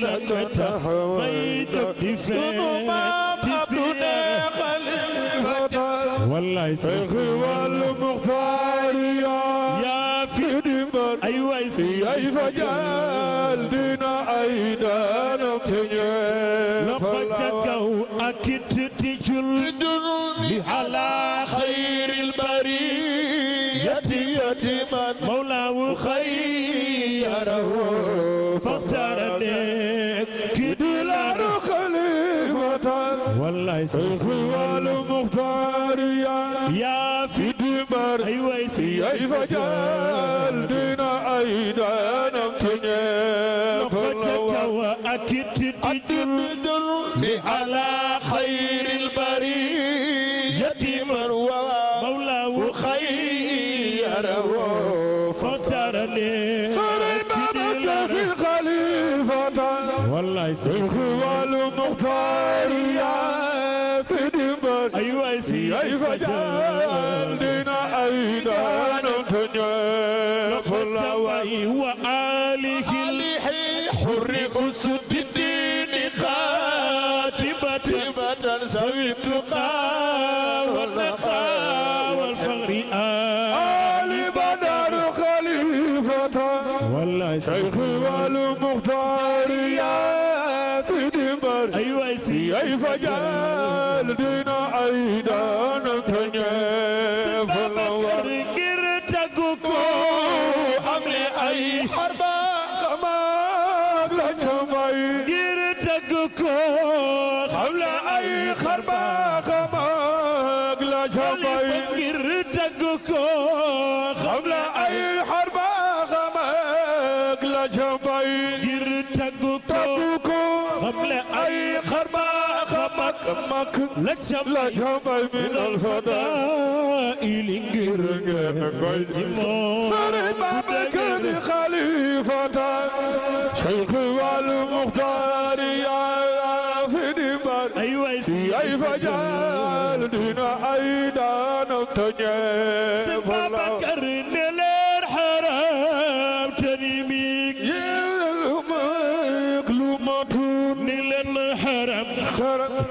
لك تحويت سنوما أبونا خليفة والله شيخ والمختار يا في دمر أيوة كيف جال دينا أيدان لقد أكيد تجل على خير البرية يتيما مولاه خيره فاختارني كدلار خليفة والله شيخ والمختار يا في دمر أيوة كيف جال دينا أيدان لقد أكيد تجل على خير البرية مولاه خيره فاختارني صرنا في الخليفة والله شيخ والمختار يا في دمر أيوة كيف جال دينا أيدان وآله حر أسد الدين خاتمة سوي التقى والنقاء والفقر آل بدر خليفة والله شيخ والمختار يا في دمر أيوة كيف جال دينا أيدان فالله قرتكوكو أملي أي حربا خماق لا شمعي قرتكوكو حول أي خربا خماق لا شمعي قرتكوكو حول أي حربا خماق لا شمعي قرتكوكو حول أي خربا خماق لا شمعي من الفضائل صرنا بكر خليفة شيخ والمختار يا في دمر أيوة كيف جال دينا أيدان سبا بكر نلر حرام تنميك يلمك نلن حرام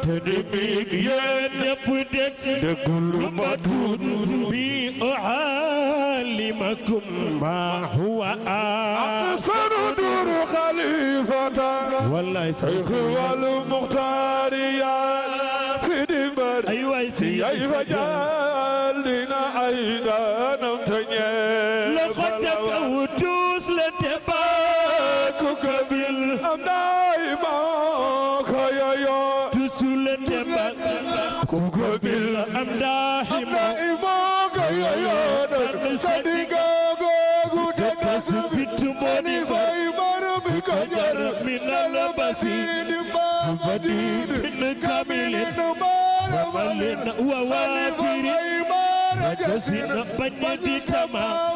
تنميك يا نبدك لمتون بأعلمكم ما هو أحسن دور خليفة والله شيخ والمختار يا في دمر أيوة كيف جال دينا أيدان لقد تكوتوس لتباكك بالأمناء معك يا تسول تباكك بالأمناء معك يا صديقا تكسبت موني فايمر بكجر من البسيط من كامل ومالين ووافر رجسين بنيدي تمام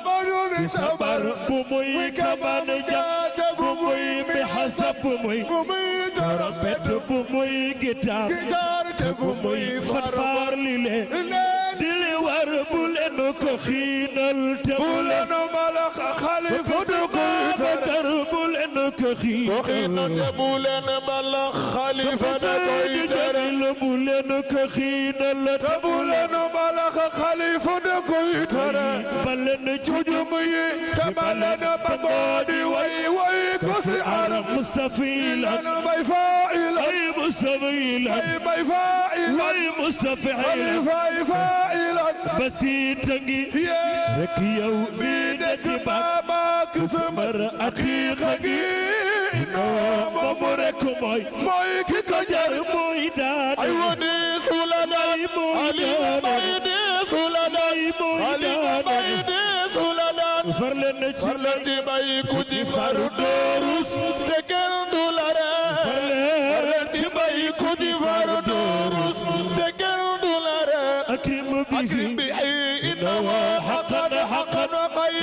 صبر بموي كمان جات بموي بحسب بموي تربت بموي جيتار بموي فتفار ليلي دلي ور بولن كخينل تبولن ملخ خليفة بكر بولن كخينل تبولن ملخ خليفة دجل بولن كخينل تبولن ملخ خليفة كويتر بلن جوجمي تبلن بغادي وي كسي عرب مستفيلا باي فاعل اي مستفيلا باي فاعل اي مستفيلا باي فاعل بسيتني رك يو بيدتي بابا كسمر اخيخي مبرك موي كيكو جار موي دان اي ودي سولانا علي مايدي سولانا علي مايدي سولانا فرلتي باي كودي فاردوس تكن دولارا فرلتي باي كودي فاردوس تكن دولارا اكرم به انه حقا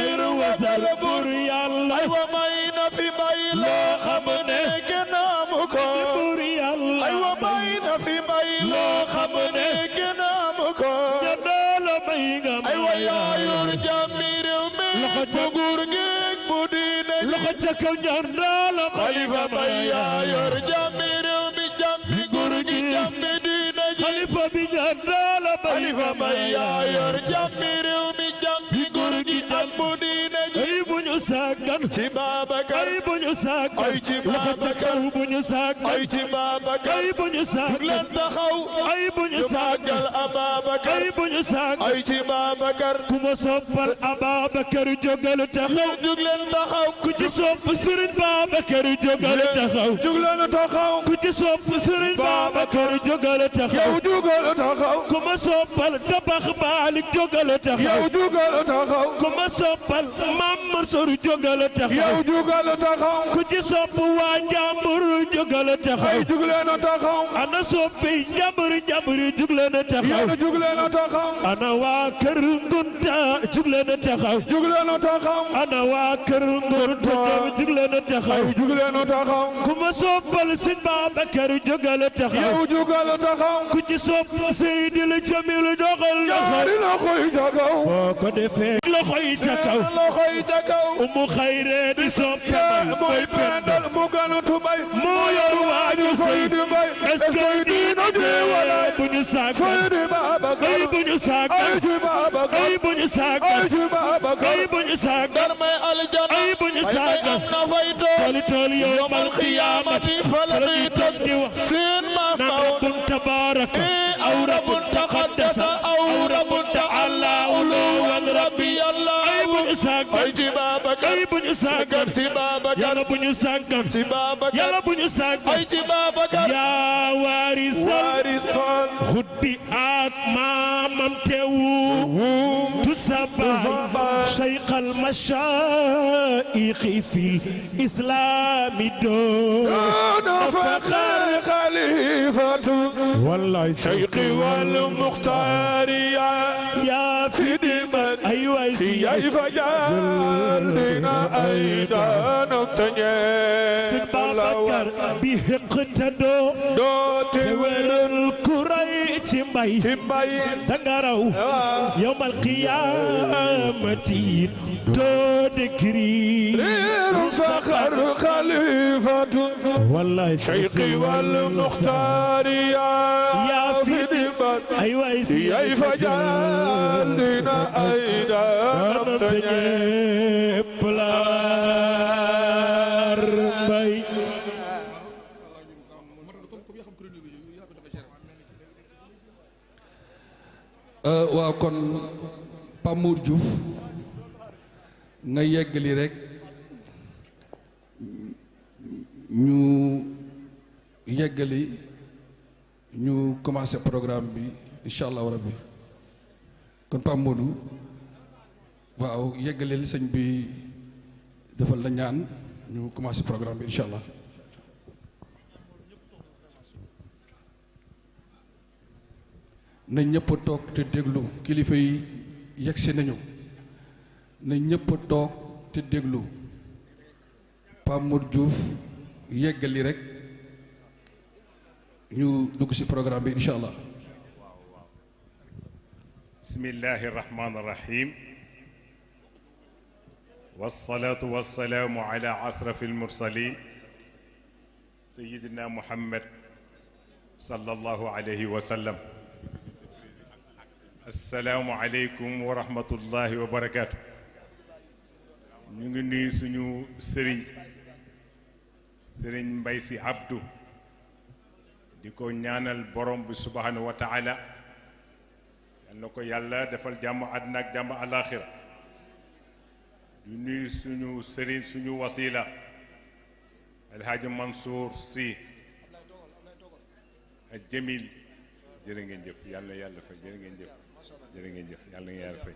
خير وزل بريا الله وماين في ميلا خمنه كنامكو بريا الله ايوا ماين في ميلا خمنه كنامكو جدال ميغم ايوا يا يرجى ميرمي لخجك njëkk a ñaan naa la xalifa may yaa yor jàmmi réew mi jàmmi nguur gi jàmmi diina ji xalifa bi ñaan naa la xalifa may yaa yor jàmmi réew mi jàmmi nguur gi jàmmi diina ji ay bu ñu sàggan ci Babacar ay bu ñu sàggan ay ci Babacar bu ñu sàggan ay ci Babacar ay bu ñu sàggan leen taxaw ay bu ñu sàggan Ababacar ay bu ñu sàggan ay ci Babacar ku ma soppal Ababacar jógal taxaw jóg leen taxaw ku ci sopp Serigne Babacar jógal taxaw jóg leen taxaw ku ci sopp Serigne Babacar jógal taxaw yow jógal taxaw ku ma soppal tabax Malick jógal taxaw yow jógal taxaw ku ma soppal Mame Mansour jógal taxaw yow jógal taxaw ku ci sopp waa Njambur jógal taxaw jóg leen taxaw ana soppi Njambur jóg leen taxaw jóg leen taxaw ana waa kër Ngunta jóg leen taxaw jóg leen taxaw ana waa kër Ngunta jóg leen taxaw jóg leen taxaw ku ma soppal Sëñ Babacar jógal taxaw yow jógal taxaw ku ci sopp Seydi la Jamil jógal ñaari loxo yi ca kaw boo ko defee loxo yi ca kaw loxo yi ca kaw umu xayre di soppal mooy pendal mu gën a tubay moo yor waaju Seydi Mbay est-ce que diina jee wala bu ñu sàggan Seydi Babacar ay bu ñu sàggan ay ci Babacar ay bu ñu sàggan ay ci Babacar ay bu ñu sàggan may aljana ay bu ñu sàggan am na fay tool yawmal qiyaamati fala ñuy toog di wax seen maam rabbun tabaraka aw rabbun taqaddasa aw rabbun ta'ala uluwan rabbi yàlla ay bu ñu sàggan ay ci Babacar ay bu ñu sàggan ci Babacar yàlla bu ñu sàggan ci Babacar yàlla bu ñu sàggan ay ci Babacar yaa waarisal xutbi ak maamam teewu tu sabaay cheikh al mashaayikh fi islami doon faxar xalifatu wallahi cheikh wal muxtaar yaa fi diman ay waay si ay fajar dina ay daanok tañe si Babacar bi xëqtandoo te wéral ku ray ci mbay danga raw yawmal qiyaamati doo dekri faxar xalifatu wallahi cheikh wal muxtaar yaa fi diman ay waay si ay fajar dina ay daanok tañe plar mbay waaw kon Pape Mour Diouf nga yeggali rek ñu yeggali ñu commencé programme bi incha allahu rabbi kon Pape Modou waaw yeggali li sëñ bi defal la ñaan ñu commencé programme bi incha allah. na ñëpp toog te déglu kilifa yi yegsi nañu na ñëpp toog te déglu Pape Mour Diouf yeggali rek ñu dugg ci programme bi incha allah. bismillahi rahmaani rahim wassalaatu wassalaamu ala asrafi almursalin sayidina muhammad sallallahu alayhi wa sallam. assalaamu aleykum wa rahmatullahi wa barakaatu. ñu ngi nuyu suñu sëriñ Mbay Si Abdu di ko ñaanal borom bi subhanahu wa taala yal na ko yàlla defal jàmm àddina ak jàmm alaaxira. di nuyu suñu sëriñ suñu wasila alhaaji Mansour Si ak Jamil jërë ngeen jëf yàlla yàlla fay jërë ngeen jëf jërë ngeen jëf yàlla nga yàlla fay.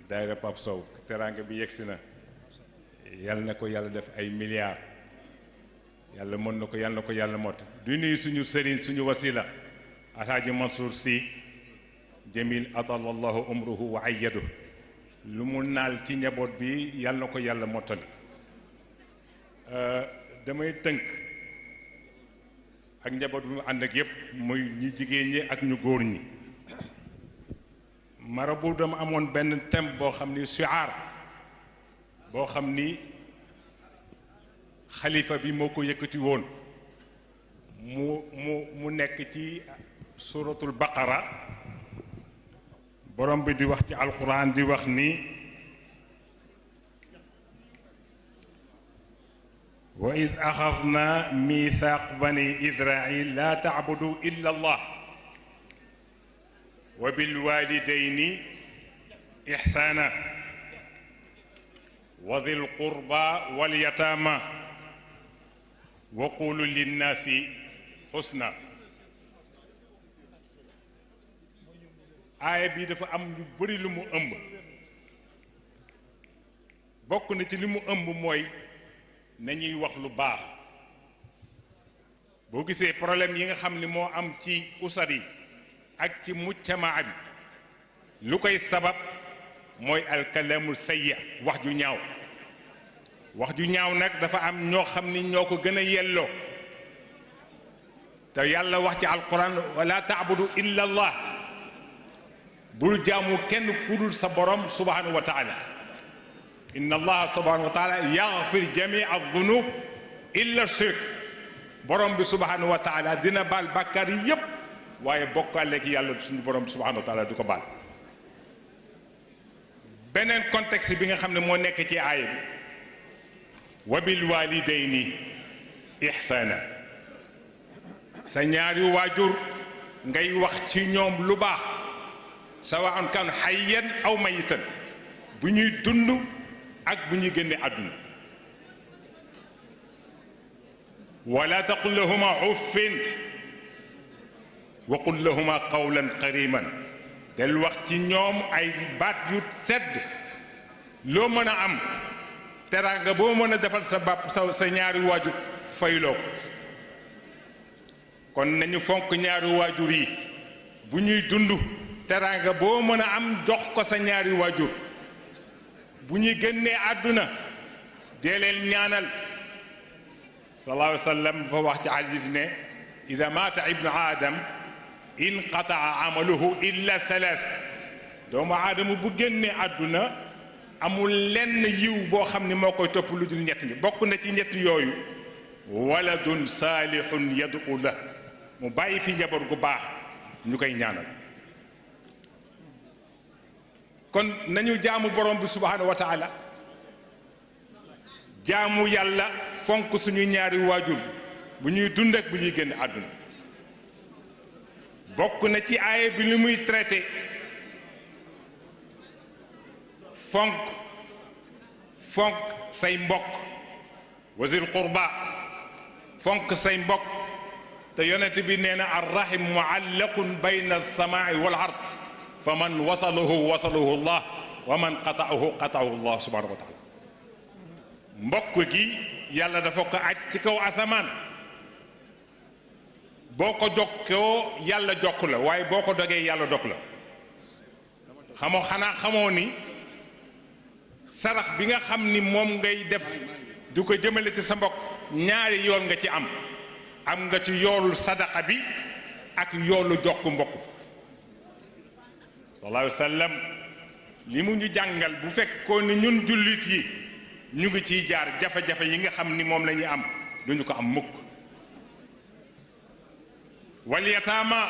daayira Pape Sow teraanga bi yegsi na yàlla na ko yàlla def ay milliards yàlla mën na ko yàlla na ko yàlla mot. du nuyu suñu sëriñ suñu wasila alhaaji Mansour Si Jamil atalallahu umruhu wa ayyadu lu mu naal ci njaboot bi yàlla na ko yàlla mottali. damay tënk ak njaboot bi mu ànd ak yépp muy ñu jigéen ñi ak ñu góor ñi. marabu dama amoon benn thème boo xam ni shiar boo xam ni xalifa bi moo ko yëkkati woon mu nekk ci suratul baqara borom bi di wax ci alquran di wax ni wa iz axadna mithaq bani israil la taabudu illa allah wa bilwalidayni ihsana wa dhil qurba wal yatama wa qulu linnaasi husna. aaya bi dafa am lu bari lu mu ëmb bokk na ci li mu ëmb mooy nañuy wax lu baax. boo gisee problème yi nga xam ni moo am ci usar yi ak ci mujtamaa bi lu koy sabab mooy alkalamu sayya wax ju ñaaw. wax ju ñaaw nag dafa am ñoo xam ni ñoo ko gën a yelloo te yàlla wax ci alquran wala taabudu illa allah bul jaamu kenn ku dul sa borom subhanahu wa taala. inna allaha subhanahu wa taala yaxfir jamia adunub illa shirk. borom bi subhanahu wa taala dina baal bàkkaar yi yépp waaye bokkaale ki yàlla suñu borom subhanahu wa taala du ko baal. beneen contexte bi nga xam ne moo nekk ci aaya bi wa bil walidayni ihsana. sa ñaari waajur ngay wax ci ñoom lu baax sawa'an kan hayyan aw mayitan bu ñuy dund ak bu ñuy génne àdduna. wala taqul lahuma uffin wa qul lahuma qawlan kariman. del wax ci ñoom ay baat yu sedd. loo mën a am teraanga boo mën a defal sa bàpp sa ñaari waajur fayloo ko. kon nañu fonk ñaari waajur yi bu ñuy dund teraanga boo mën a am jox ko sa ñaari waajur. bu ñuy génnee àdduna dee leen ñaanal. sallallahu alayhi wa sallam dafa wax ci hadis ne ida maata ibnu aadam inqataa amaluhu illa thalath. doomu aadama bu génnee àdduna amul lenn yiw boo xam ne moo koy topp lu dul ñett ñi. bokk na ci ñett yooyu waladun saalihun yadu la. mu bàyyi fi njaboot gu baax ñu koy ñaanal. kon nañu jaamu borom bi subhanahu wa taala jaamu yàlla fonk suñu ñaari waajur bu ñuy dund ak bu ñuy génn àdduna. bokk na ci aaya bi li muy traité fonk say mbokk wasil qurba fonk say mbokk te yonent bi nee na arrahim muallaqun bayna alsamaai wal ard fa man wasalahu allah wa man qataahu allah subhanahu wa taala. mbokk gi yàlla dafa ko aj ci kaw asamaan. boo ko jokkoo yàlla jokk la waaye boo ko dogee yàlla dog la. xamoo ni sarax bi nga xam ni moom ngay def du ko jëmale ci sa mbokk ñaari yoon nga ci am nga ci yoolu sadaqa bi ak yoolu jokk mbokk. sallallahu alayhi wa sallam li mu ñu jàngal bu fekkoon ni ñun jullit yi ñu ngi ciy jaar jafe-jafe yi nga xam ni moom la ñuy am duñu ko am mukk. wal yataama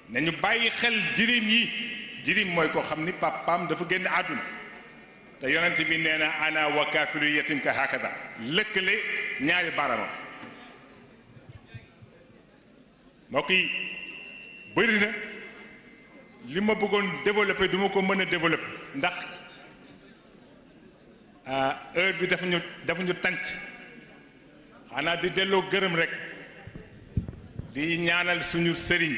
nañu bàyyi xel jirim yi. jirim mooy koo xam ni papaam dafa génn àdduna te yonent bi nee na ana wa kaafilu yatim ka hakada lëkkale ñaari baramam. mbokk yi bëri na li ma bëggoon développer du ma ko mën a développer ndax heure bi dafa ñu tànc. xanaa di delloo gërëm rek di ñaanal suñu sëriñ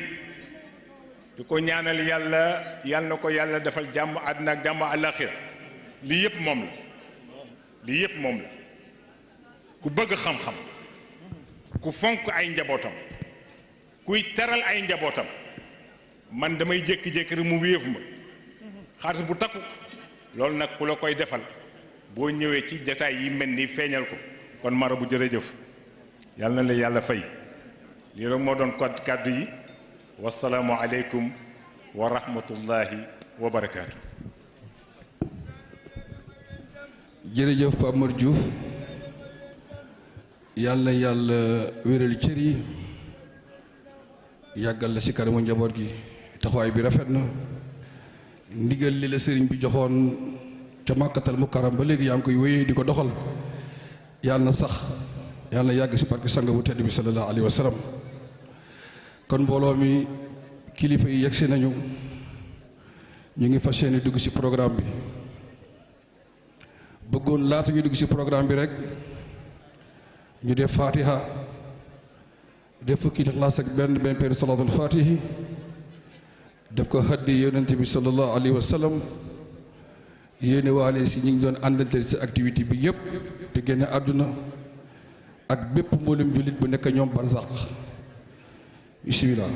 di ko ñaanal yàlla na ko yàlla defal jàmm àddina ak jàmm àllaaxira. lii yëpp moom la ku bëgg xam-xam ku fonk ay njabootam kuy teral ay njabootam. man damay jékki-jékki rek mu wéef ma xaalis bu takku. loolu nag ku la koy defal boo ñëwee ci jataay yi mel ni feeñal ko. kon mara bu jërëjëf yàlla na la yàlla fay. lii rek moo doon kàddu yi. wasalaamu aleykum wa rahmatullahi wa barakaatu. jërëjëf Pape Mor Diouf yàlla yàlla wéral cër yi yàggal la ci kanamu njaboot gi taxawaay bi rafet na ndigal li la sëriñ bi joxoon ca màkkatal mukarram ba léegi yaa ngi koy wéyee di ko doxal yàlla na sax yàlla na yàgg ci barke sang bu tedd bi sallallahu alayhi wa sallam kon mbooloo mi kilifa yi yegsi nañu ñu ngi fas yéene dugg ci programme bi bëggoon laata ñu dugg ci programme bi rek ñu def fatiha def fukki ixlaas ak benn peeri salaatul fatihi def ko haddi yonent bi sallallahu alayhi wa sallam yéene waale si ñu ngi doon àndante ci activité bi yëpp te génne àdduna ak bépp mboolem jullit bu nekk ñoom barzaq bismillah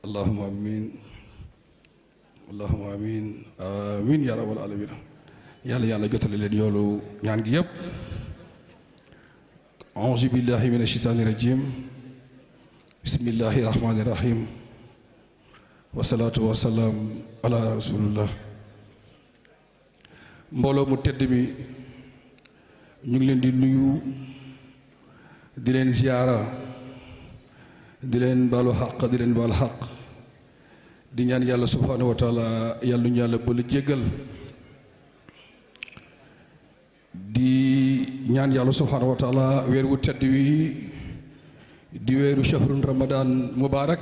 allahumma amin allahumma amin amin ya rabbal alamin yàlla yàlla jotale leen yoolu ñaan gi yëpp a'uuzu billahi min ashitaani rajim bismillahi rahmaani rahim wasalaatu wasalaam ala rasulillah mbooloo mu tedd mi ñu ngi leen di nuyu di leen ziyaara di leen baalu xaq di leen baalu xaq di ñaan yàlla subhaanahu wa taala yàlla ñu yàlla bële jéggal di ñaan yàlla subhaanahu wa taala weer wu tedd wi di weeru shahrun ramadan mubarak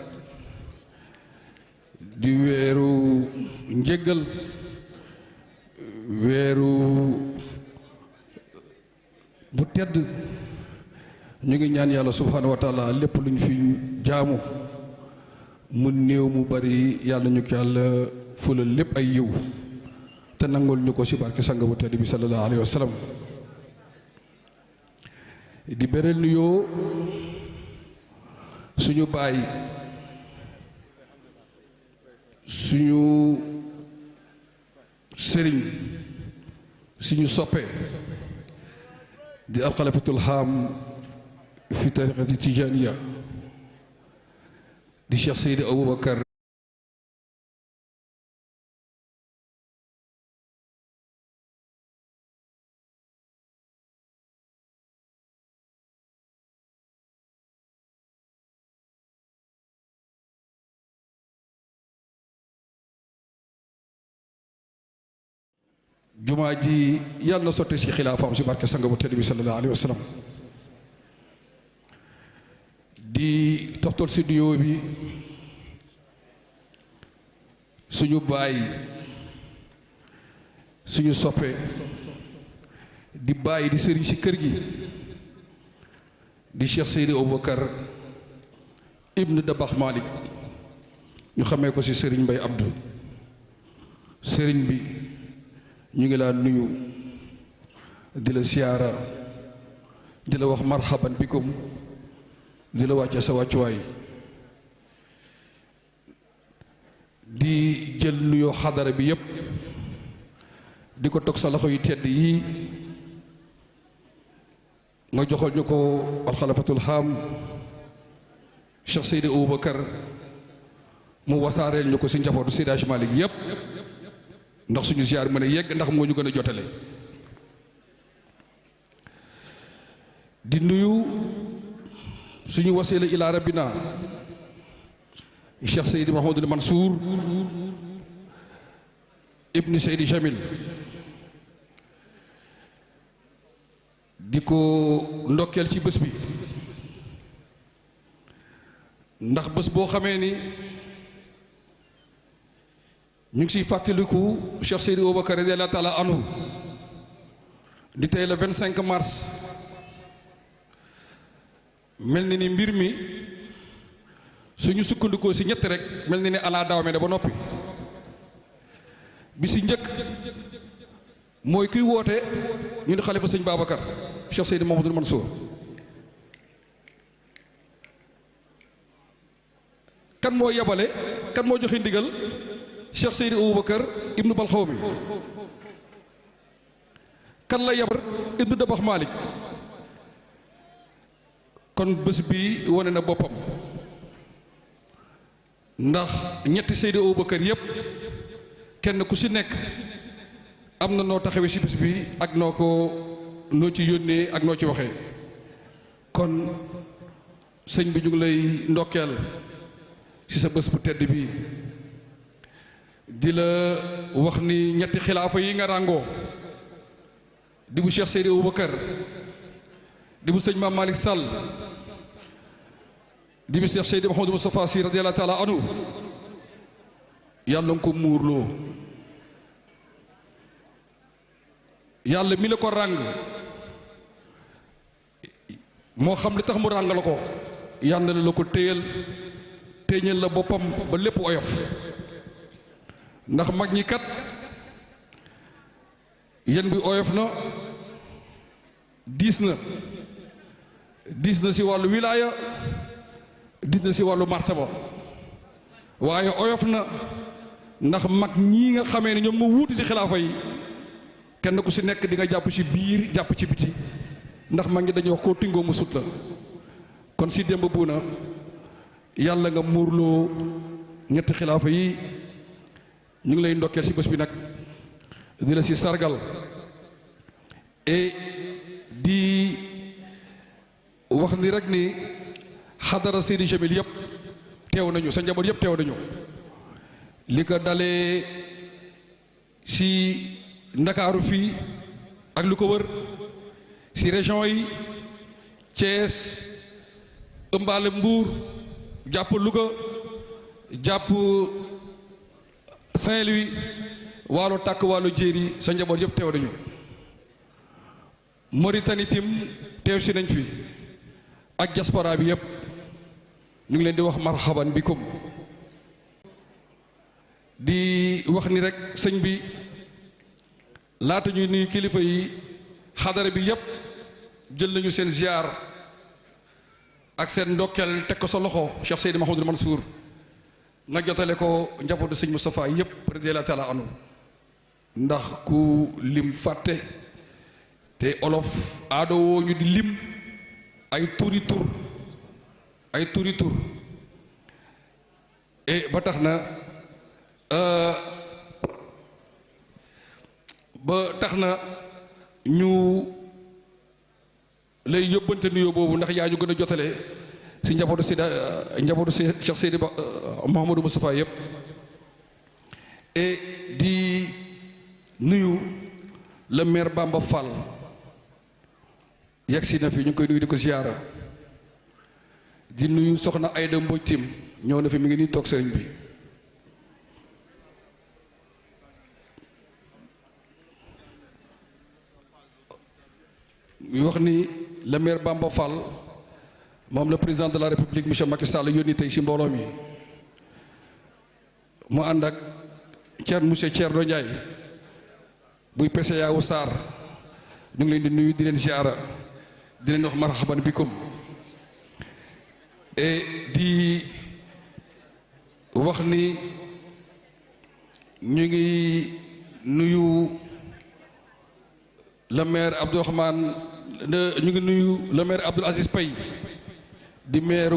di weeru njéggal weeru bu tedd ñu ngi ñaan yàlla subhaanahu wa taala lépp lu ñu fi jaamu mu néew mu bari yàlla ñu ko yàlla fulal lépp ay yiw te nangul ñu ko ci barke sang bu tedd bi sallallahu alayhi wa sallam di beral nuyoo suñu baay suñu sëriñ suñu soppe di alxalifatul haam fi tariqati tijaniya di Cheikh Seydi Aboubacar jumaa ji yàlla na sotti ci xilaafaam ci barke sang bu tedd bi sallallahu alayhi wa sallam di toftal ci nuyoo bi suñu baay suñu soppe di baay di sëriñ ci kër gi di Cheikh Seydi Aboubacar ibn Dabax Malick ñu xamee ko ci sëriñ Mbay Abdou sëriñ bi ñu ngi laa nuyu di la siyaara di la wax marhaban bikum di la wàcce sa wàccuwaay di jël nuyoo xadara bi yépp di ko tog sa loxo yu tedd yii nga joxal ñu ko alxalifatul haam Cheikh Seydi Aboubacar mu wasaareel ñu ko ci njabootu Seydi Hadji Malick yépp ndax suñu ziar mën a yegg ndax moo ñu gën a jotale di nuyu suñu wasila ila rabbina Cheikh Seydi Mahamadul Mansour ibni Seydi Jamil di ko ndokkeel ci bés bi ndax bés boo xamee ni ñu ngi siy fàttaliku Cheikh Seydi Aboubacar radiyallahu taala anhu di tey le 25 mars mel ni mbir mi suñu sukkandikoo si ñett rek mel ni ala daaw me ne ba noppi bi si njëkk mooy kuy woote ñu ne xalifa sëñ Babacar Cheikh Seydi Mouhamadoul Mansour. kan moo yebale kan moo joxe ndigal Cheikh Seydi Aboubacar ibnu Balxawmi. kan la yabar ibnu Dabax Malik. kon bés bi wane na boppam ndax ñetti Seydi Aboubacar yépp kenn ku ci nekk am na noo taxawee ci bés bi ak noo ko noo ci yónnee ak noo ci waxee. kon sëñ bi ñu ngi lay ndokkeel ci sa bés bu tedd bi di la wax ni ñetti xilaafa yi nga ràngoo di bu Cheikh Seydi Aboubacar di bu sëñ Maam Malick Sall di bu Cheikh Seydi Mouhamadou Moustapha Sy radiyallahu taala anhu yàlla nga ko muurloo yàlla mi la ko ràng moo xam li tax mu ràng la ko yàlla la ko téyal téeñal la boppam ba lépp oyof ndax mag ñi kat yen bi oyof na diis na ci wàllu wilaaya diis na ci wàllu martaba waaye oyof na ndax mag ñii nga xamee ne ñoom moo wuuti ci xilaafa yi kenn ku ci nekk di nga jàpp ci biir jàpp ci biti ndax mag ñi dañuy wax koo tingoo mu sut la kon ci démb bu na yàlla nga muurloo ñetti xilaafa yi ñu ngi lay ndokkeel ci bés bi nag di la ci sargal et di wax ni rek ni xadara Seydi Jamil yëpp teew nañu sa njaboot yëpp teew nañu li ko dalee ci ndakaaru fii ak lu ko wër ci région yi Thiès ëmbaale Mbour jàpp Louga jàpp Saint-Louis waalo tàkk waalo jéeri sa njaboot yëpp teew nañu Mauritanie tim teew si nañ fi ak diaspora bi yëpp ñu ngi leen di wax marhaban bikum di wax ni rek sëñ bi laata ñuy nuyu kilifa yi xadara bi yëpp jël nañu seen ziar ak seen ndokkeel teg ko sa loxo Cheikh Seydi Mouhamadoul Mansour nga jotale ko njabootu sëñ Moustapha yëpp radiyallahu taala anhu ndax ku lim fàtte te olof aado woo ñu di lim ay turi tur et ba tax na ñu lay yóbbante nuyoo boobu ndax yaa ñu gën a jotale si njabootu Cheikh Seydi Mouhamadou Moustapha yëpp et di nuyu le maire Bamba Fall yegg si na fi ñu ngi koy nuyu di ko ziyaara di nuyu soxna Ayda Mbodj tim ñëw na fi mi ngi nii toog sëriñ bi ñu wax ni le maire Bamba Fall moom le président de la république monsieur Macky Sall yónni tey si mbooloo mi mu ànd ak monsieur Thierno Ndiaye buy PCA wu Sarr ñu ngi leen di nuyu di leen ziara di leen wax marhaban bikum et di wax ni ñu ngi nuyu le maire Abdourahmane ñu ngi nuyu le maire Abdoul Aziz Paye di maire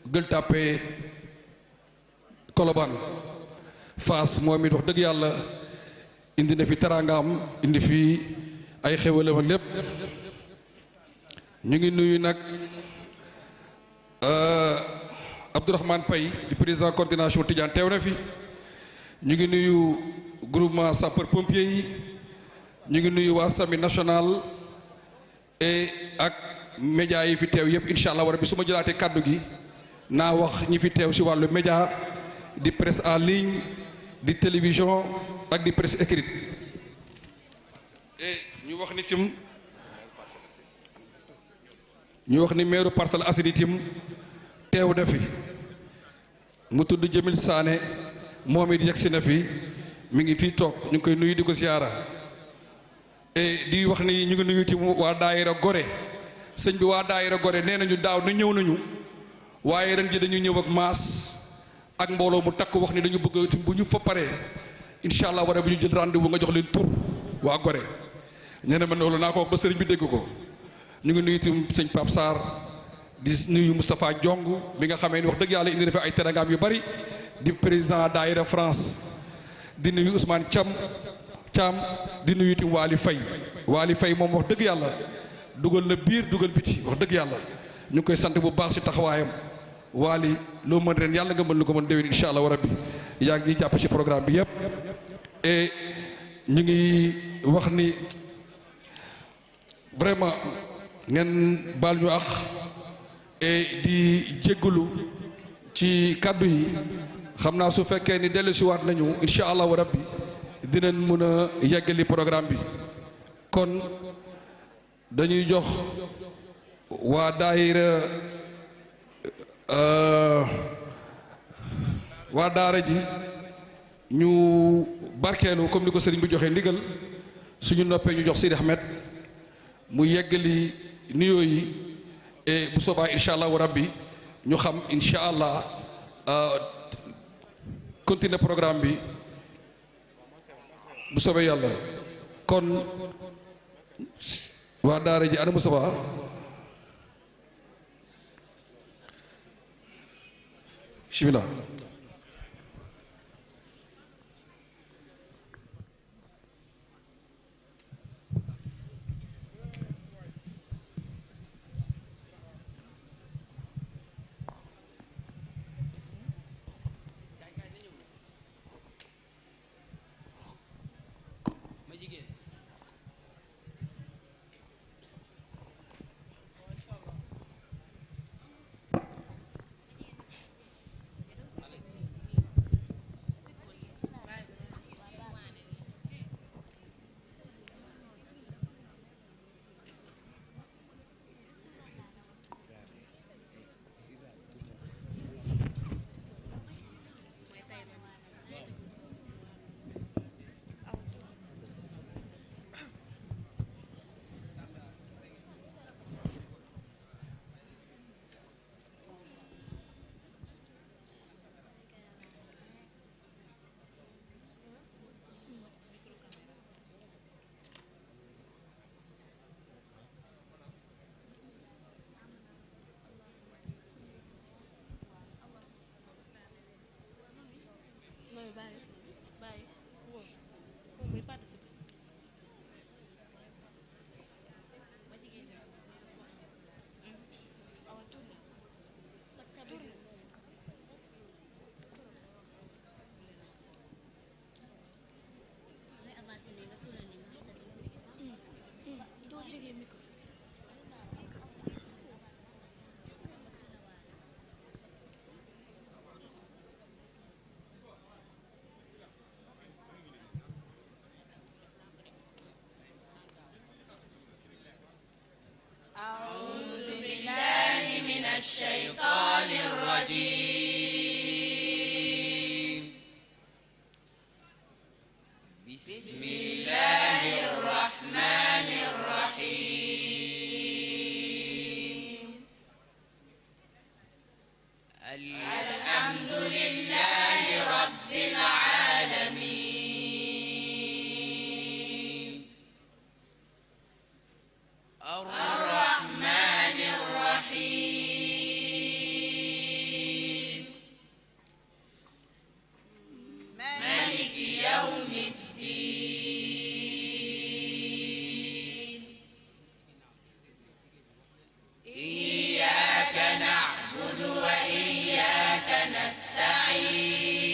Gueule Tapée Colobane Fass moom it wax dëgg yàlla indi na fi teraangaam indi fi ay xewalam lépp ñu ngi nuyu nag Abdourahmane Paye di président coordination Tidiane teew na fi ñu ngi nuyu groupement sapeur pompier yi ñu ngi nuyu waa Sami national et ak média yi fi teew yëpp incha allah war bi su ma jëlaatee kàddu gi naa wax ñi fi teew si wàllu média di presse en ligne di télévision ak di presse écrite et ñu wax ni tim ñu wax ni maire Parcelles Assainies tim teew na fi mu tudd Jamil Sané moom it yegsi na fi mi ngi fii toog ñu ngi koy nuyu di ko ziara di wax ni ñu ngi nuyu ci waa daayira Gorée sëñ bi waa daayira Gorée nee nañu daaw na ñëw nañu waaye ren ji dañu ñëw ak maas ak mbooloo mu takk wax ni dañu bëgg bu ñu fa paree incha allah war bu ñu jël rendez-vous nga jox leen tur waa Gorée nee na ma loolu naa ko wax ba sëriñ bi dégg ko ñu ngi nuyu itam sëñ Pape Sarr di nuyu Moustapha Diong bi nga xamee ni wax dëgg yàlla indi na fi ay terangam yu bari di président daayira France di nuyu Ousmane Thiam di nuyu itam Waly Faye moom wax dëgg yàlla dugal na biir dugal biti wax dëgg yàlla ñu ngi koy sant bu baax si taxawaayam Waly loo mën ren yàlla nga mën lu ko mën déwén incha allah rabbi yaa ngi ñuy jàpp ci programme bi yëpp et ñu ngi wax ni vraiment ngeen baal ñu ak et di jéggalu ci kàddu yi xam naa su fekkee ni dellusiwaat nañu incha allahu rabbi dinañ mën a yeggali programme bi kon dañuy jox waa daayira waa daara ji ñu barkeelu comme ni ko sëriñ bi joxee ndigal suñu noppee ñu jox Sidi Ahmed mu yeggali nuyoo yi et bu soobaa incha allahu rabbi ñu xam incha allah continuer programme bi bu soobee yàlla kon waa daara ji ana Moustapha bismillah الشيطان الرجيم بسم الله الرحمن الرحيم الحمد لله رب العالمين الرحمن الرحيم مالك يوم الدين إياك نعبد وإياك نستعين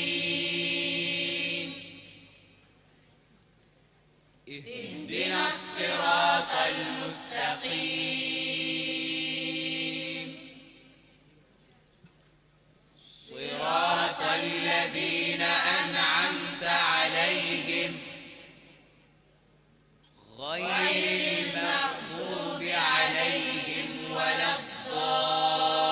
اهدنا الصراط المستقيم صراط الذين أنعمت عليهم غير المغضوب عليهم ولا الضالين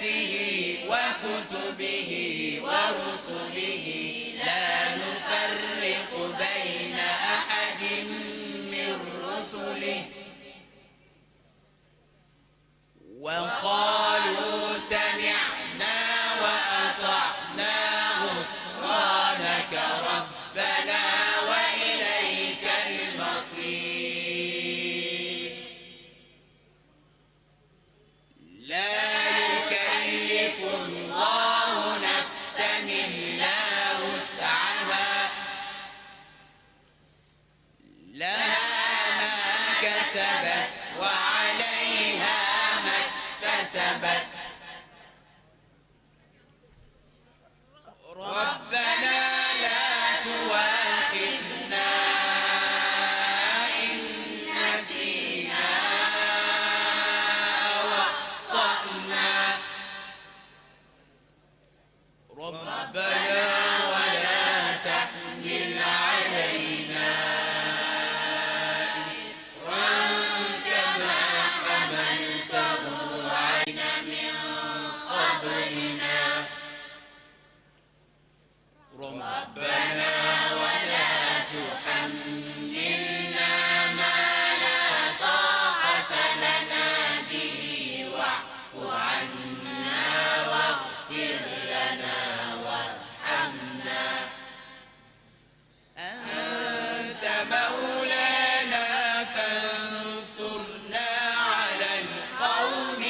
وملائكته وكتبه ورسله لا نفرق بين أحد من رسله وقالوا سمعنا وأطعنا غفرانك ربنا وإليك المصير لا يكلف الله نفسا إلا وسعها لها ما كسبت وعليها ما اكتسبت ربنا لا تؤاخذنا إن نسينا وأخطأنا ربنا ولا تحمل علينا إصرا كما حملته علينا من قبلنا ربنا ولا تحملنا ما لا طاقة لنا به واعف عنا واغفر لنا وارحمنا أنت مولانا فانصرنا على القوم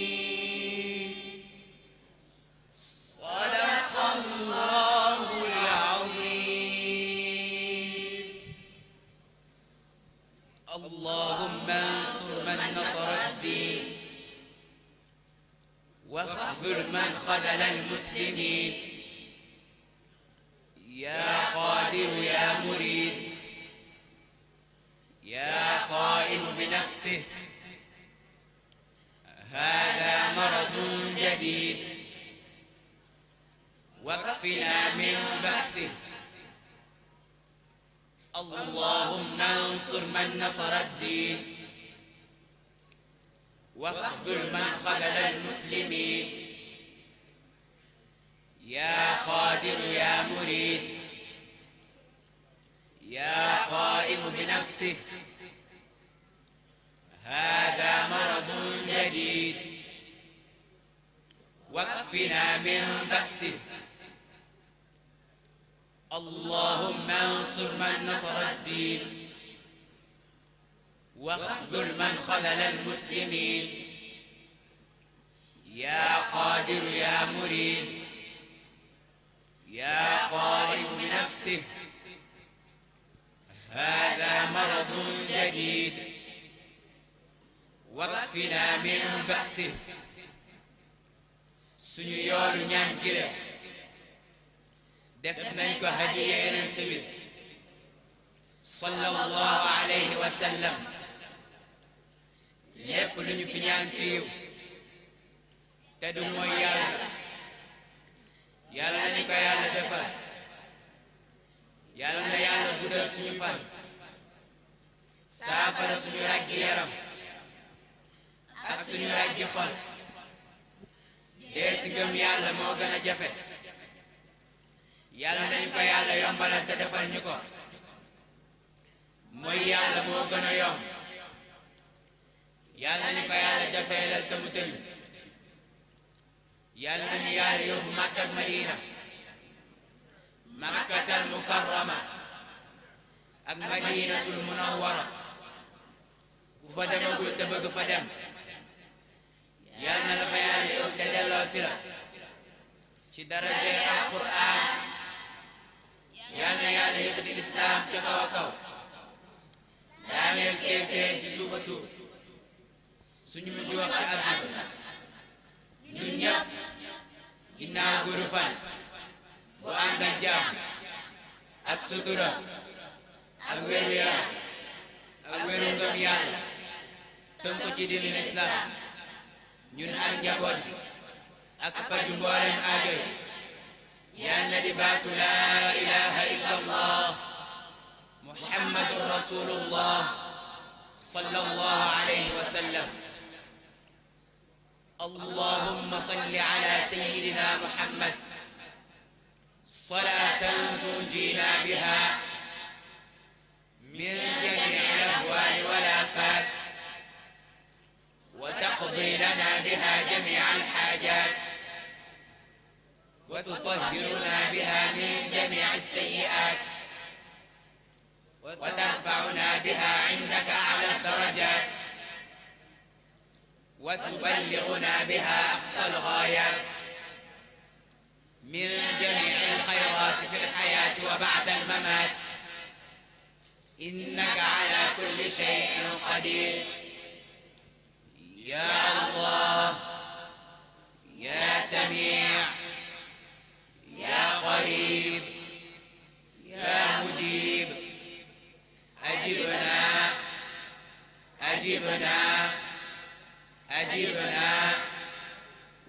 الكافرين صدق الله العظيم اللهم انصر من نصر الدين واخذل من خذل المسلمين يا قادر يا مريد يا قائم بنفسه هذا مرض جديد واكفنا من بأسه اللهم انصر من نصر الدين واخذل من خذل المسلمين يا قادر يا مريد يا قائم بنفسه هذا مرض جديد واكفنا من بأسه اللهم انصر من نصر الدين واخذل من خذل المسلمين يا قادر يا مريد يا قائم بنفسه هذا مرض جديد واكفنا من بأسه suñu yoonu ñaan gi la def nañ ko hadiya Yonent bi sallallahu alayhi wa sallam lépp lu ñu fi ñaan ci yiw te du mooy yàlla yàlla nañu ko yàlla defal yàlla na yàlla guddal suñu fan saafara suñu raggi yaram ak suñu raggi xol dee si gëm yàlla moo gën a jafe yàlla nañu ko yàlla yombalal te defal ñu ko mooy yàlla moo gën a yomb yàlla nañu ko yàlla jafeelal te mu tëju yàlla nañu yàlla yóbbu Makka ak Madina Makkatal Mukarrama ak Madinatul Munawwara ku fa demagul te bëgg fa dem yàlla na la fa yàlla yóbbu te delloo si la ci daraja Alquraan yàlla na yàlla yëkkati lislaam ci kaw a kaw daaneel kéeféer ci suufa suuf suñu mujj wax ci àdduna ñun ñëpp ginnaaw gudd fan bu ànd ak jàmm ak sutura ak wéru yaram ak wéru ngëm yàlla tënk ko ci diini lislaam ñun ak njaboot ak faju mboolem aajo yi yal na di baatu laa ilaha illa allah muhammadun rasulullah sallallahu alayhi wa sallam اللهم صل على سيدنا محمد صلاة تنجينا بها من جميع الأهوال والآفات وتقضي لنا بها جميع الحاجات وتطهرنا بها من جميع السيئات وترفعنا بها عندك أعلى الدرجات وتبلغنا بها أقصى الغايات من جميع الخيرات في الحياة وبعد الممات إنك على كل شيء قدير يا الله يا سميع يا قريب يا مجيب أجبنا أجبنا أجبنا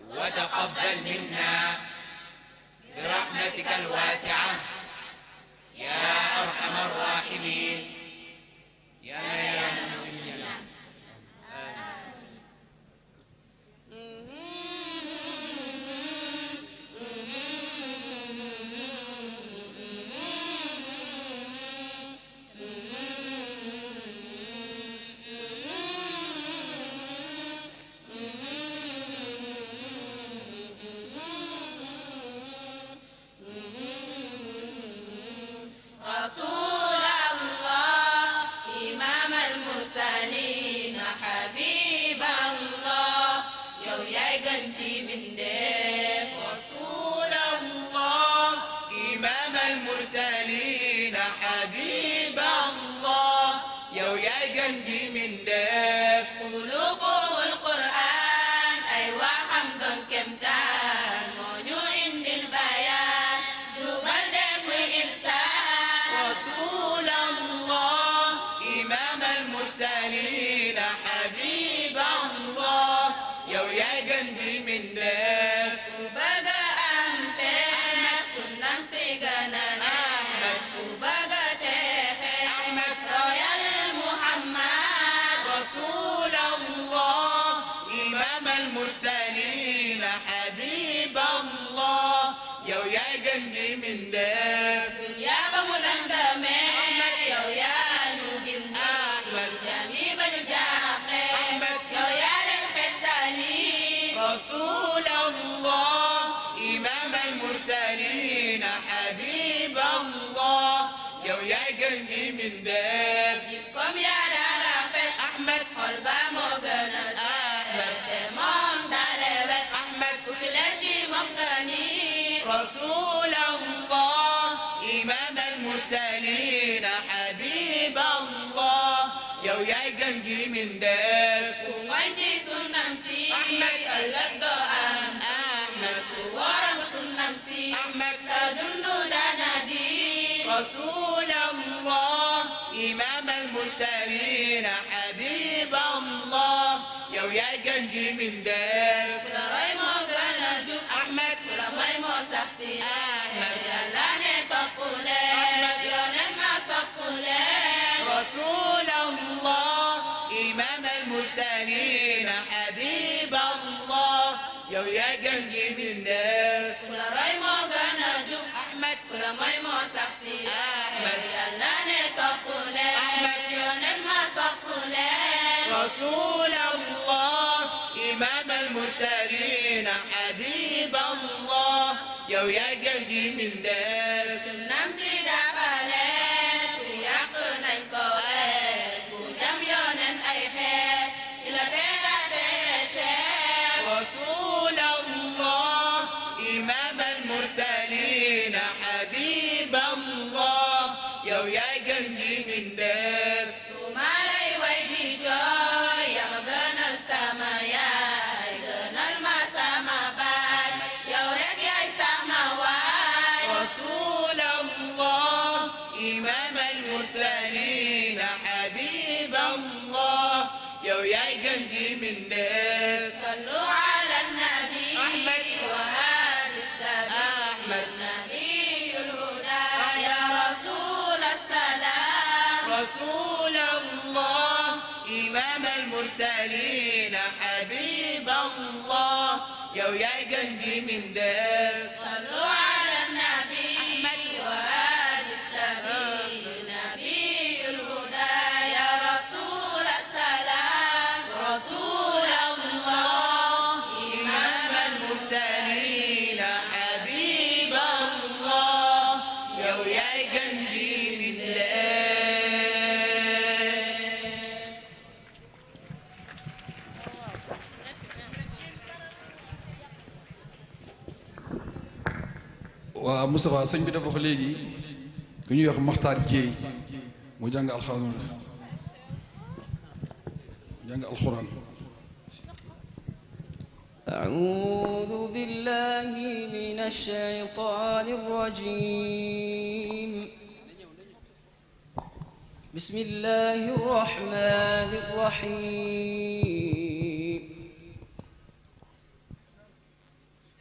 وتقبل منا برحمتك الواسعة يا أرحم الراحمين يا مسلمين رسول الله إمام المرسلين حبيب الله yow yaay gën ci mbindeef رسول الله إمام المرسلين حبيب الله yow yaay gën ci mbindeef xuluqul Qur'an ay waxam doon kemtaan moo ñu indil bayaan jubal de muy insaan رسول الله إمام المرسلين حبيب الله yow yaay gën ci mbindeef ku bëgg am teex sunnam si gën a neex ku bëgg teexe royal Muhammad رسول الله إمام المرسلين حبيب الله yow yaay gën ci mbindeef yaa ba mu lëndëmee yow yaa ñu gindi jam yi ba ñu jaaxle yow yaa leen xettali رسول الله إمام المرسلين حبيب الله yow yaay gën ci mbindeef comme yaa daa rafet Ahmed xol ba moo gën a set te moom daale wet ku fi leen ci moom gani رسول الله إمام المرسلين حبيب الله yow yaay gën ci mbindeef ku ngoy ci sunnam si Ahmed ëllëg doo am Ahmed ku wóoram sunnam si Ahmed sa dundu daana di رسول الله إمام المرسلين حبيب الله yow yaay gën ci mbindeef ku la roy moo gën a jub Ahmed ku la moy moo sax si Ahmed yàlla ne topp leen yonent ma sopp leen رسول الله إمام المرسلين حبيب الله yow yaay gën ci mbindeef ku la roy moo gën a jub Ahmed ku la moy moo sax si Ahmed yàlla ne topp leen yonent ma sopp leen رسول الله إمام المرسلين حبيب الله yow yaay gën ci mbindeef sunnam si dafa leen ku yàq nañ ko xeet ku jam yonent ay xeet ki la beegatee xeet رسول الله إمام المرسلين حبيب الله yow yaay gën ci mbindeef su ma lay way di jooy yaa ma gënal sama yaay gënal ma sama baay yow rek yaay sama waay رسول الله إمام المرسلين حبيب الله yow yaay gën ci mbindeef صلوا على النبي أحمد وهادي السبيل أحمد النبي الهدى يا رسول السلام رسول الله إمام إمام المرسلين حبيب الله يا وياي قلبي من داس صلوا على النبي وآل السبيل نبي الهدى يا رسول السلام رسول الله إمام المرسلين حبيب الله يا وياي قلبي من داس. waa Moustapha sëñ bi dafa wax léegi ku ñuy wax Maxtaar Jéey mu jàng alxuraan أعوذ بالله من الشيطان الرجيم بسم الله الرحمن الرحيم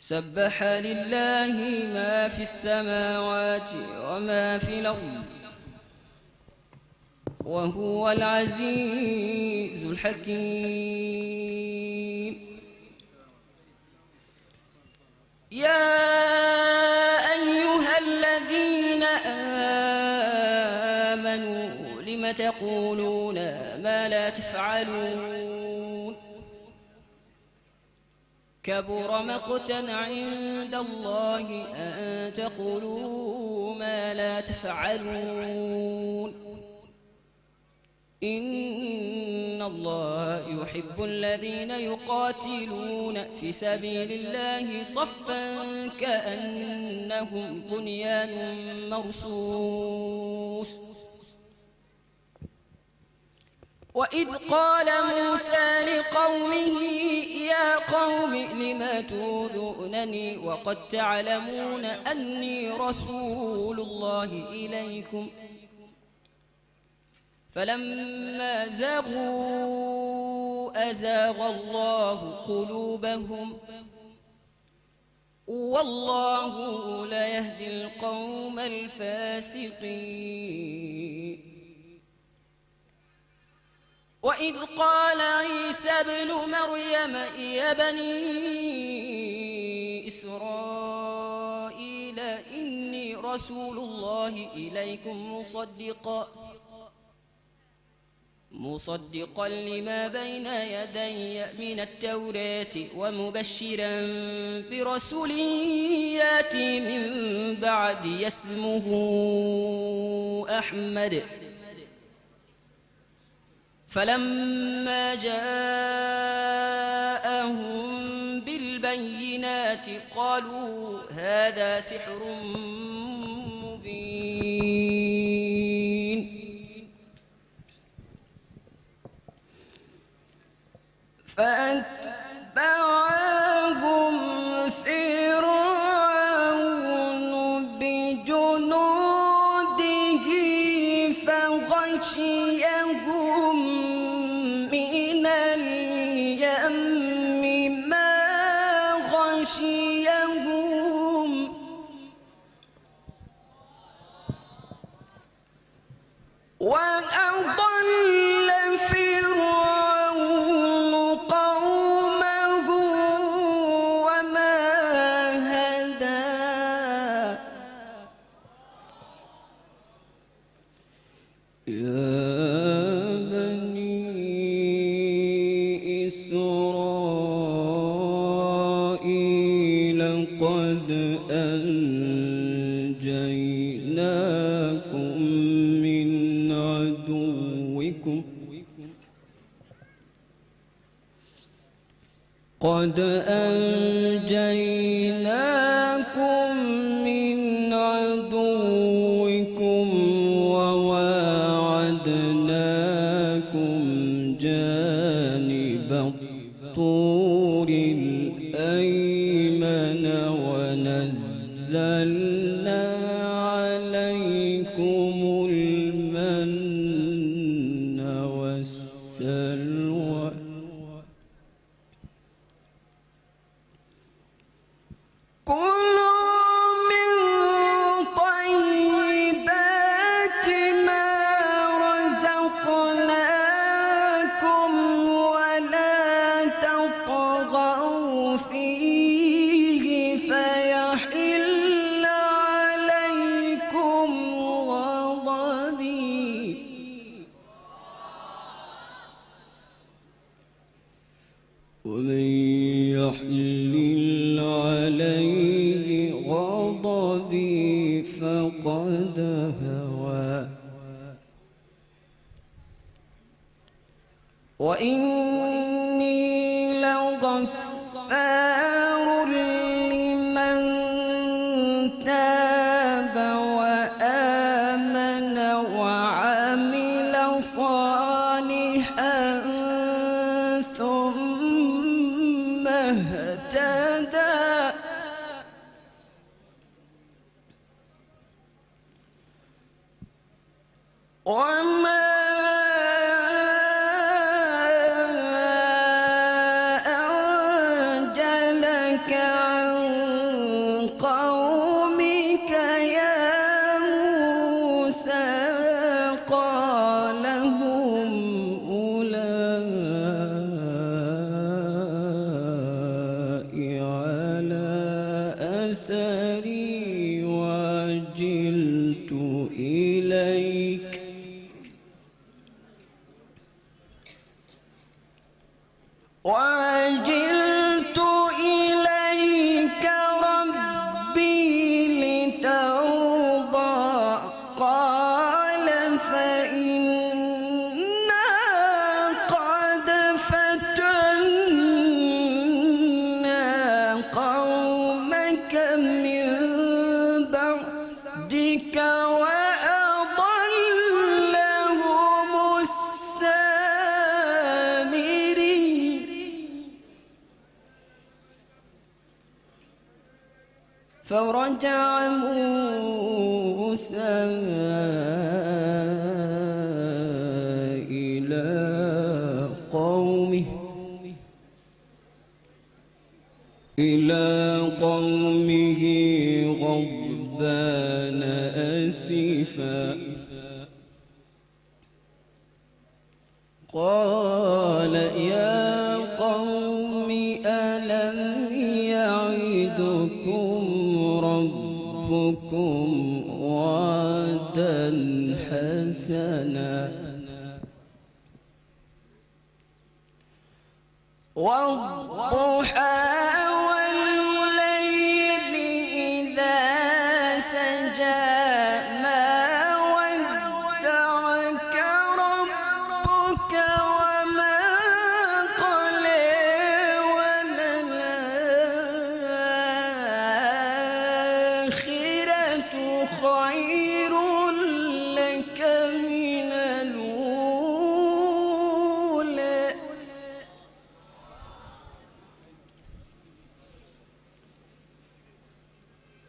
سبح لله ما في السماوات وما في الأرض وهو العزيز الحكيم يا أيها الذين آمنوا لم تقولون ما لا تفعلون كبر مقتا عند الله أن تقولوا ما لا تفعلون إن الله يحب الذين يقاتلون في سبيل الله صفا كأنهم بنيان مرصوص وإذ قال موسى لقومه يا قوم لم تؤذونني وقد تعلمون أني رسول الله إليكم فلما زاغوا أزاغ الله قلوبهم والله لا يهدي القوم الفاسقين وإذ قال عيسى ابن مريم يا بني إسرائيل إني رسول الله إليكم مصدقا لما بين يدي من التوراة ومبشرا برسول ياتي من بعدي اسمه أحمد فلما جاءهم بالبينات قالوا هذا سحر مبين فأتبعهم فرعون بجنوده فغشيهم من اليم ما غشيهم وأضل فرعون قومه وما هدى يا بني إسرائيل قد أنجيناكم من عدوكم وواعدناكم جانب الطور الأيمن ونزلنا عليكم المن والسلوى كلوا من طيبات ما رزقناكم فيه فيحل عليكم غضبي ومن يحلل عليه غضبي فقد هوى وإني لغفار لمن تاب وآمن وعمل صالحا ثم اهتدى وما أعجلك عن قومك يا موسى قال هم أولئك على أثري وعجلت إليك وعجلت إليك ربي لترضى قال فإنا قد فتنا قومك من بعدك وأضلهم السامري فرجع موسى إلى قومه غضبان أسفا قال يا قوم ألم يعدكم ربكم وعدا حسنا والضحى والليل إذا سجى ما ودعك ربك وما قلى وللآخرة خير لك من الأولى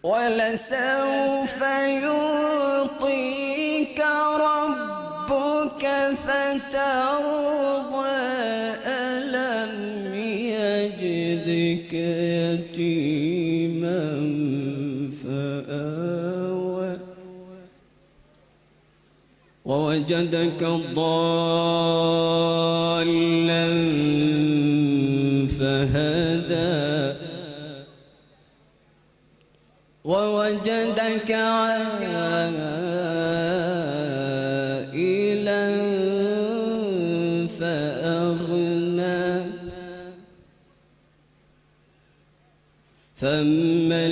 ولسوف يعطيك ربك فترضى ألم يجدك يتيما فآوى ووجدك ضالا فهدى ووجدك عائلا فأغنى فأما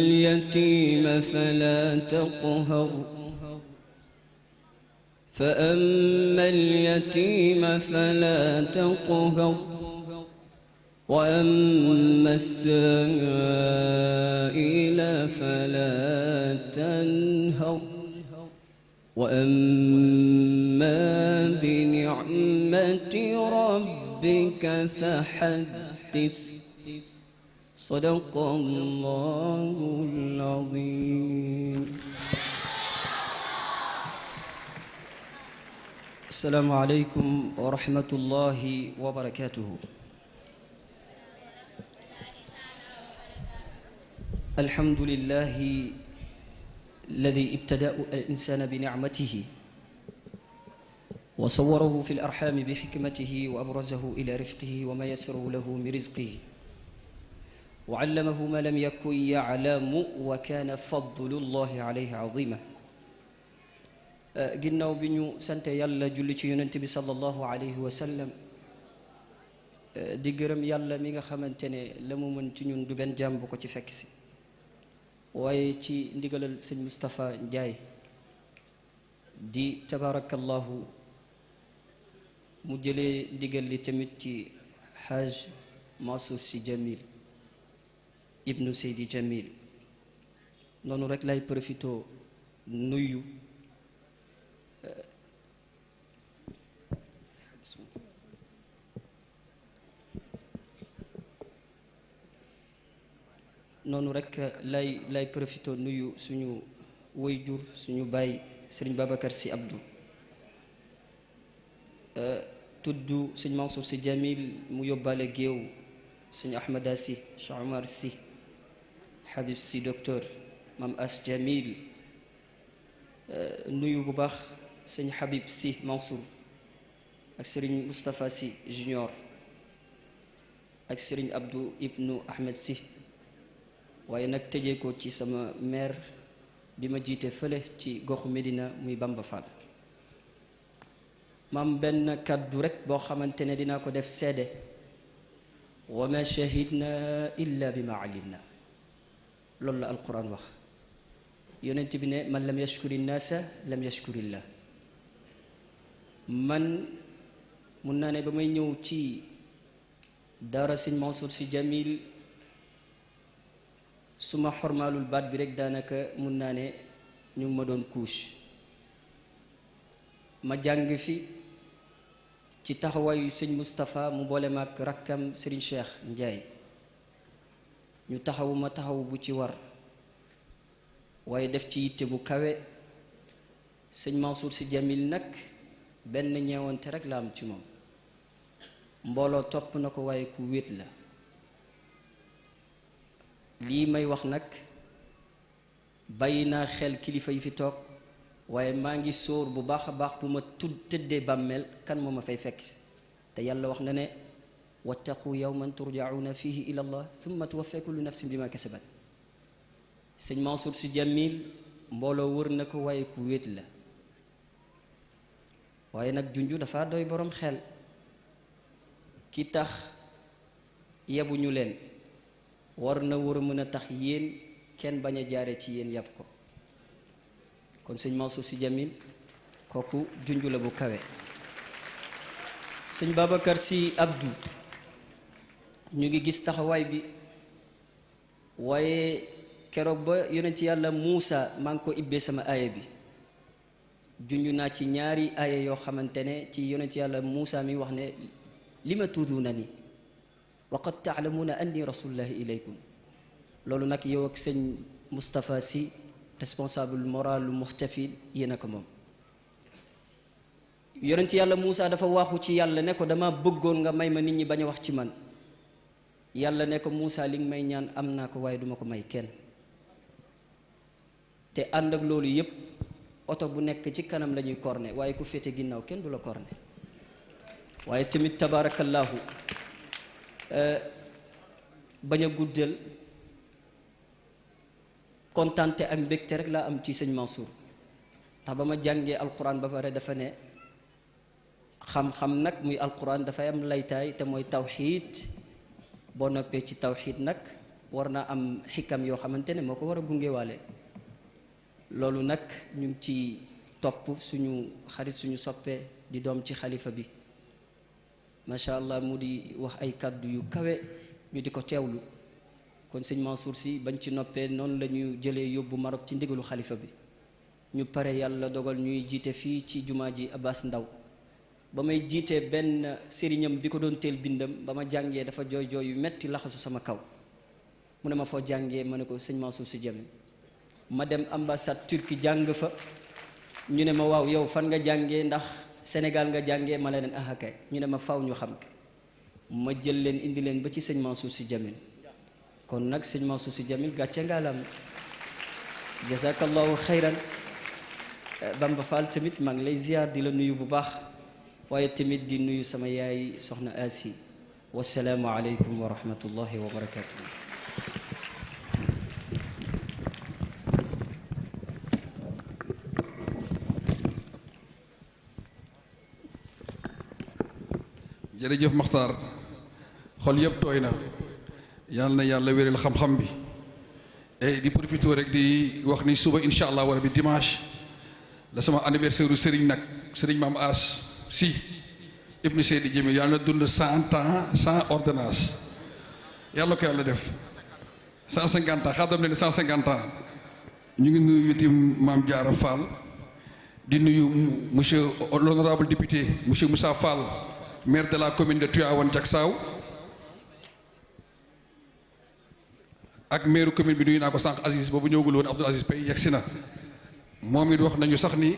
اليتيم فلا تقهر وأما السائل فلا تنهر وأما بنعمة ربك فحدث صدق الله العظيم. السلام عليكم ورحمة الله وبركاته. الحمد لله الذي ابتدأ الإنسان بنعمته وصوره في الأرحام بحكمته وأبرزه إلى رفقه وما يسره له من رزقه wa allamahu ma lam yakun ya'lamu wa kaana fadlullahi alayhi azima. ginnaaw bi ñu sante yàlla julli ci yonent bi sallallahu alayhi wa sallam di gërëm yàlla mi nga xamante ne la mu mën ci ñun du benn jàmm bu ko ci fekk si, waaye ci ndigalal sëñ Moustapha Ndiaye di tabarakallahu mu jëlee ndigal li tamit ci Haj Mansour Sy Djamil ibnu Seydi Djamil. noonu rek lay profito nuyu profito nuyu suñu waajur suñu baay Serigne Babacar Sy Abdou, tudd sëñ Mansour Sy Djamil mu yóbbaale géew sëñ Ahmada Sy, Cheikh Omar Sy, Habib Sy docteur, Mam As Djamil, nuyu bu baax sëñ Habib Sy Mansour ak Serigne Moustapha Sy Junior ak Serigne Abdou ibnu Ahmed Sy, waaye nag tëjee ko ci sama maire bi ma jiite fële ci goxu Medina muy Bamba Fall. maam benn kàddu rek boo xamante ne dinaa ko def seede, wa ma shahidna illa bi ma alimna, loolu la alquran wax. yonent bi ne man lam yashkuri nnaasa lam yashkurillah. man mun naa ne ba may ñëw ci daara sëñ Mansour Sy Djamil su ma xormaalul baat bi rek daanaka mun naa ne ñu ngi ma doon couche. ma jàng fi ci taxawaayu sëñ Moustapha mu boole ma ak rakkam Serigne Cheikh Ndiaye, ñu taxawuma taxaw bu ci war, waaye def ci yitte bu kawe. sëñ Mansour Sy Djamil nag benn ñeewante rek la am ci moom, mbooloo topp na ko waaye ku wéet la. lii may wax nag bàyyi naa xel kilifa yi fi toog, waaye maa ngi sóor bu baax a baax bu ma tëddee bàmmeel kan moo ma fay fekk si. te yàlla wax na ne wattaqu yawman turjauna fihi ila allah thumma tuwaffa kullu nafsin bima kasabat. sëñ Mansour Sy Djamil mbooloo wër na ko waaye ku wéet la. waaye nag junju dafa doy borom xel. ki tax yebuñu leen war na war a mën a tax yéen kenn bañ a jaare ci yéen yab ko. kon sëñ Mansour Sy Djamil kooku junju la bu kawe. sëñ Babacar Sy Abdou ñu ngi gis taxawaay bi, waaye keroog ba yonent yàlla Muusa maa ngi ko ibbee sama aaya bi junju naa ci ñaari aaya yoo xamante ne ci yonent yàlla Muusa mi wax ne lima tuudunani wa qad taalamuuna anni rasulullahi ilaykum. loolu nag yow ak sëñ Moustapha Sy responsable moral lu muxtafil yéen a ko moom. yonent yàlla Muusa dafa waaxu ci yàlla ne ko dama bëggoon nga may ma nit ñi bañ a wax ci man. yàlla ne ko Muusa li nga may ñaan am naa ko waaye duma ko may kenn. te ànd ak loolu yépp oto bu nekk ci kanam la ñuy corné waaye ku féete ginnaaw kenn du la corné. waaye tamit tabaarakallaahu bañ a guddal, kontante ak mbégte rek laa am ci sëñ Mansour. ndax ba ma jàngee alquran ba pare dafa ne xam-xam nag muy alquran dafay am laytaay te mooy tawxiid. boo noppee ci tawxiid nag war naa am xikam yoo xamante ne moo ko war a gungewaale. loolu nag ñu ngi ci topp suñu xarit suñu soppee di doom ci xalifa bi macha allah mu di wax ay kàddu yu kawe ñu di ko teewlu. kon sëñ Mansour Sy bañ ci noppee noonu la ñu jëlee yóbbu Maroc ci ndigalu xalifa bi. ñu pare yàlla dogal ñuy jiite fii ci jumaa ji Abbas Ndaw. ba may jiitee benn sëriñam bi ko doon teel bindam ba ma jàngee dafa jooy jooy yu metti laxasu sama kaw. mu ne ma foo jàngee ma ne ko sëñ Mansour Sy Djamil. ma dem ambassade Turquie jàng fa ñu ne ma waaw yow fan nga jàngee ndax Sénégal nga jàngee ma leen kay ñu ne ma faw ñu xam ko. ma jël leen indi leen ba ci sëñ Mansour Sy Djamil. kon nag sëñ Mansour Sy Djamil gàcce ngaalam jazakallahu xayran. Bamba Fall tamit maa ngi lay ziar di la nuyu bu baax, waaye tamit di nuyu sama yaay soxna Asi. wasalaamu aleykum wa rahmatullahi wa barakatuh. jërëjëf Maxtaar xol yëpp tooy na yàlla na yàlla wéral xam-xam bi et di profité rek di wax ni suba incha allah wala bi dimanche la sama anniversaire u Serigne nag Serigne Maam As si Ibn Seydi Djamil yàlla na dund 100 ans sans ordonnance yàlla ko yàlla def 150 ans xaadam leen 150 ans ñu ngi nuyu itam Maam Diarra Fall di nuyu monsieur l'honorable député monsieur Moussa Fall maire de la commune de Tivaouane Diacksao ak maire commune bi nuyu naa ko sànq Aziz boobu ñëwagul woon Abdoul Aziz Pay yegsi na moom it wax nañu sax ni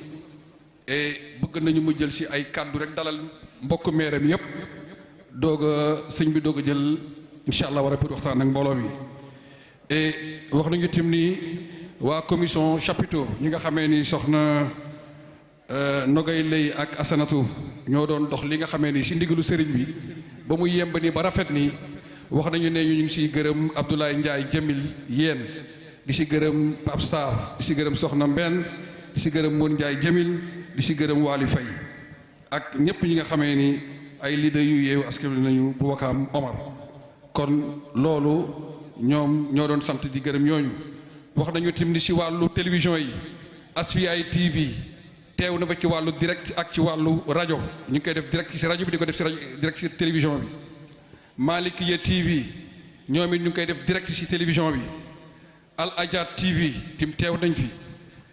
bëgg nañu mu jël si ay kàddu rek dalal mbokk maire mi yëpp doog a sëñ bi doog a jël incha allah war a pour waxtaan ak mbooloo mi wax nañu tim ni waa commission chapiteau ñi nga xamee ni soxna Nogay Lay ak Asanatu ñoo doon dox li nga xamee ni si ndigalu sëriñ bi ba mu yemb ni ba rafet ni wax nañu ne ñu ngi siy gërëm Abdoulaye Ndiaye Jamil yéen di si gërëm Pape Sarr di si gërëm Soxna Mbenn di si gërëm Moon Ndiaye Jamil di si gërëm Waly Faye ak ñëpp ñi nga xamee ni ay leader yu yeewu askan wi nañu bu Wakaam Omar kon loolu ñoom ñoo doon sant di gërëm ñooñu wax nañu tim ni si wàllu télévision yi Asfiyahi TV teew na fa ci wàllu direct ak ci wàllu rajo ñu ngi koy def direct ci rajo bi di ko def si rajo direct ci télévision bi Malikiya TV ñoom it ñu ngi koy def direct ci télévision bi Al Ajad TV tim teew nañ fi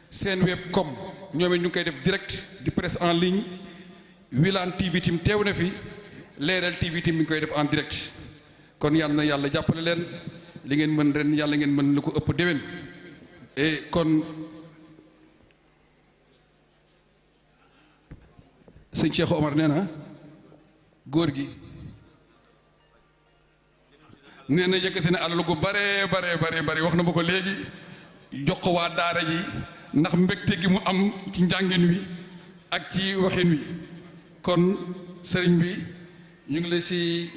Senweb.com ñoom it ñu ngi koy def direct di presse en ligne Wilane TV tim teew na fi Leeral TV tim mi ngi koy def en direct kon yal na yàlla jàppale leen li ngeen mën ren yàlla ngeen mën lu ko ëpp déwén et kon sëñ Cheikh Omar nee na góor gi nee na yëkkati na alal gu bare wax na ma ko léegi jox ko waa daara ji ndax mbégte gi mu am ci njàngin wi ak ci waxin wi kon sëriñ bi ñu ngi lay si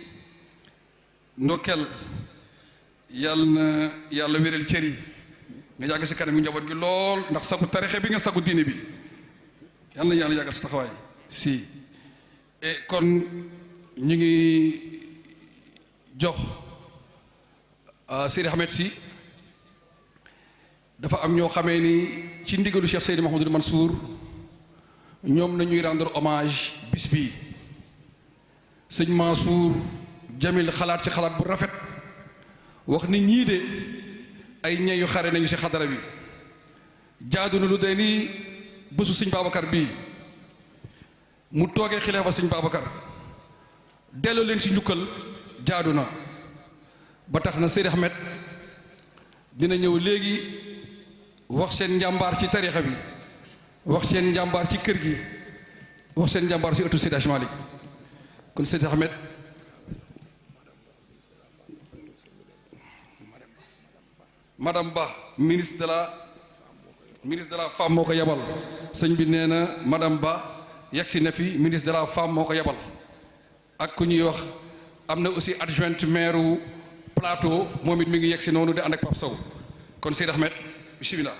ndokkeel yàlla na yàlla wéral cër yi nga yàgg si kanam gi njaboot gi lool ndax sagu tarixe bi nga sagu diine bi yàlla na yàlla yàggal sa taxawaay si et kon ñu ngi jox Seydi Ahmed si dafa am ñoo xamee ni ci ndigalu Cheikh Seydi Mouhamadou Mansour ñoom nañuy rendre hommage bis bii sëñ Mansour Jamil xalaat ci xalaat bu rafet wax ni ñii de ay ñeyu xare nañu ci xadara bi jaadu na lu dee ni bésu sëñ Babacar bii mu toogee xilaafa sëñ Babacar delloo leen ci njukkal jaadu na ba tax na Seydi Ahmed dina ñëw léegi wax seen njàmbaar ci tarixa bi wax seen njàmbaar ci kër gi wax seen njàmbaar ci ëttu Seydi Hadji Malick kon Seydi Ahmed madame Ba ministre de la femme moo ko yebal sëñ bi nee na madame Ba yegsi na fi ministre de la femme moo ko yebal ak ku ñuy wax am na aussi adjointe maire plateau moom it mi ngi yegsi noonu di ànd ak Pape Sow kon Seydi Ahmed bismillah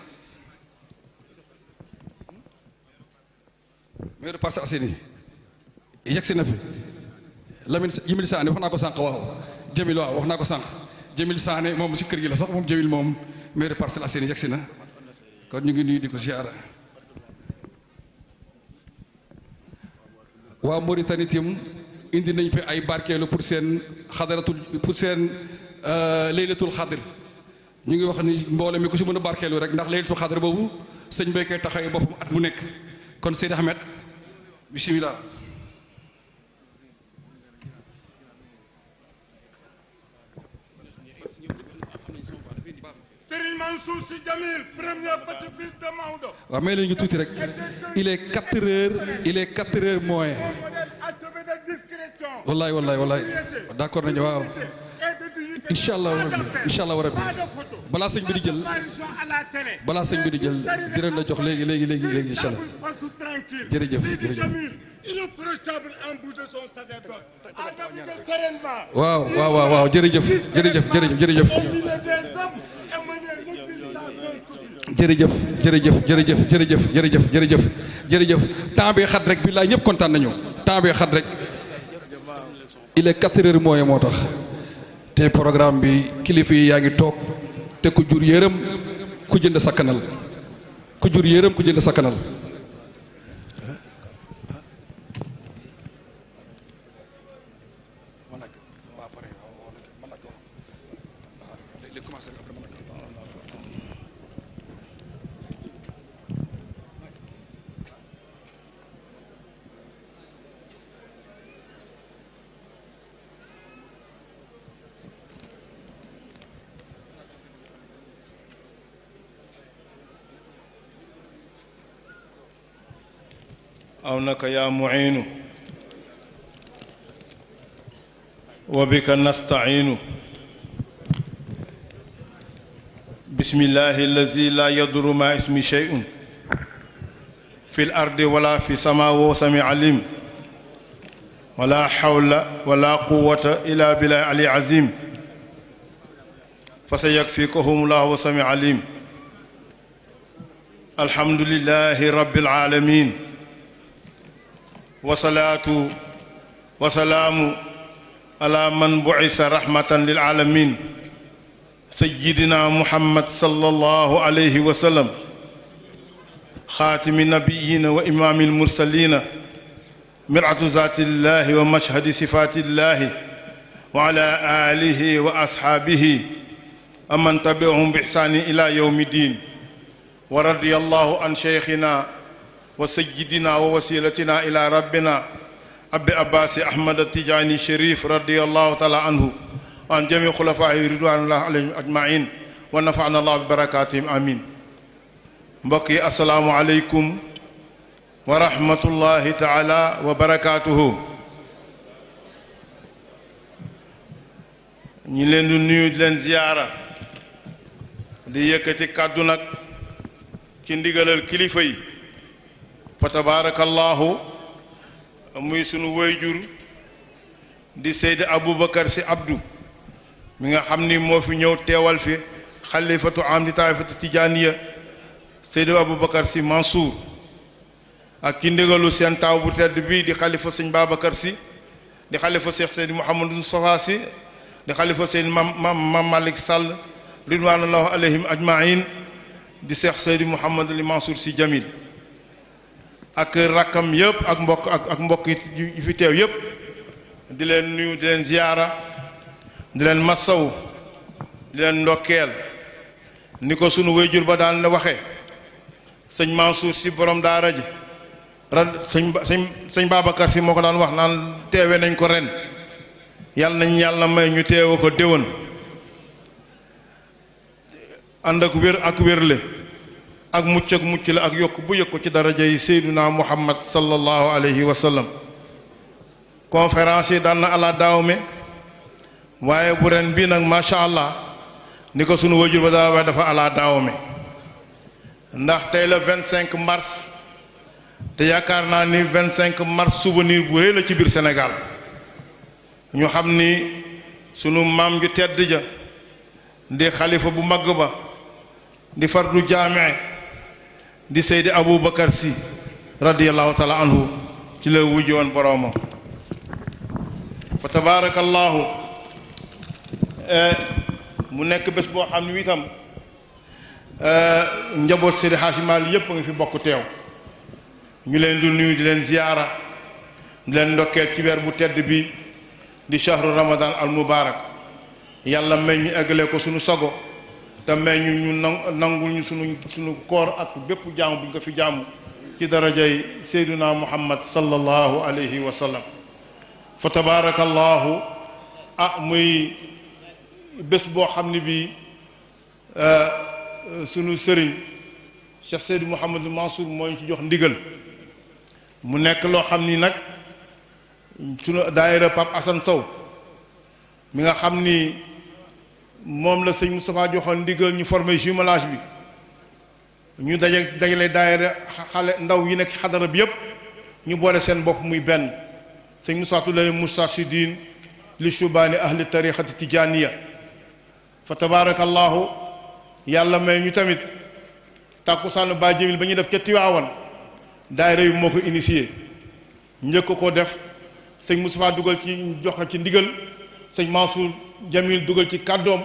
maire Parcelles Assainies yegsi na fi Lamine Jamil Sané wax naa ko sànq waaw Jamil waaw wax naa ko sànq Jamil Sané moom si kër gi la sax moom Jamil moom maire Parcelles Assainies yegsi na kon ñu ngi nuyu di ko ziara waa Mauritanie tim indi nañ fi ay barkeelu pour seen xadaratul pour seen laylatul xadr ñu ngi wax ni mbooloo mi ku si mën a barkeelu rek ndax laylatul xadr boobu sëñ bay koy taxawee boppam at mu nekk kon Seydi Ahmed bismillah Serigne Mansour Sy Djamil, premier petit-fils de Maodo. waaw may leen ñu tuuti rek il est 4 heures moins wallaay d'accord nañu waaw incha allah rabbi balaa sëñ bi di jël dinañ la jox léegi incha allah jërëjëf waaw jërëjëf temps bee xat rek billaay ñëpp kontaan nañu temps bee xat rek il est 4 heures mooy moo tax te programme bi kilifa yi yaa ngi toog te ku jur yërëm ku jënd sakkanal ku jur yërëm ku jënd sakkanal عونك يا معين وبك نستعين بسم الله الذي لا يضر مع اسمه شيء في الأرض ولا في السماء وهو سميع عليم ولا حول ولا قوة إلا بالله العلي العظيم فسيكفيكهم الله وسميع عليم الحمد لله رب العالمين وصلاة وسلام على من بعث رحمة للعالمين سيدنا محمد صلى الله عليه وسلم خاتم النبيين وإمام المرسلين مرعة ذات الله ومشهد صفات الله وعلى آله وأصحابه ومن تبعهم بإحسان إلى يوم الدين ورضي الله عن شيخنا وسيدنا ووسيلتنا إلى ربنا أبي عباس أحمد التجاني الشريف رضي الله تعالى عنه وعن جميع خلفائه رضوان الله عليهم أجمعين ونفعنا الله ببركاتهم آمين بقي السلام عليكم ورحمة الله تعالى وبركاته ñi leen di nuyu di leen ziyaara di yëkkati kàddu nag ci ndigalal kilifa yi fa tabarakallahu muy sunu wayjur di Seydi Aboubacar Sy Abdou mi nga xam ni moo fi ñëw teewal fi xalifatu am di taifatu tijaaniya Seydi Aboubacar Sy Mansour ak ki ndigalu seen taaw bu tedd bi di xalifa sëñ Babacar Sy di xalifa Cheikh Seydi Mouhamadou Moustapha Sy di xalifa Seydi Mam Malick Sall ridwanullahu alayhim ajmain di Cheikh Seydi Mouhamadou Mansour Sy Jamil ak rakkam yëpp ak mbokk yi fi teew yëpp di leen nuyu di leen ziyaara di leen massaw di leen ndokkeel ni ko sunu wayjur ba daan la waxe sëñ Mansour Sy borom daara ji sëñ Babacar Sy moo ko daan wax naan teewe nañ ko ren yàlla nañ yàlla may ñu teewe ko déwén ànd ak wér ak wérle ak mucc la ak yokk bu yëg ko ci daraja yi Seyduna Muhammad sallallahu alayhi wa sallam conférence yi daan na ala daawme waaye bu ren bii nag macha allah ni ko sunu wajur ba daal waaye dafa ala daawme ndax tey la 25 mars te yaakaar naa ni 25 mars souvenir bu rëy la ci biir Sénégal ñu xam ni sunu maam ju tedd ja di xalifa bu mag ba di fardu jaame di Seydi Aboubacar Sy radiyallahu taala anhu ci la wujj woon boroomam fa tabarakallahu mu nekk bés boo xam ne itam njaboot Seydi Hadji Malick yépp a ngi fi bokk teew ñu leen di nuyu di leen ziyaara di leen ndokkeel ci weer bu tedd bi di shahru ramadan al mubarak yàlla may ñu eggale ko suñu sago te may ñu nangul ñu suñu koor ak bépp jaamu bu ñu ko fi jaamu ci darajay Seyduna Muhammad sallallahu alayhi wa sallam fa tabarakallahu muy bés boo xam ne bii sunu sëriñ Cheikh Seydi Mouhamadou Mansour moo ñu ci jox ndigal mu nekk loo xam ni nag sunu daayira Pape Assane Sow mi nga xam ni moom la sëñ Moustapha joxoon ndigal ñu formé jumelage bi ñu dajale daayira xale ndaw yi nekk xadara bi yépp ñu boole seen bopp muy benn sëñ Moustapha tuddee Moustarchidine li shubaani ahli tariqati tijaniya fa tabarakallahu yàlla may ñu tamit tàkkusaanu Ba Jamil ba ñuy def ca Tiwaawan daayira bi moo ko initié njëkk ko def sëñ Moustapha dugal ci joxe ci ndigal sëñ Mansour Jamil dugal ci kàddoom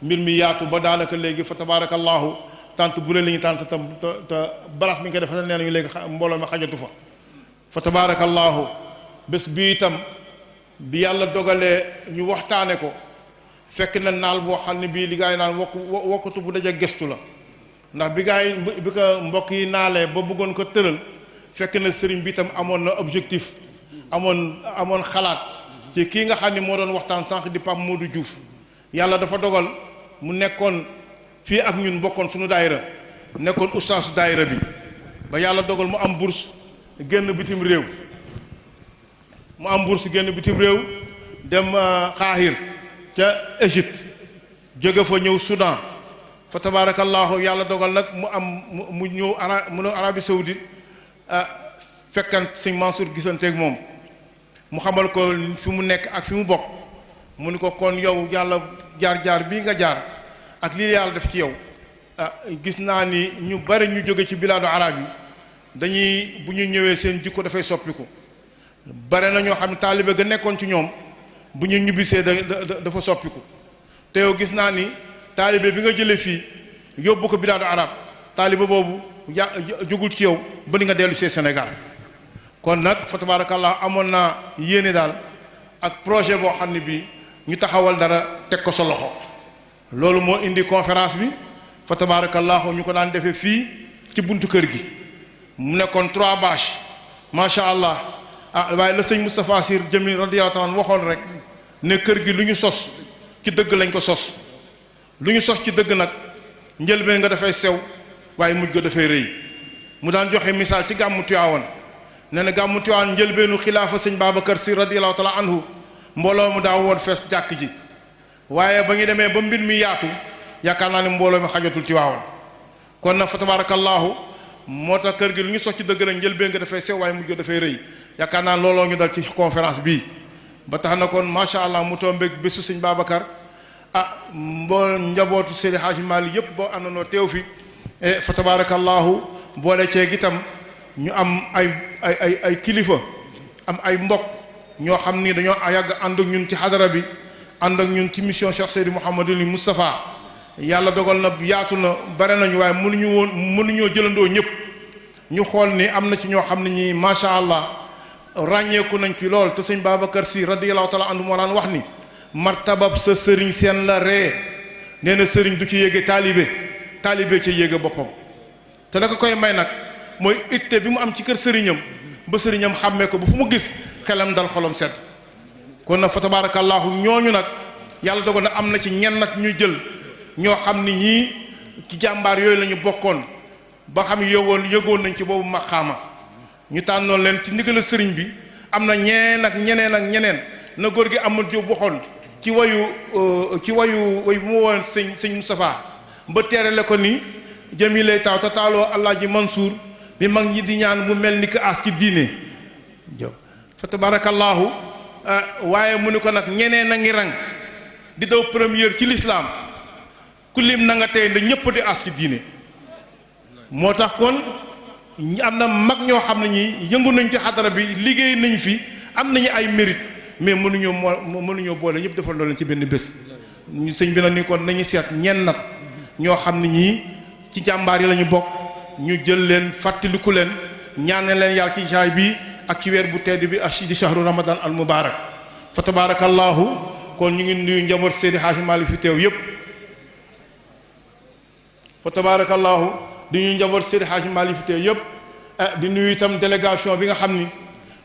mbir mi yaatu ba daanaka léegi fa tabarakallahu tant bu leen li ñu tant te barax bi nga def nee nañu léegi mbooloo mi xajatu fa tabarakallahu bés bi itam bi yàlla dogalee ñu waxtaane ko fekk na naal boo xam ne bii li gaa yi naan wokkatu bu daje gestu la ndax bi gaa yi bi ko mbokk yi naalee ba bëggoon ko tëral fekk na sëriñ bi itam amoon na objectif amoon xalaat ci kii nga xam ni moo doon waxtaan sànq di Pape Modou Diouf yàlla dafa dogal mu nekkoon fii ak ñun bokkoon suñu daayira nekkoon ustaasu daayira bi ba yàlla dogal mu am bourse génn bitim réew dem Xaahir ca Égypte jóge fa ñëw Soudan fa tabarakallahu yàlla dogal nag mu ñëw Arabie Saoudite fekkan sëñ Mansour gisanteeg moom mu xamal ko fi mu nekk ak fi mu bokk mu ni ko kon yow yàlla jaar bii nga jaar ak lii yàlla def ci yow gis naa ni ñu bari ñu jóge ci bilaadu arab yi dañuy bu ñu ñëwee seen jikko dafay soppiku bare na ñoo xam ne taalibe ga nekkoon ci ñoom bu ñu ñibbisee dafa soppiku te yow gis naa ni taalibe bi nga jëlee fii yóbbu ko bilaadu arab taalibe boobu jógul ci yow ba ni nga dellu see Sénégal kon nag fa tabarakallah amoon naa yéene daal ak projet boo xam ne bii ñu taxawal dara teg ko sa loxo loolu moo indi conférence bi fa tabarakallah ñu ko daan defee fii ci buntu kër gi mu nekkoon 3 bâches macha allah waaye la sëñ Moustapha Sir Jamil radiyallahu ta'ala waxoon rek ne kër gi lu ñu sos ci dëgg lañ ko sos lu ñu sos ci dëgg nag njëlbeen nga dafay sew waaye mujj ga dafay rëy mu daan joxe misaal ci gàmmu Tiwaawan nee na gàmmu Tiwaawan njëlbeenu xilaafa sëñ Babacar Si radiyallahu ta'ala anhu mbooloo mu daaw woon fees jàkk ji waaye ba ñu demee ba mbir mi yaatu yaakaar naa ne mbooloo mi xajatul Tiwaawan kon nag fa tabarakallahu moo tax kër gi lu ñu sos ci dëgg rek njëlbeen nga dafay sew waaye mujj ga dafay rëy yaakaar naa looloo ñu dal ci conférence bii ba tax na kon macha allah mu tombeeg bésu sëñ Babacar mboo njabootu Seydi Hadji Malick yëpp boo àndandoo teew fi fa tabarakallahu boole ceeg itam ñu am ay kilifa am ay mbokk ñoo xam ni dañoo yàgg ànd ak ñun ci xadara bi ànd ak ñun ci mission Cheikh Seydi Mouhamadul Moustapha yàlla dogal na yaatu na bare nañu waaye mënuñoo jëlandoo ñëpp ñu xool ni am na ci ñoo xam ne ñi macha allah ràññeeku nañ ci lool te sëñ Babacar Si radiyallahu taala anhu moo daan wax ni martabab sa sëriñ seen la ree nee na sëriñ du ci yéege taalibe ci yéege boppam te naka koy may nag mooy itte bi mu am ci kër sëriñam ba sëriñam xàmmee ko bu fu mu gis xelam dal xolom sedd kon nag fa tabarakallahu ñooñu nag yàlla dogal na am na ci ñenn nag ñu jël ñoo xam ni ñii ci jàmbaar yooyu la ñu bokkoon ba xam yëgoon nañ ci boobu maqaama ñu tànnoon leen ci ndigal sëriñ bi am na ñeneen na góor gi amul jóob waxoon ci wayu way bu mu woon sëñ Moustapha ba teerale ko ni jëmi lay taw te taaloo Alaaji Mansour bi mag ñi di ñaan mu mel ni ko as ci diine fa tabarakallahu waaye mu ni ko nag ñeneen a ngi rang di daw première ci lislaam ku lim na nga tey nda ñëpp di as ci diine moo tax kon am na mag ñoo xam ne ñi yëngu nañ ci xadara bi liggéey nañ fi am nañu ay mérite mais mënuñoo boole ñëpp defal loolu ci benn bés ñu sëñ bi nag ni kon nañu seet ñenn nag ñoo xam ne ñii ci jàmbaar yi la ñu bokk ñu jël leen fàttaliku leen ñaanal leen yàlla ci jaay bi ak ci weer bu tedd bi ak di shahru ramadan al mubarak fa tabarakallahu kon ñu ngi nuyu njaboot Seydi Hadji Malick fi teew yëpp fa tabarakallahu di nuyu njaboot Seydi Hadji Malick fi teew yëpp di nuyu itam délégation bi nga xam ni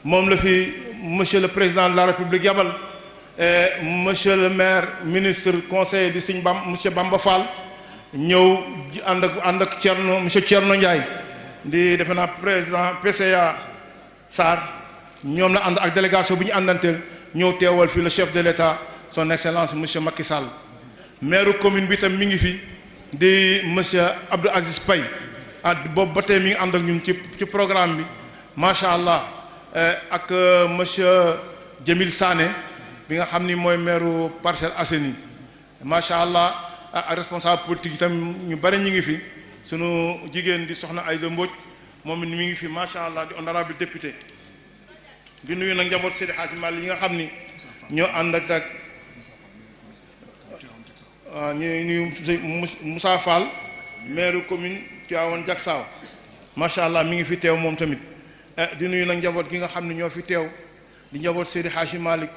moom la fi monsieur le président de la république yabal monsieur le maire ministre conseiller di sëñ monsieur Bamba Fall ñëw ànd ak Thierno monsieur Thierno Ndiaye di defe naa président PCA Sarr ñoom la ànd ak délégation bi ñu àndanteel ñëw teewal fi le chef de l'État son excellence monsieur Macky Sall maire commune bi tam mi ngi fi di monsieur Abdou Aziz Paye boobu ba tey mi ngi ànd ak ñun ci programme bi macha allah ak monsieur Jamil Sané bi nga xam ni mooy maire Parcelles Assainies macha allah ak responsable politique itam ñu bari ñu ngi fi sunu jigéen di soxna Aïda Mbodj moom mi ngi fi macha allah di honorable député di nuyu nag njaboot Seydi Hadji Malick yi nga xam ni ñoo ànd ak ñu nuyu Moussa Fall maire commune Tivaouane Diacksao macha allah mi ngi fi teew moom tamit di nuyu nag njaboot gi nga xam ne ñoo fi teew di njaboot Seydi Hadji Malick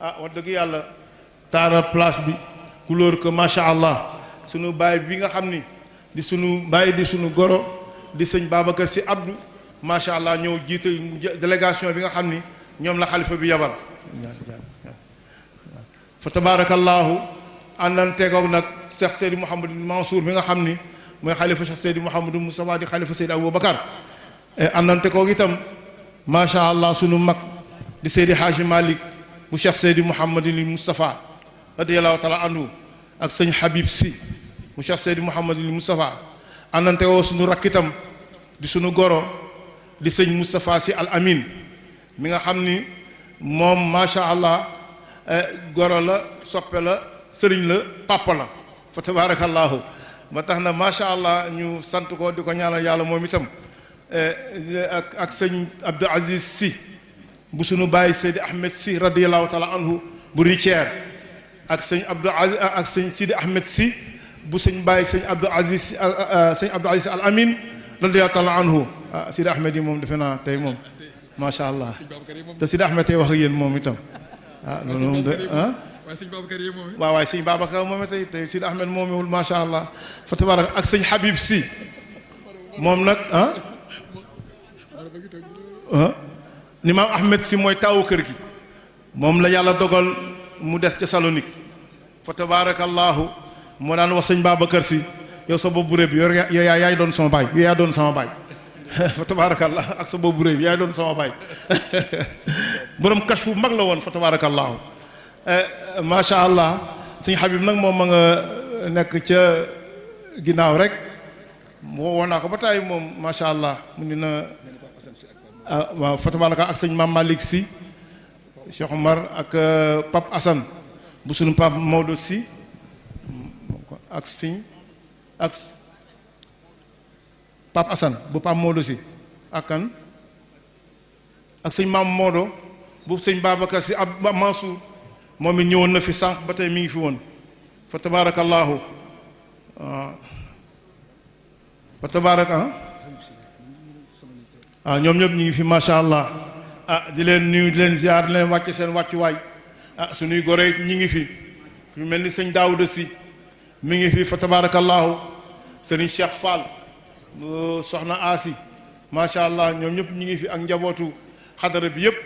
wax dëgg yàlla taara place bi couleur que macha allah sunu baay bi nga xam ni di sunu baay di sunu goro di sëñ Babacar Sy Abdou macha allah ñëw jiite délégation bi nga xam ni ñoom la xalifa bi yabal fa tabarakallahu àndanteegoog nag Cheikh Seydi Mouhamadou Mansour bi nga xam ni mooy xalifa Cheikh Seydi Mouhamadou Moustapha di xalifa Seydi Aboubacar àndanteegoog itam macha allah sunu mag di Seydi Hadji Malick bu Cheikh Seydi Mouhamadou Moustapha radiyallahu taala anhu ak sëñ Habib Sy bu Cheikh Seydi Mouhamadou Moustapha àndanteegoo sunu rakk itam di sunu goro di sëñ Moustapha Sy Al Amin mi nga xam ni moom macha allah goro la soppe la sëriñ la papa la fa tabarakallahu ba tax na macha allah ñu sant ko di ko ñaanal yàlla moom itam ak sëñ Abdou Aziz Sy bu sunu bàyyi Seydi Ahmed Sy radiyallahu taala anhu bu Richard ak sëñ Abdou Aziz ak sëñ Sidi Ahmed Sy bu sëñ bàyyi sëñ Abdou Aziz Al Amin radiyallahu taala anhu Sidi Ahmed yi moom defe naa tey moom macha allah te Sidi Ahmed tey wax ak yéen moom itam loolu moom de waaw waaye sëñ Babacar moom tey Sidi Ahmed moomewul macha allah fa tabarak ak sëñ Habib Sy moom nag ni maam Ahmed Sy mooy taawu kër gi moom la yàlla dogal mu des ca Salonique fa tabarakallahu moo daan wax sëñ Babacar Sy yow sa bopp bu réy bi yow yaay doon sama baay yow yaa doon sama baay fa tabarakallah ak sa bopp bu réy bi yaay doon sama baay borom kashfu mag la woon fa tabarakallahu macha allah sëñ Habib nag moom ma nga nekk ca ginnaaw rek woo naa ko ba tàyyi moom macha allah mu ni na waaw fa tabarakallah ak sëñ Mame Malick Sy Cheikh Omar ak Pape Assane bu sunu Pape Maodo Sy ak fiñ ak Pape Assane bu Pape Maodo Sy ak kan ak sëñ Mame Maodo bu sëñ Babacar Sy ab Mansour moom it ñëwoon na fi sànq ba tey mi ngi fi woon fa tabarakallahu fa tabaraka ñoom ñëpp ñu ngi fi macha allah di leen nuyu di leen ziar di leen wàcce seen wàccuwaay suñuy gore ñi ngi fi ñu mel ni sëñ Daouda Sy mi ngi fi fa tabarakallahu sëriñ Cheikh Fall soxna Asi macha allah ñoom ñëpp ñi ngi fi ak njabootu xadara bi yëpp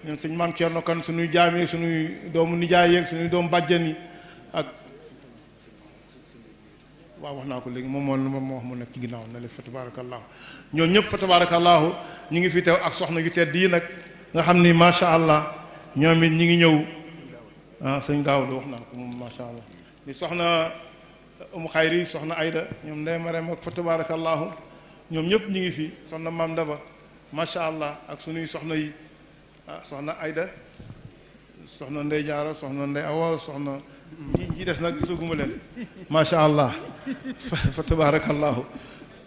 ñoom sëñ Maam Thierno Kane suñuy jaamee suñuy doomu nijaay yeeg suñuy doomu bàjjen yi ak waaw wax naa ko léegi moom moo wax mu nekk ci ginnaaw ne la fa tabarakallahu ñoom ñëpp fa tabarakallahu ñu ngi fi teew ak soxna yu tedd yi nag nga xam ni macha allah ñoom it ñi ngi ñëw sëñ Daouda wax naa ko moom macha allah di soxna Umu Xayri soxna Ayda ñoom Ndeye Marème ak fa tabarakallahu ñoom ñëpp ñi ngi fi soxna Maam Daba macha allah ak suñuy soxna yi soxna Ayda soxna Ndey Jaara soxna Ndey Awa soxna ñi des nag gisaguma leen macha allah fa tabarakallahu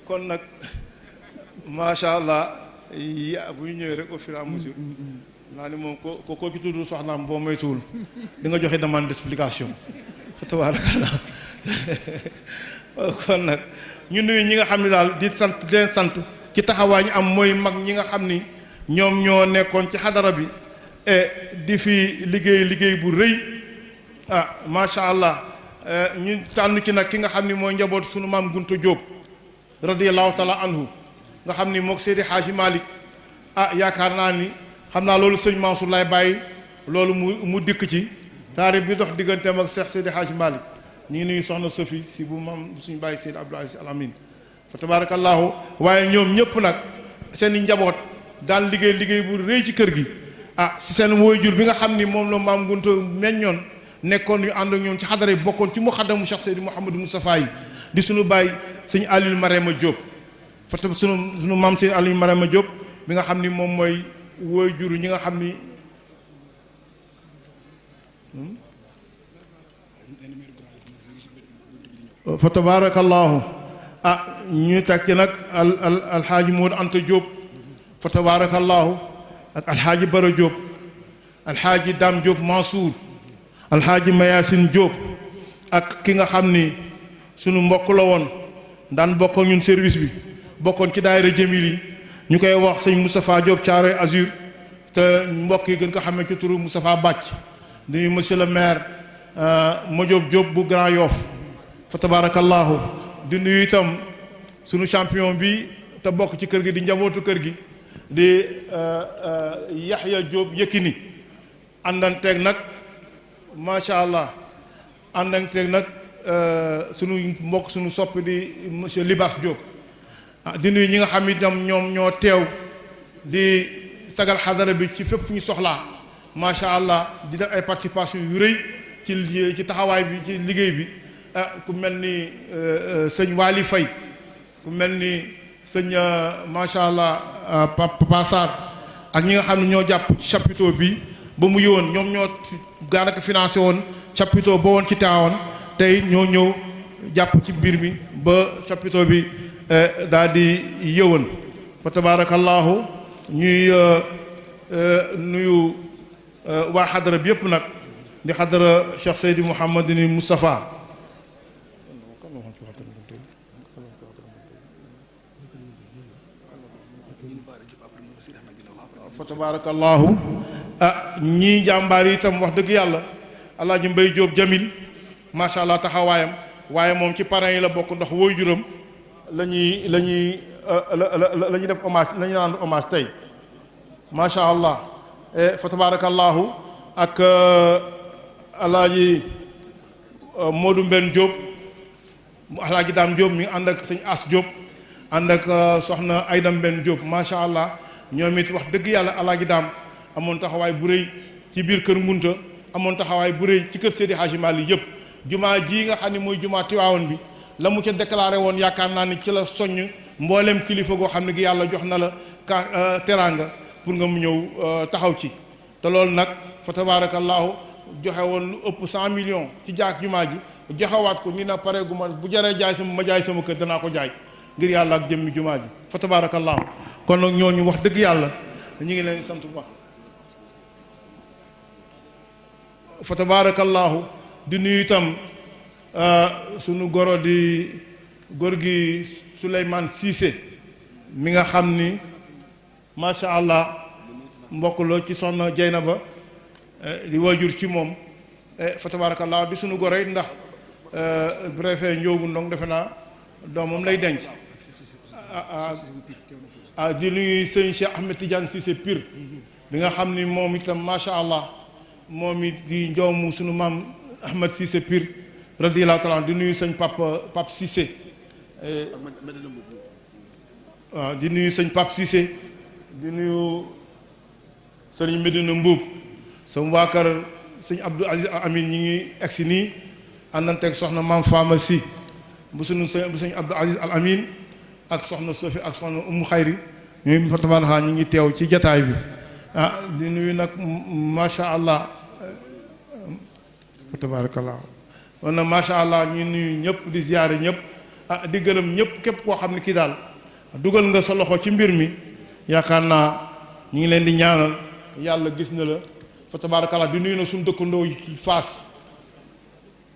kon nag macha allah bu ñu ñëwee rek au fur et à mesure naa ni moom ko ci tudd soxnaam boo moytuwul di nga joxe demande d'explication fa tabarakallah kon nag ñu nuyu ñi nga xam ne daal di sant di leen sant ci taxawaay ñu am mooy mag ñi nga xam ni ñoom ñoo nekkoon ci xadara bi di fi liggéey bu rëy macha allah ñu tànn ci nag ki nga xam ni mooy njaboot sunu maam Gunta Diop radiyallahu taala anhu nga xam ni mook Seydi Hadji Malick yaakaar naa ni xam naa loolu sëñ Mansour lay bàyyi loolu mu dikk ci taarif bi dox digganteem ak Cheikh Seydi Hadji Malick ñu ngi nuyu soxna Sophie si bu maam suñu bàyyi Seydi Abdou Aziz Al Amin fa tabarakallahu waaye ñoom ñëpp nag seen i njaboot daan liggéey bu rëy ci kër gi si seen waajur bi nga xam ni moom la maam Gunta meññoon nekkoon yu ànd ak ñoom ci xadara yi bokkoon ci muxaddamu Cheikh Seydi Mouhamadou Moustapha yi di suñu bàyyi sëñ Aliou Marema Diop fa sunu maam sëñ Aliou Marema Diop bi nga xam ni moom mooy waajur ñi nga xam ni fa tabarakallahu ñu teg ci nag alxaaji Modou Anta Diop fa tabarakallahu ak alxaaji Bara Diop alxaaji Dame Diop Mansour alxaaji Mayasin Diop ak ki nga xam ni sunu mbokk la woon daan bokkoon ñun service bi bokkoon ci daayira Jamil yi ñu koy wax sëñ Moustapha Diop Thiaroye Azur te mbokk yi gën ko xamee ci turu Moustapha Bàcc di monsieur le maire Madiop Diop bu Grand Yoff fa tabarakallahu di nuyu itam sunu champion bi te bokk ci kër gi di njabootu kër gi di Yaxya Diop Yékini àndanteeg nag macha allah àndanteeg nag sunu mbokk sunu soppi di monsieur Libas Diop di nuyu ñi nga xam itam ñoom ñoo teew di sagal xadara bi ci fépp fu ñu soxlaa macha allah di def ay participation yu rëy ci taxawaay bi ci liggéey bi ku mel ni sëñ Waly Faye ku mel ni sëñ macha allah Papa Sarr ak ñi nga xam ne ñoo jàpp ci chapiteau bi ba mu yëwoon ñoom ñoo daanaka financé woon chapiteau ba woon ci taawoon tey ñoo ñëw jàpp ci mbir mi ba chapiteau bi daal di yëwoon fa tabarakallahu ñuy nuyu waa xadara bi yëpp nag di xadara Cheikh Seydi Mouhamadini Moustapha fa tabarakallahu ñii jàmbaar yi itam wax dëgg yàlla alaaji Mbay Jóob Jamil macha allah taxawaayam waaye moom ci parrain yi la bokk ndax woy juróom la ñuy def hommage la ñuy rendre hommage tey macha allah fa tabarakallahu ak alaaji Modou Mbenn Diop alaaji Daam Diop mi ngi ànd ak sëñ As Diop ànd ak soxna Ayda Mbenn Diop macha allah ñoom it wax dëgg yàlla alaaji Daam amoon taxawaay bu rëy ci biir kër Ngunta amoon taxawaay bu rëy ci kër Seydi Hadji Malick yëpp jumaa ji nga xam ne mooy jumaa Tiwaawoon bi la mu ca déclaré woon yaakaar naa ni ci la soññ mboolem kilifa goo xam ne gi yàlla jox na la teraanga pour nga mu ñëw taxaw ci te loolu nag fa tabarakallahu joxe woon lu ëpp 100 millions ci jaak jumaa ji joxewaat ko ni na pare gu ma bu jaree jaay ma jaay sama kër danaa ko jaay ngir yàlla ak jëmmi jumaa ji fa tabarakallahu kon nag ñooñu wax dëgg yàlla ñu ngi leen sant bu baax fa tabarakallahu di nuyu itam sunu goro di góor gi Souleymane Cissé mi nga xam ni macha allah mbokk la ci soxna Jeynaba di waajur ci moom fa tabarakallahu di sunu goro it ndax préfet Ndiogu Ndong defe naa doomam lay denc di nuyu sëñ Cheikh Ahmed Tidiane Cissé Pire bi nga xam ni moom itam macha allah moom it di njoomu sunu maam Ahmed Cissé Pire radiyallahu taala di nuyu sëñ Pape Cissé waaw di nuyu sëñ Pape Cissé di nuyu sëñ Medina Mbuub sama waa kër sëñ Abdou Aziz Al Amin ñi ngi egsi nii àndanteeg soxna maam Fama Si bu sëñ Abdou Aziz Al Amin ak soxna Sofi ak soxna Umu Xayri ñooy fatabaaraxaa ñi ngi teew ci jataay bi di nuyu nag macha allah tabarakallah kon nag macha allah ñu nuyu ñëpp di ziyaare ñëpp di gërëm ñëpp képp koo xam ne kii daal dugal nga sa loxo ci mbir mi yaakaar naa ñu ngi leen di ñaanal yàlla gis na la fa tabarakallah di nuyu na suñu dëkkandoo yi ci Faas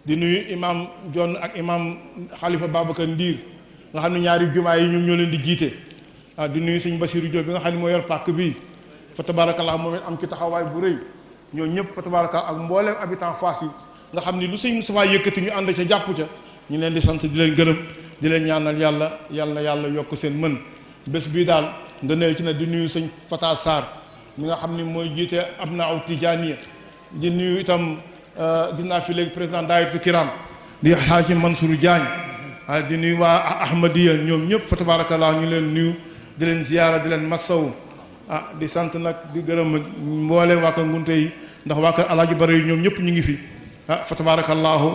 di nuyu imam John ak imam Khalifa Babacar Ndiir nga xam ne ñaari jumaa yi ñoom ñoo leen di jiite di nuyu sëñ Basiru Diop bi nga xam ne moo yor pàkk bii fa tabarakallah moom it am ci taxawaay bu rëy ñoo ñëpp fa tabarakallah ak mbooleem habitant Fass yi nga xam ni lu sëñ Moustapha yëkkati ñu ànd ca jàpp ca ñu leen di sant di leen gërëm di leen ñaanal yàlla yokk seen mën bés bii daal nga néew ci ne di nuyu sëñ Fata Sarr mi nga xam ni mooy jiite Abnaaw Tijaaniya di nuyu itam gis naa fi léegi président daayiratu kiram di Haaji Mansour Diagne di nuyu waa Ahmadiya ñoom ñëpp fa tabarakallah ñu leen nuyu di leen ziyaara di leen massawu di sant nag di gërëm mboole waa kër Ngunte yi ndax waa kër Alaaji Bara yi ñoom ñëpp ñu ngi fi fa tabarakallahu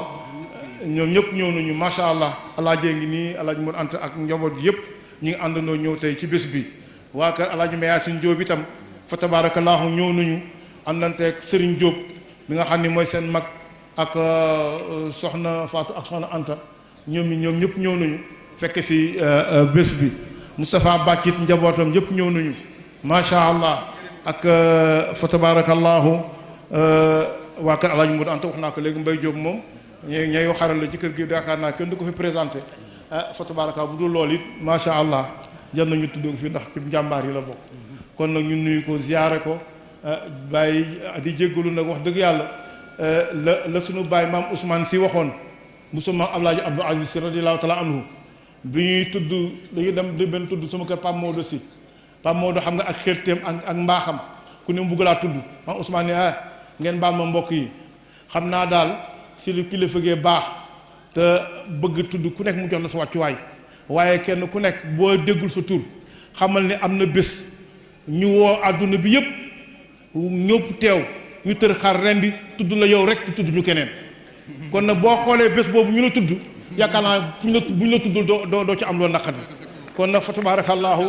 ñoom ñëpp ñëw nañu macha allah alaajee ngi nii Alaaji Mor Anta ak njaboot gi yëpp ñu ngi àndandoo ñëw tey ci bés bi waa kër Alaaji Mayaasin Jóob itam fa tabarakallahu ñëw nañu àndanteeg Sëriñ Jóob mi nga xam ni mooy seen mag ak soxna Faatu ak soxna Anta ñoom ñëpp ñëw nañu fekk si bés bi Moustapha Bàccit njabootam yëpp ñëw nañu macha allah ak fa tabarakallahu waa kër Alaaji Modou Anta wax naa ko léegi Mbaye Diop moom ñay xaral la ci kër gi yaakaar naa kenn du ko fi présenté fa tabarakallahu bu dul loolu it macha allah jar nañu tuddoo ko fi ndax ci njàmbaar yi la bokk kon nag ñu nuyu ko ziyaare ko bàyyi di jéggalu nag wax dëgg yàlla la sunu baay maam Ousmane si waxoon musu maam Abdoulaye Abdou Aziz si radiyallahu taala anhu bi ñuy tudd dañuy dem di benn tudd sama kër Pape Maodo si Pape Maodo xam nga ak xérteem ak mbaaxam ku ne mu bugg laa tudd maam Ousmane ne ngeen baal ma mbokk yi xam naa daal si lu kilifa gee baax te bëgg tudd ku nekk mu jox la sa wàccuwaay waaye kenn ku nekk boo déggul sa tur xamal ne am na bés ñu woo àdduna bi yëpp ñëpp teew ñu tër xar rendi tudd la yow rek te tudd ñu keneen kon nag boo xoolee bés boobu ñu la tudd yaakaar naa buñ la tuddul doo ci am loo naqati kon nag fa tabarakallahu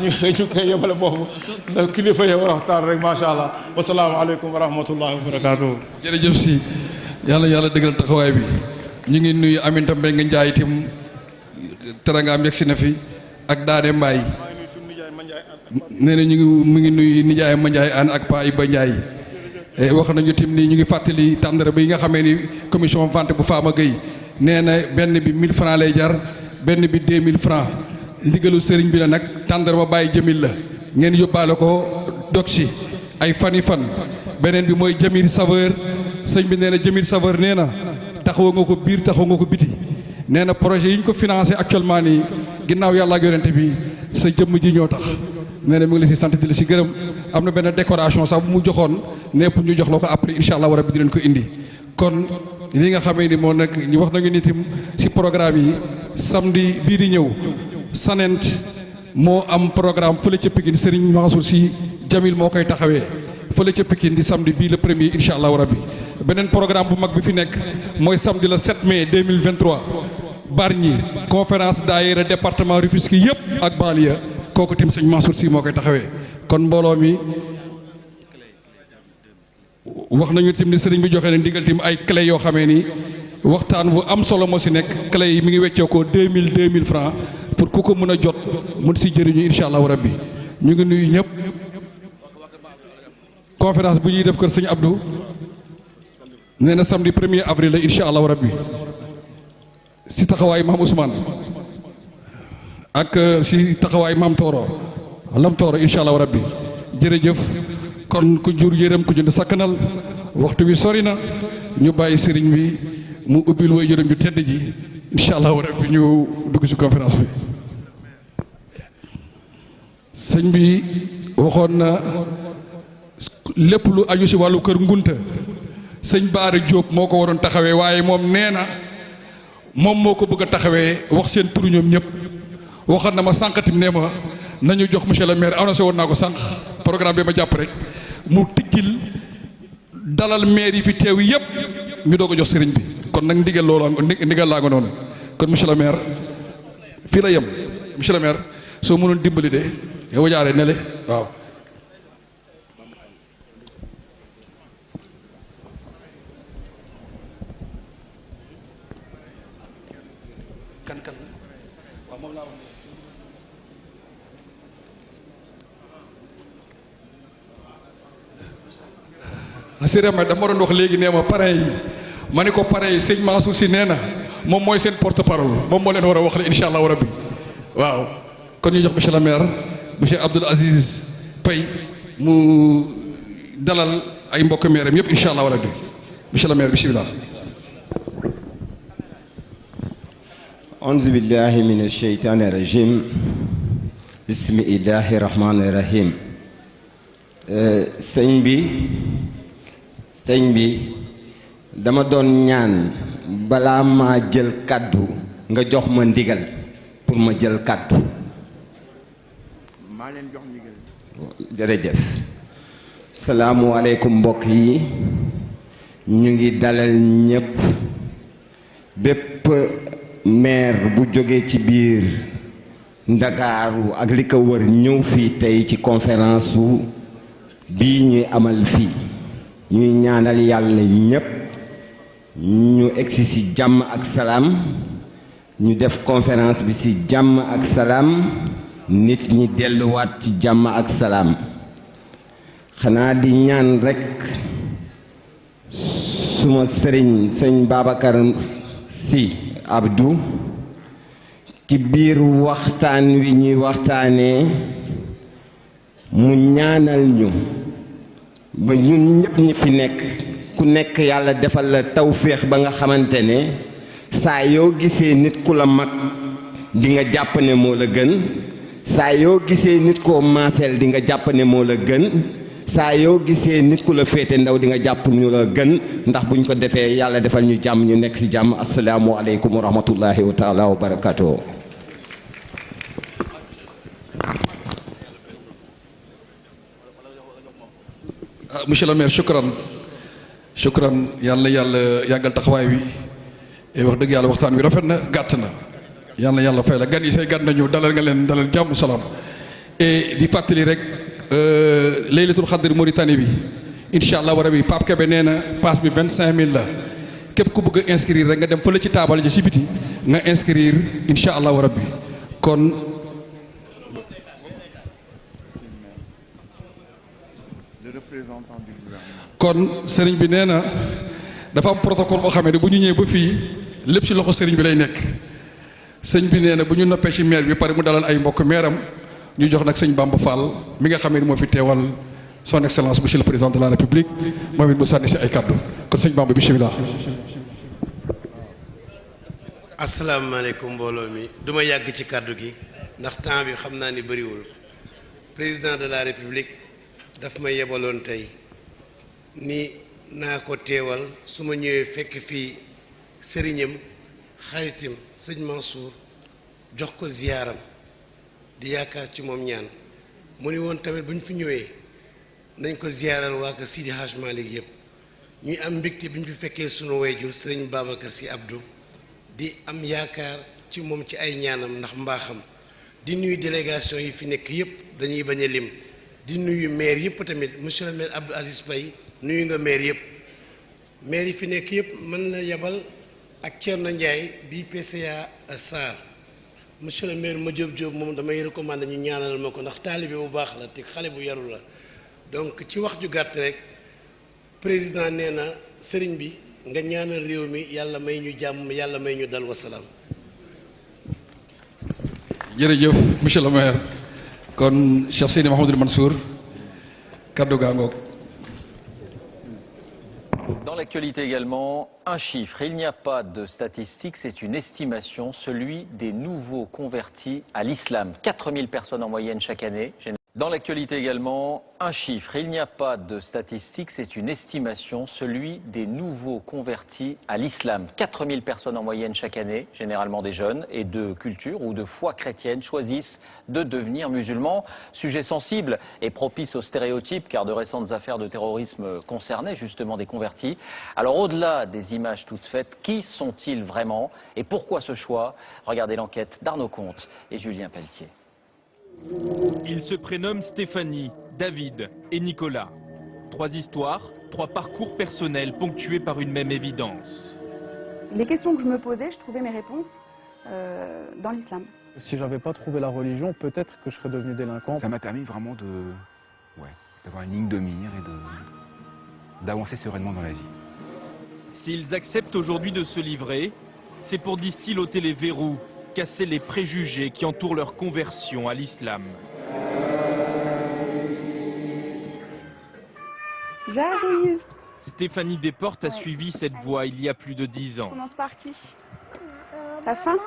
ñu koy yemale foofu ndax kilifa yi waxtaan rek macha allah wasalaamaaleykum wa rahmatullahi wa barakaatuhu. jërëjëf si yàlla dëggal taxawaay bi ñu ngi nuyu Aminata Mbengue Ndiaye itam terangaam yegg si na fi ak Daade Mbaye nee na mu ngi nuyu nijaay ma Ndiaye an ak Pa Iba Ndiaye wax nañu tim ni ñu ngi fàttali tàndara bi nga xamee ni commission vente bu Fama Gueye nee na benn bi 1000 francs lay jar benn bi 2000 francs ndigalu sëriñ bi la nag tàndara ba bàyyi jëmil la ngeen yóbbaale ko dog si ay fani fan beneen bi mooy Jamil Saveur sëñ bi nee na Jamil Saveur nee na taxawa nga ko biir taxawa nga ko biti nee na projet yi ñu ko financé actuellement nii ginnaaw yàlla ak yonente bi sa jëmm ji ñoo tax nee na mu ngi la si sant di la si gërëm am na benn décoration sax bu mu joxoon nepp ñu jox la ko après incha allah rabbi dinañ ko indi kon li nga xamee ni moo nekk ñu wax nañu nitim si programme yi samedi bii di ñëw Sanent moo am programme fële ca Pikine Serigne Mansour Sy Jamil moo koy taxawee fële ca Pikine di samedi bii le premier incha allah rabbi beneen programme bu mag bi fi nekk mooy samedi le 7 mai 2023 Bargny conférence daayira département Rufisque yëpp ak banlieue kooku tim sëñ Mansour Sy moo koy taxawee kon mbooloo mi wax nañu tim ni sëriñ bi joxe ne ndigal tim ay clé yoo xamee ni waxtaan bu am solo moo si nekk clé yi mi ngi weccoo ko 2000 francs pour ku ko mën a jot mun si jëriñu incha allahu rabbi ñu ngi nuyu ñëpp conférence bu ñuy def kër sëñ Abdou nee na samedi 1er avril la incha allahu rabbi si taxawaay maam Ousmane ak si taxawaay maam Tooro lam Tooro incha allahu rabbi jërëjëf kon ku jur yërëm ku jënd sakkanal waxtu wi sori na ñu bàyyi sëriñ bi mu ubbil way jërëm ju tedd ji incha allahu rabbi ñu dugg si conférence bi sëñ bi waxoon na lépp lu aju si wàllu kër ngunta sëñ Baara Diop moo ko waroon taxawee waaye moom nee na moom moo ko bëgg a taxawee wax seen turu ñoom ñëpp waxoon na ma sànqatim ne ma nañu jox monsieur le maire annoncé woon naa ko sànq programme bi ma jàpp rek mu tiggil dalal maire yi fi teew yëpp ñu doog a jox sëriñ bi kon nag ndigal loolu ndigal laa nga noonu kon monsieur le maire fii la yem monsieur le maire soo mënoon dimbali de yow jaaree ne le waaw. Sëriñ ma dama doon wax léegi nee ma parrain yi ma ne ko parrain yi sëñ Mansour Sy nee na moom mooy seen porte parole moom moo leen war a wax la incha allahu rabbi waaw kon ñu jox monsieur le maire monsieur Abdoul Aziz Paye mu dalal ay mbokk maire am yëpp incha allahu rabbi monsieur le maire bismillah. auzu billahi min asheytaani rajim bismillahi rahmaani rahim sëñ bi dama doon ñaan balaa maa jël kàddu nga jox ma ndigal pour ma jël kàddu. maa leen jox ndigal. jërëjëf. salaamualeykum mbokk yi ñu ngi dalal ñépp bépp maire bu jóge ci biir Ndakaaru ak li ko wër ñëw fii tey ci conférence su bii ñuy amal fii ñuy ñaanal yàlla ñépp ñu egsi ci jàmm ak salaam ñu def conférence bi ci jàmm ak salaam nit ñi delluwaat ci jàmm ak salaam xanaa di ñaan rekk suma sëñ Babacar Sy Abdou ci biir waxtaan wi ñuy waxtaanee mu ñaanal ñu ba ñun ñëpp ñi fi nekk ku nekk yàlla defal la tawféex ba nga xamante ne saa yoo gisee nit ku la mag di nga jàpp ne moo la gën saa yoo gisee nit koo maaseel di nga jàpp ne moo la gën saa yoo gisee nit ku la féete ndaw di nga jàpp ñu la gën ndax buñ ko defee yàlla defal ñu jàmm ñu nekk ci jàmm asalaamu aleykum wa rahmatullahi wa taala wa barakatuh. monsieur le maire shukran yàlla yàggal taxawaay wi wax dëgg yàlla waxtaan wi rafet na gàtt na yàlla fay la gan yi say gan nañu dalal nga leen dalal jàmm salaam et di fàttali rek laylatul xadr Mauritanie bi incha allah rabi Pape Kébé nee na passe bi 25000 la képp ku bëgg a inscrire rek nga dem fële ci taabal ji si biti nga inscrire incha allah rabi kon. kon sëriñ bi nee na dafa am protocole boo xamee ne bu ñu ñëwee ba fii lépp ci loxo sëriñ bi lay nekk sëñ bi nee na bu ñu noppee ci maire bi pare mu dalal ay mbokk meeram ñu jox nag sëñ Bamba Fall mi nga xamee ni moo fi teewal son excellence monsieur le président de la république moom it mu sànni si ay kaddu kon sëñ Bamba bismillah. asalaamaaleykum mbooloo mi du ma yàgg ci kaddu gi ndax temps bi xam naa ni bëriwul président de la république daf ma yebaloon tey ni naa ko teewal su ma ñëwee fekk fii sëriñam xaritim sëñ Mansour jox ko ziyaaram di yaakaar ci moom ñaan mu ni woon tamit bu ñu fi ñëwee nañ ko ziyaaral waa ko Sidi Hadj Malick yëpp ñuy am mbégte bi ñu fi fekkee sunu wayjur sëriñ Babacar Sy Abdou di am yaakaar ci moom ci ay ñaanam ndax mbaaxam di nuyu délégation yi fi nekk yëpp dañuy bañ a lim di nuyu maire yëpp tamit monsieur le maire Abdou Aziz Paye nuyu nga maire yëpp maire yi fi nekk yëpp man la yebal ak Thierno Ndiaye bi PCA Sarr monsieur le maire ma Diop moom damay recommander ñu ñaanal ma ko ndax taalibe bu baax la te xale bu yaru la donc ci wax ju gàtt rek président nee na sëriñ bi nga ñaanal réew mi yàlla may ñu jàmm yàlla may ñu dal wasalaam. jërëjëf monsieur le maire kon Cheikh Seydi Mouhamadou Mansour kaddu gaa ngoog. Dans l'actualité également, un chiffre. Il n'y a pas de statistique, c'est une estimation, celui des nouveaux convertis à l'islam. 4000 personnes en moyenne chaque année. Dans l'actualité également, un chiffre. Il n'y a pas de statistique, c'est une estimation, celui des nouveaux convertis à l'islam. 4000 personnes en moyenne chaque année, généralement des jeunes et de culture ou de foi chrétienne, choisissent de devenir musulmans. Sujet sensible et propice aux stéréotypes, car de récentes affaires de terrorisme concernaient justement des convertis. Alors au-delà des images toutes faites, qui sont-ils vraiment et pourquoi ce choix? Regardez l'enquête d'Arnaud Comte et Julien Pelletier. Ils se prénomment Stéphanie, David et Nicolas. 3 histoires, 3 parcours personnels ponctués par une même évidence. Les questions que je me posais, je trouvais mes réponses dans l'islam. Si j'avais pas trouvé la religion, peut-être que je serais devenu délinquant. Ça m'a permis vraiment d'avoir une ligne de mire et d'avancer sereinement dans la vie. S'ils acceptent aujourd'hui de se livrer, c'est pour, disent-ils, ôter les verrous, casser les préjugés qui entourent leur conversion à l'islam. J'arrive. Stéphanie Desportes a suivi cette voie il y a plus de 10 ans. Je commence par qui? T'as faim?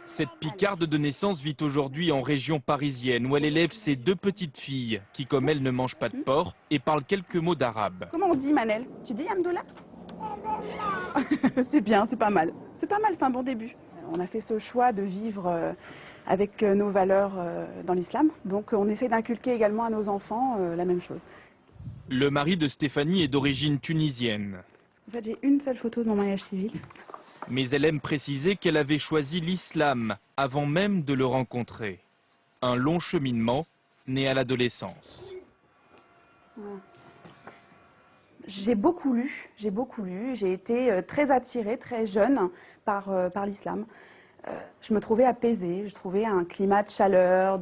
Cette Picarde de naissance vit aujourd'hui en région parisienne où elle élève ses 2 petites filles qui, comme elle, ne mangent pas de porc et parlent quelques mots d'arabe. Comment on dit Manel? Tu dis Amdoula? C'est bien, c'est pas mal. C'est pas mal, c'est un bon début. On a fait ce choix de vivre avec nos valeurs dans l'islam. Donc on essaie d'inculquer également à nos enfants la même chose. Le mari de Stéphanie est d'origine tunisienne. En fait, j'ai une seule photo de mon mariage civil. Mais elle aime préciser qu'elle avait choisi l'islam avant même de le rencontrer. Un long cheminement né à l'adolescence. J'ai beaucoup lu, j'ai été très attirée, très jeune par l'islam. Je me trouvais apaisée, je trouvais un climat de chaleur,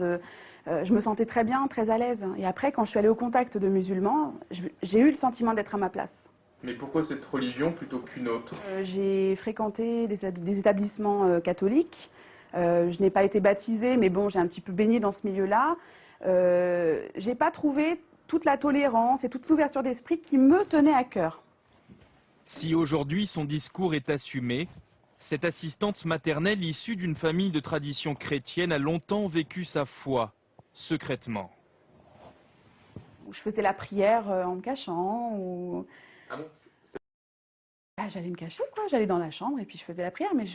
je me sentais très bien, très à l'aise. Et après, quand je suis allée au contact de musulmans, j'ai eu le sentiment d'être à ma place. Mais pourquoi cette religion plutôt qu'une autre? J'ai fréquenté des établissements catholiques. Je n'ai pas été baptisée, mais bon, j'ai un petit peu baigné dans ce milieu-là. J'ai pas trouvé toute la tolérance et toute l'ouverture d'esprit qui me tenait à cœur. Si aujourd'hui son discours est assumé, cette assistante maternelle issue d'une famille de tradition chrétienne a longtemps vécu sa foi, secrètement. Je faisais la prière en me cachant. Ou... Ah bon? J'allais me cacher, quoi. J'allais dans la chambre et puis je faisais la prière, mais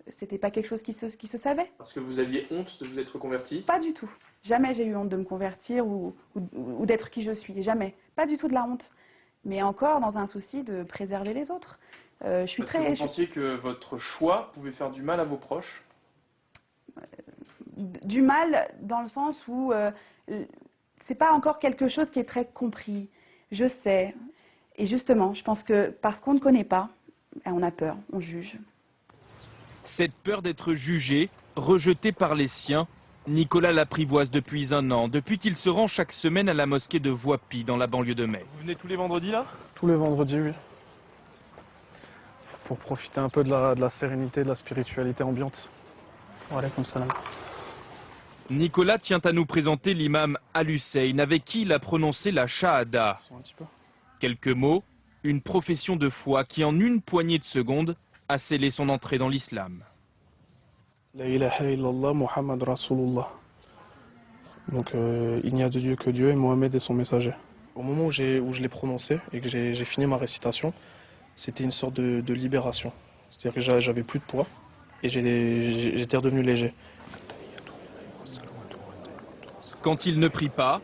c'était pas quelque chose qui se savait. Parce que vous aviez honte de vous être convertie? Pas du tout. Jamais j'ai eu honte de me convertir ou d'être qui je suis. Jamais. Pas du tout de la honte. Mais encore dans un souci de préserver les autres. Je suis Parce que vous pensiez que votre choix pouvait faire du mal à vos proches? Du mal dans le sens où c'est pas encore quelque chose qui est très compris. Je sais. Et justement, je pense que parce qu'on ne connaît pas, on a peur, on juge. Cette peur d'être jugé, rejeté par les siens, Nicolas l'apprivoise depuis 1 an, depuis qu'il se rend chaque semaine à la mosquée de Voipy, dans la banlieue de Metz. Vous venez tous les vendredis là? Tous les vendredis, oui. Pour profiter un peu de la sérénité, de la spiritualité ambiante. Voilà, comme ça. Nicolas tient à nous présenter l'imam Al-Hussein, avec qui il a prononcé la Shahada. Quelques mots, une profession de foi qui en une poignée de secondes a scellé son entrée dans l'islam. La ilaha illallah Muhammad Rasulullah. Donc il n'y a de Dieu que Dieu et Mohamed est son messager. Au moment où je l'ai prononcé et que j'ai fini ma récitation, c'était une sorte de libération. C'est-à-dire que j'avais plus de poids et j'étais redevenu léger. Quand il ne prie pas,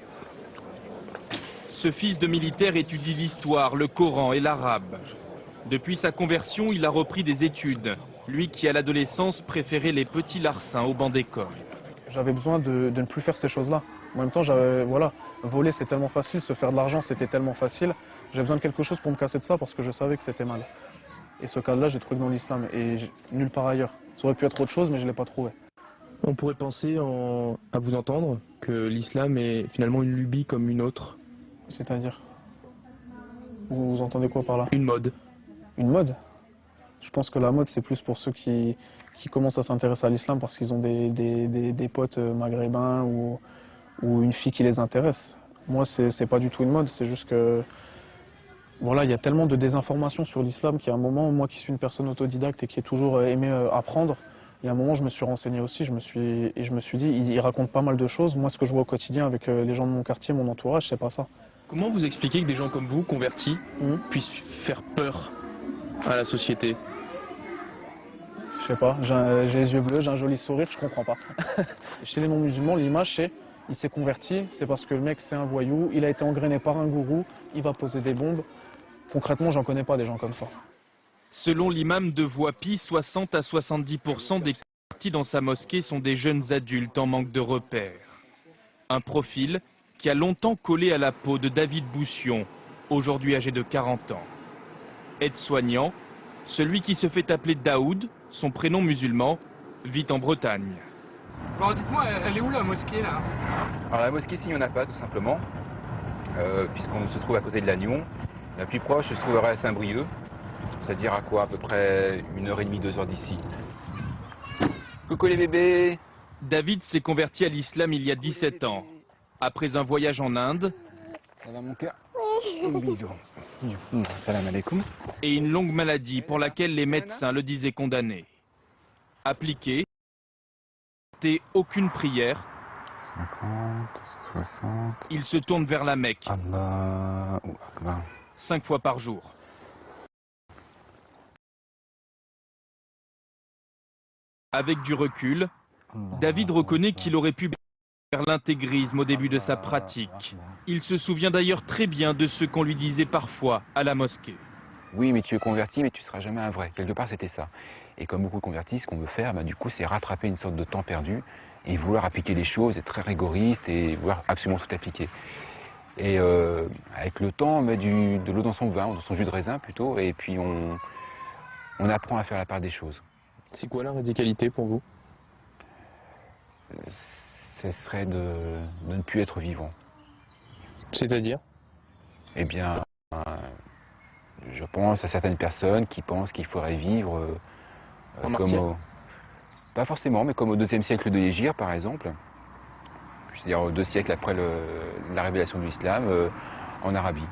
ce fils de militaire étudie l'histoire, le Coran et l'arabe. Depuis sa conversion, il a repris des études. Lui qui, à l'adolescence, préférait les petits larcins au banc d'école. J'avais besoin de ne plus faire ces choses-là. En même temps, voilà, voler c'est tellement facile, se faire de l'argent c'était tellement facile. J'avais besoin de quelque chose pour me casser de ça parce que je savais que c'était mal. Et ce cadre-là, j'ai trouvé dans l'islam et nulle part ailleurs. Ça aurait pu être autre chose, mais je ne l'ai pas trouvé. On pourrait penser, à vous entendre, que l'islam est finalement une lubie comme une autre. C'est-à-dire? Vous entendez quoi par là? Une mode. Une mode? Je pense que la mode, c'est plus pour ceux qui commencent à s'intéresser à l'islam parce qu'ils ont des potes maghrébins ou une fille qui les intéresse. Moi, c'est pas du tout une mode, c'est juste que... Voilà, il y a tellement de désinformation sur l'islam qu'à un moment, moi qui suis une personne autodidacte et qui ai toujours aimé apprendre, il y a un moment, je me suis renseigné aussi, je me suis dit, il raconte pas mal de choses. Moi, ce que je vois au quotidien avec les gens de mon quartier, mon entourage, c'est pas ça. Comment vous expliquez que des gens comme vous, convertis, puissent faire peur à la société? Je sais pas, j'ai les yeux bleus, j'ai un joli sourire, je comprends pas. Chez les non-musulmans, l'image c'est, il s'est converti, c'est parce que le mec c'est un voyou, il a été engrainé par un gourou, il va poser des bombes. Concrètement, j'en connais pas des gens comme ça. Selon l'imam de Voipy, 60 à 70% des convertis dans sa mosquée sont des jeunes adultes en manque de repères. Un profil qui a longtemps collé à la peau de David Boussion, aujourd'hui âgé de 40 ans. Aide-soignant, celui qui se fait appeler Daoud, son prénom musulman, vit en Bretagne. Bon, dites-moi, elle est où la mosquée là? Alors la mosquée, s'il n'y en a pas, tout simplement, puisqu'on se trouve à côté de Lannion. La plus proche se trouverait à Saint-Brieuc, c'est-à-dire à quoi, à peu près 1h30, 2h d'ici. Coucou les bébés! David s'est converti à l'islam il y a 17 ans. Après un voyage en Inde, ça va mon cœur? Salam alaikum. Et une longue maladie pour laquelle les médecins le disaient condamné. Appliqué, aucune prière. 50, 60. Il se tourne vers la Mecque. Allahu Akbar. 5 fois par jour. Avec du recul, David reconnaît qu'il aurait pu faire l'intégrisme au début de sa pratique. Il se souvient d'ailleurs très bien de ce qu'on lui disait parfois à la mosquée. Oui, mais tu es converti, mais tu ne seras jamais un vrai. Quelque part, c'était ça. Et comme beaucoup de convertis, ce qu'on veut faire, du coup, c'est rattraper une sorte de temps perdu et vouloir appliquer les choses, être très rigoriste et vouloir absolument tout appliquer. Et avec le temps, on met de l'eau dans son vin, dans son jus de raisin plutôt, et puis on apprend à faire la part des choses. C'est quoi la radicalité pour vous? ce serait de ne plus être vivant. C'est-à-dire? Eh bien, je pense à certaines personnes qui pensent qu'il faudrait vivre pas forcément, mais comme au IIe siècle de l'Hégire, par exemple. C'est-à-dire 2 siècles après la révélation de l'islam en Arabie.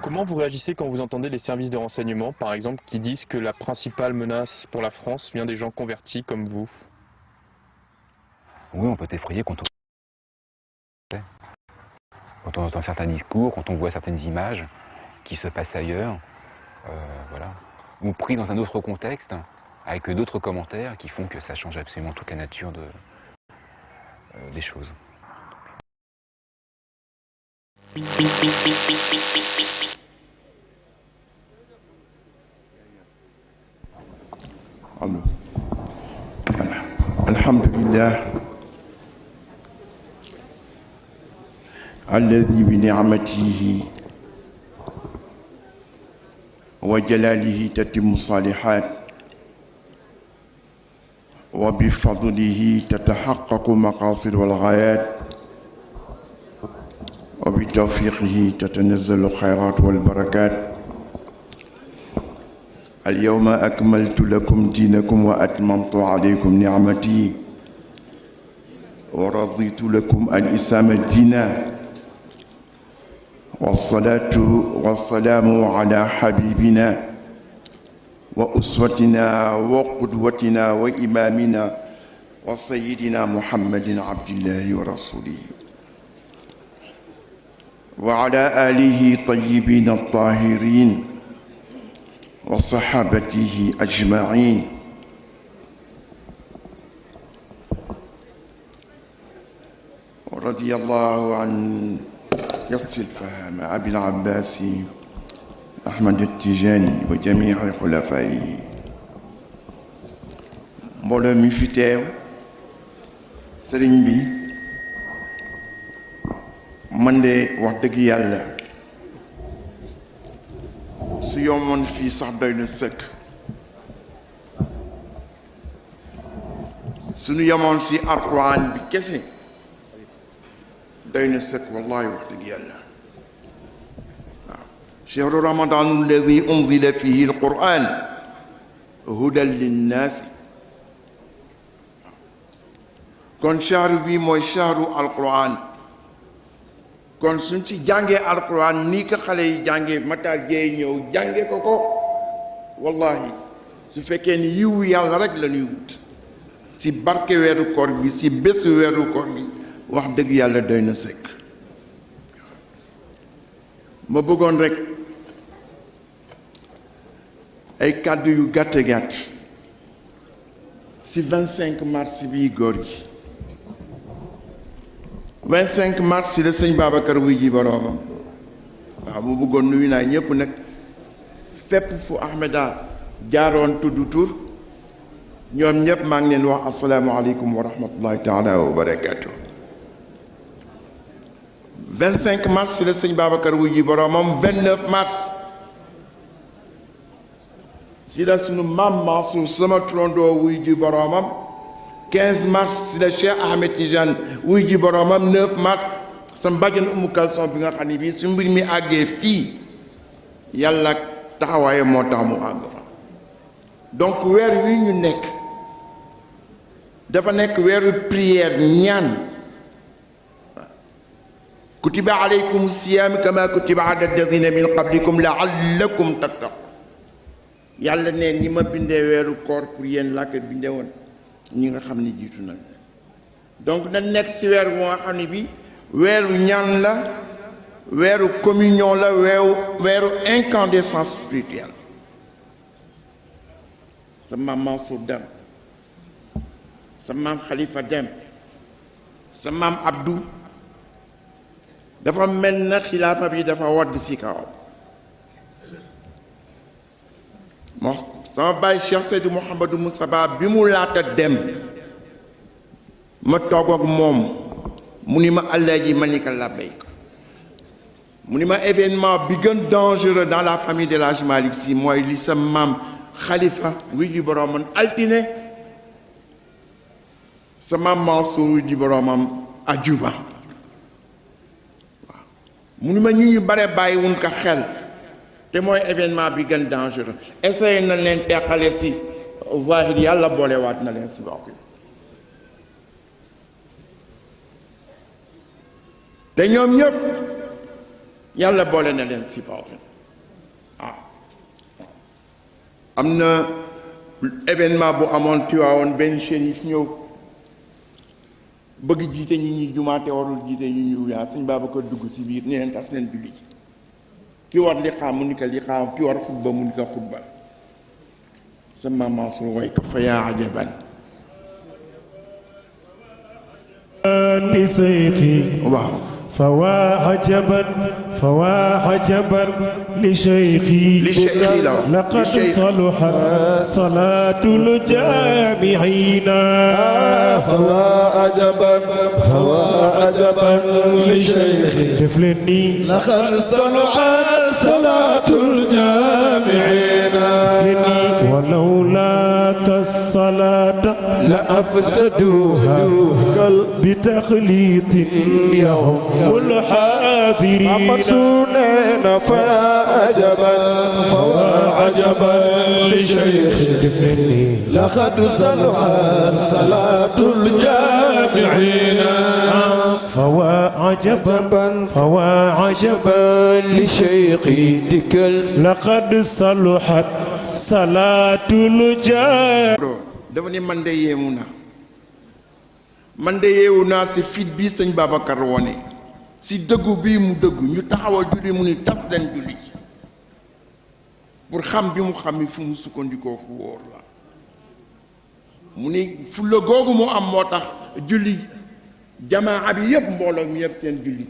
Comment vous réagissez quand vous entendez les services de renseignement, par exemple, qui disent que la principale menace pour la France vient des gens convertis comme vous? Oui, on peut effrayer quand on entend certains discours, quand on voit certaines images qui se passent ailleurs, voilà. Ou pris dans un autre contexte, avec d'autres commentaires qui font que ça change absolument toute la nature des choses. Alhamdulillah الذي بنعمته وجلاله تتم الصالحات وبفضله تتحقق مقاصد والغايات وبتوفيقه تتنزل الخيرات والبركات اليوم أكملت لكم دينكم وأتممت عليكم نعمتي ورضيت لكم الإسلام دينا والصلاة والسلام على حبيبنا وأسوتنا وقدوتنا وإمامنا وسيدنا محمد عبد الله ورسوله وعلى آله طيبين الطاهرين وصحابته أجمعين ورضي الله عن يقصي الفهم أبي العباس أحمد التجاني وجميع خلفائه mbooloo mi fi teew sëriñ bi man de wax dëgg yàlla su yomoon fii sax doy na sëkk suñu yomoon si alquran bi kese doy na sëkk wallahi wax dëgg yàlla waaw chehru ramadan alladi unzila fihi alquran hudan linnaasi kon shahru bi mooy shahru alquran kon suñ ci jàngee alquran nii ko xale yi jàngee Matar Gueye ñëw jàngee ko wallahi su fekkee ni yiwu yàlla rek la ñuy wut si barke weeru koor bi si bésu weeru koor bi wax dëgg yàlla doy na sëkk ma bëggoon rek ay kàddu yu gàtt gàtt si 25 mars bii góor gi 25 mars si la sëñ Babacar wuy ji boroomam waaw mu bëggoon nuyu naa ñëpp nag fépp fu Ahmeda jaaroon tudd tur ñoom ñëpp maa ngi leen wax asalaamualeykum wa rahmatullahi taala wa barakaatu. 25 mars si la sëñ Babacar wuy ji boroomam 29 mars si la sunu maam Mansour sama trondoo wuy ji boroomam 15 mars si la Cheikh Ahmed Tidiane wuy ji boroomam 9 mars sa mbàjjan Umu Kalsoom bi nga xam ne bii su mbir mi àggee fii yàlla taxawaaye moo tax mu àgg fa donc weer wi ñu nekk dafa nekk weeru prière ñaan kutiba alaykum siyaam kama kutiba ala alladina min qablikum laallakum tattaqun yàlla ne ni ma bindee weeru koor pour yéen laa ko bindee woon ñi nga xam ne jiitu na donc na nekk si weer bu nga xam ne bi weeru ñaan la weeru communion la weeru incandescence spirituelle sa maam Mansour dem sa maam Khalifa dem sa maam Abdou dafa mel na xilaafa bi dafa wadd si kawam moo sama baay Cheikh Seydou Mouhamadou Moustapha bi mu laata dem ma toog ak moom mu ni ma Alaaji ma ni ko labbayk mu ni ma événement bi gën dangereux dans la famille de l'Hadji Malick Sy mooy li sa maam Khalifa wi ji borooman altine sama Mansour di boromam ajuma waaw mu ni ma ñu bare bàyyiwuñ ko xel te mooy événement bi gën dangereux essayé na leen teqale si zahir yàlla boolewaat na leen si baatin te ñoom ñëpp yàlla boole na leen si baatin am na événement bu amoon Tiwaawoon benn shérif ñëw bëgg jiite ñi ñuy jumaate warul jiite ñu ñu yaa sëñ Babacar dugg si biir ni leen tas leen julli ki war li xaam mu ni ko li xaam ki war xutba mu ni ko xutba sa maam Mansour way ko fa yaa ajaban ni seyxi waaw فوا عجبا لشيخي لقد صلحت صلاة الجامعين فوا عجبا لشيخي طفلني لقد صلحت صلاة الجامعين ولولاك الصلاة لأفسدوها بتخليط يوم الحاضرين مقصودين فوا عجبا لشيخي لقد صلحت صلاة الجامعين فوا عجبا لشيخي لقد صلحت صلاة الجامعين dafa ni man de yeemu naa si fit bi sëñ Babacar wone si dëggu bii mu dëggu ñu taxawal julli mu ni tas leen julli pour xam bi mu xam ni fu mu sukkandikoo fu wóor la mu ni fulla googu mu am moo tax julli jamaa bi yëpp mbooloo mi yëpp seen julli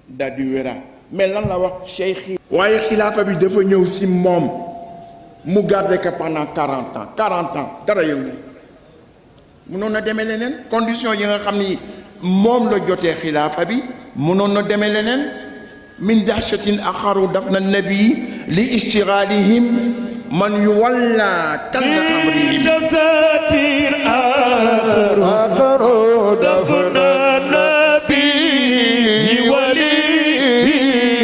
daal di wéra mais lan la wax cheikh yi waaye xilaafa bi dafa ñëw si moom mu garde que pendant 40 ans dara yëngu mënoon na demee leneen condition yi nga xam ni moom la jotee xilaafa bi mënoon na demee leneen min dahshatin axaru dafna nabi li ishtigalihim man yuwalla talla amrihim dasatir axaru dafna nabi wali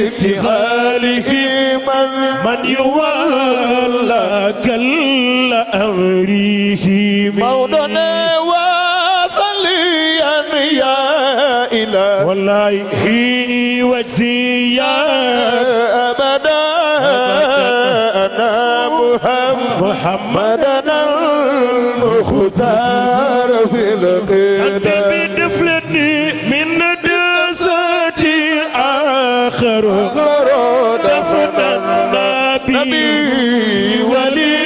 ishtigalihim man yuwalla kalla amrihim موضنا وصليا يا إله والله هي وجزيا أبدا أنا محمدنا المختار في القيادة أنت بدفلني من دساتي آخر دفن النبي ولي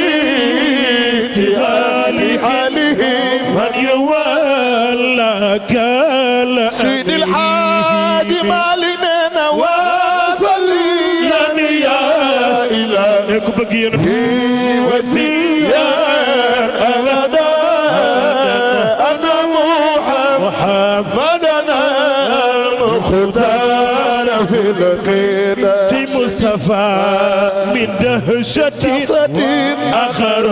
من يولى كلا سيد الحاج مالنا وصلي يا إله بقين وزيار أبدا أنا محمدنا المختار في القيادة مصطفى من دهشة آخر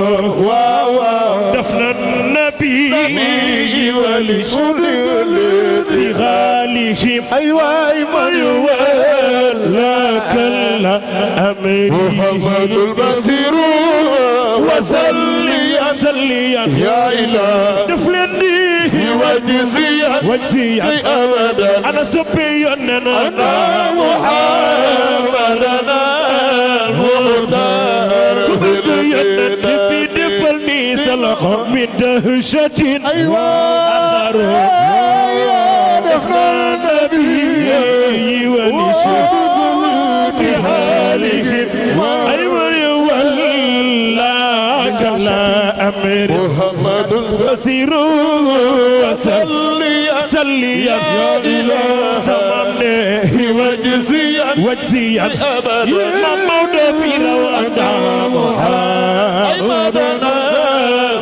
دفن النبي ولشغالهم أيوة من يولى كلا أمره محمد البصير وصليا يا إله دفلني وجزيا أبدا أنا سبي أنا محمدنا المختار بدفلني سلخ من دهشة أيوة دفن النبي ولشهود حالهم أيوة يولى كلا أمر محمد البصير وصليا يا إله سمامنه وجزيا أبدا موضع في روانا محمدنا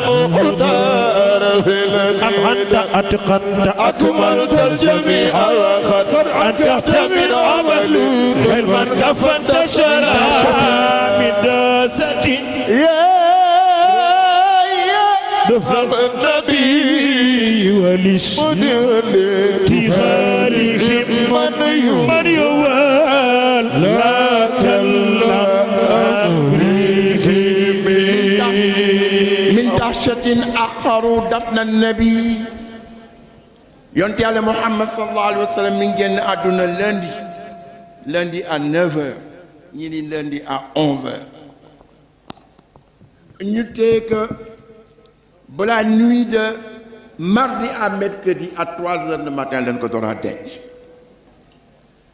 المختار في أم أنت أتقنت أكملت الجميع وقد أنكحت من عمل علما كفنت شرا من داسة دفن النبي ليش تخاليهم من يوال لا كلا أمريكي من دهشة أخروا دفن النبي yonte Yàlla Muhammad sallallahu alayhi wa sallam mi ngi génn àdduna lundi à 9h ñi ni lundi à 11h ñu tee que la nuit de mardi à mercredi à 3h du matin lañ ko doon a denc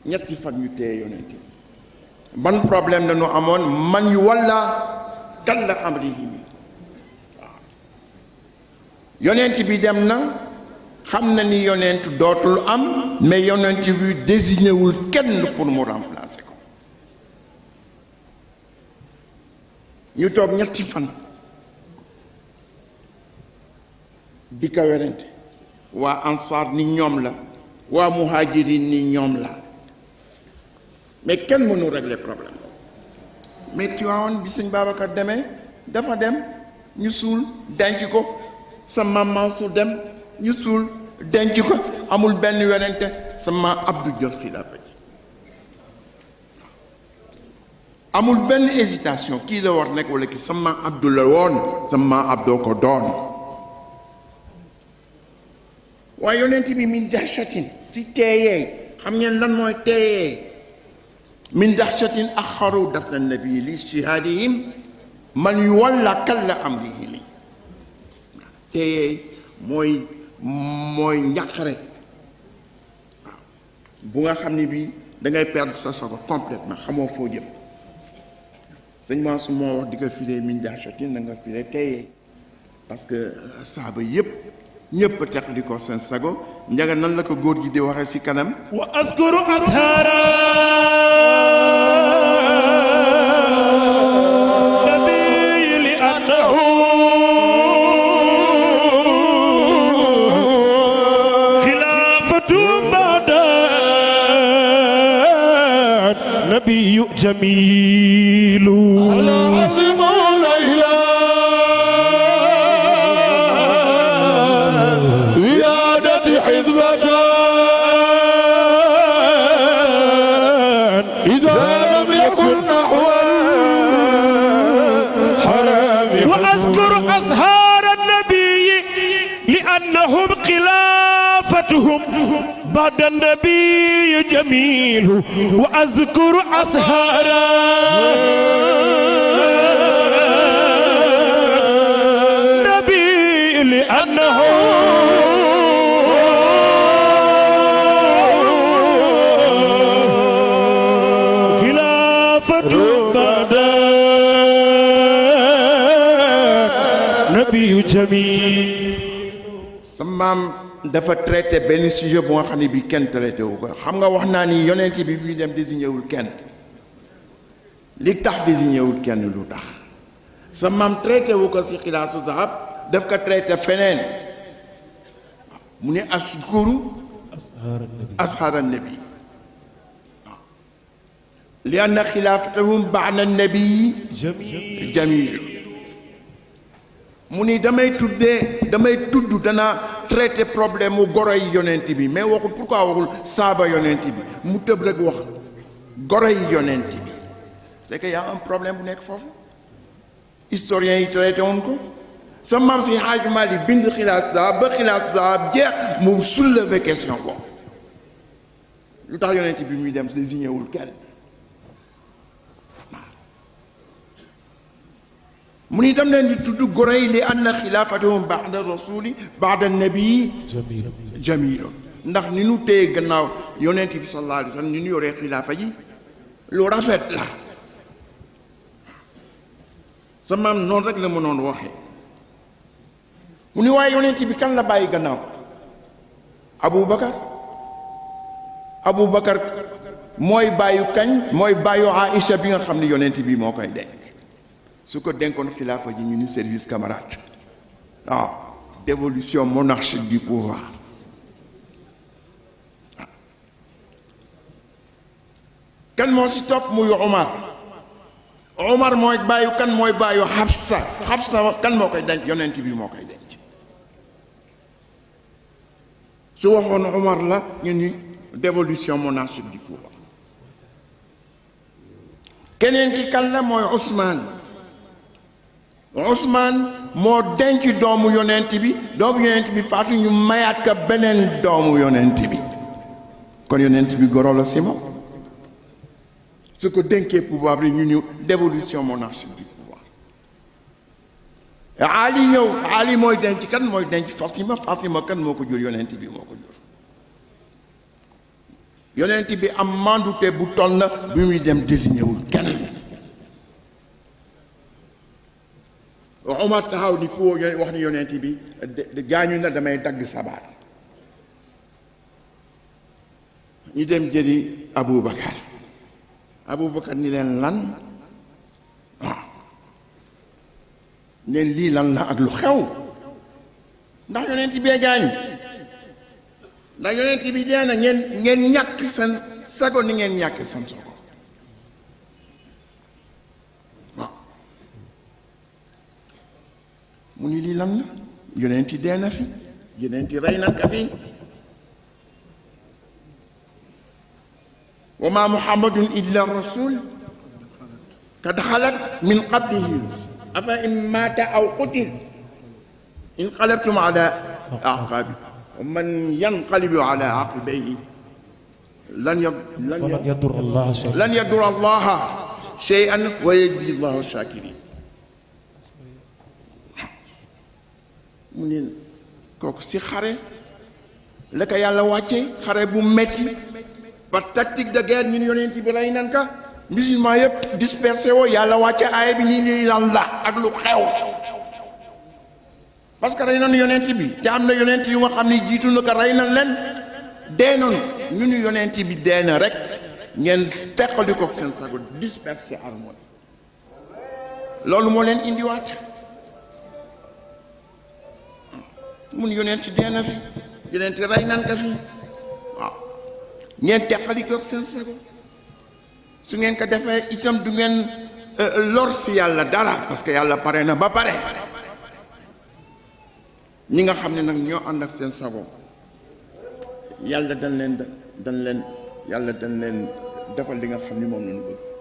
ñetti fan ñu tee yonent ban problème la ñu amoon man yu walla kan la amrihi mi yonent bi dem na xam na ni yonent dootul am mais yonent bi désigné wul kenn pour mu remplacer ko ñu toog ñetti fan di ko werante waa ansaar ni ñoom la waa muhajirin ni ñoom la mais kenn mënu régler problème mais Tiwaawan bi sëñ Babacar demee dafa dem ñu suul denc ko sa maam Mansour dem ñu suul denc ko amul benn werante sama Abdou jot xilaafa ji amul benn hésitation kii la war nekk wala kii sama Abdou la woon sama Abdou ko doon waaye yonent bi min dahshatin si teeyee xam ngeen lan mooy teeyee min dahshatin axaru dafna nabi li ijtihaadihim man yuwalla kalla amrihi li teeyee mooy njàqare waaw bu nga xam ne bii dangay perdre sa sago complètement xamoo foo jëm sëñ Mansour moo wax di ko firee min dahshatin na nga firee teeyee parce que saaba yépp ñépp teq di ko seen sago njaga nan la ko góor gi di waxee ci kanam wa askuru ashara nabi li annahu نبي جميل على عظم ليلى ويادة حزبة إذا لم يكن نحو الحرام وأذكر أزهار النبي لأنهم خلافتهم بعد النبي جميل وأذكر أسهار النبي لأنه خلافة بعد النبي جميل samaam dafa traité benn sujet bu nga xam ne bi kenn traité wu ko xam nga wax naa ni yonent bi muy dem désigné wul kenn li tax désigné wul kenn lu tax sa maam traité wu ko si xilaasu zahab daf ko traité feneen mu ne askuru ashaar annabi li anna xilaafatahum ba'da annabi jamil mu ni damay tudd dana traité problème mu goro yi yonent bi mais waxul pourquoi waxul saaba yonent bi mu tëb rek wax goro yi yonent bi c'est que y a un problème bu nekk foofu historiens yi traité woon ko sa maam si Hadj Malick bind xilaas zahab ba xilaas zahab jeex mu soulever question boobu lu tax yonent bi muy dem désigné wul kenn mu ni dem leen di tudd goro yi li anna xilaafatahum ba'da rasuli ba'da nabii jamilun ndax ni nu téye gannaaw yonent bi sallallahu alayhi wa sallam ni nu yoree xilaafa yi lu rafet la sa maam noonu rek la mënoon waxee mu ni waaye yonent bi kan la bàyyi gannaaw Aboubacar mooy bàyyu kañ mooy bàyyu Aïcha bi nga xam ne yonent bi moo koy denc su ko dénkoon xilaafa ji ñu ni service camarade waaw dévolution monarchique du pouvoir kan moo si topp muy Omar mooy bàyyu kan mooy bàyyu Hafsa kan moo koy denc yonent bi moo koy denc su waxoon Omar la ñu ni dévolution monarchique du pouvoir keneen ki kan la mooy Ousmane moo denc doomu yonent bi faatu ñu mayaat ka beneen doomu yonent bi kon yonent bi goro la si moom su ko dénkee pouvoir bi ñu dévolution monarchique du pouvoir Ali ñëw Ali mooy denc kan mooy denc Fatima kan moo ko jur yonent bi moo ko jur yonent bi am mandute bu toll na bi muy dem désigné wul kenn Omar taxaw ni ku wax ni yonent bi gaañu na damay dagg sabaat ñu dem jëli Aboubacar ni leen lan neen lii lan la ak lu xew ndax yonent bee gaañu ndax yonent bi dee na ngeen ñàkk seen sago ni ngeen ñàkk seen sago mu ni lii lan la yonent dee na fi yonent rey nan ka fi wa ma muhammadun illa rasul qad xalat min qablihi afa in mata aw qutil inqalabtum ala aqabi wa man yanqalibu ala aqibayhi lan yadur allaha shay'an wa yajzi allahu shakirin mu ne kooku si xare la ko yàlla wàcce xare bu metti par tactique de guerre ñun yonent bi rey nan ka musulman yëpp dispersé woo yàlla wàcce aaya bi nii lii lan la ak lu xew parce que rey nañu yonent bi te am na yonent yu nga xam ne jiitu na ko rey nañ leen dee nañu ñu ni yonent bi dee na rek ngeen teqali ko seen sago dispersé armée loolu moo leen indiwaat mun yonent dee na fi yonent rey nan ka fi waaw ngeen teqali ko seen sago su ngeen ko defee itam du ngeen lor si yàlla dara parce que yàlla pare na ba pare ñi nga xam ne nag ñoo ànd ak seen sago yàlla dañ leen defal li nga xam ni moom lañu bëgg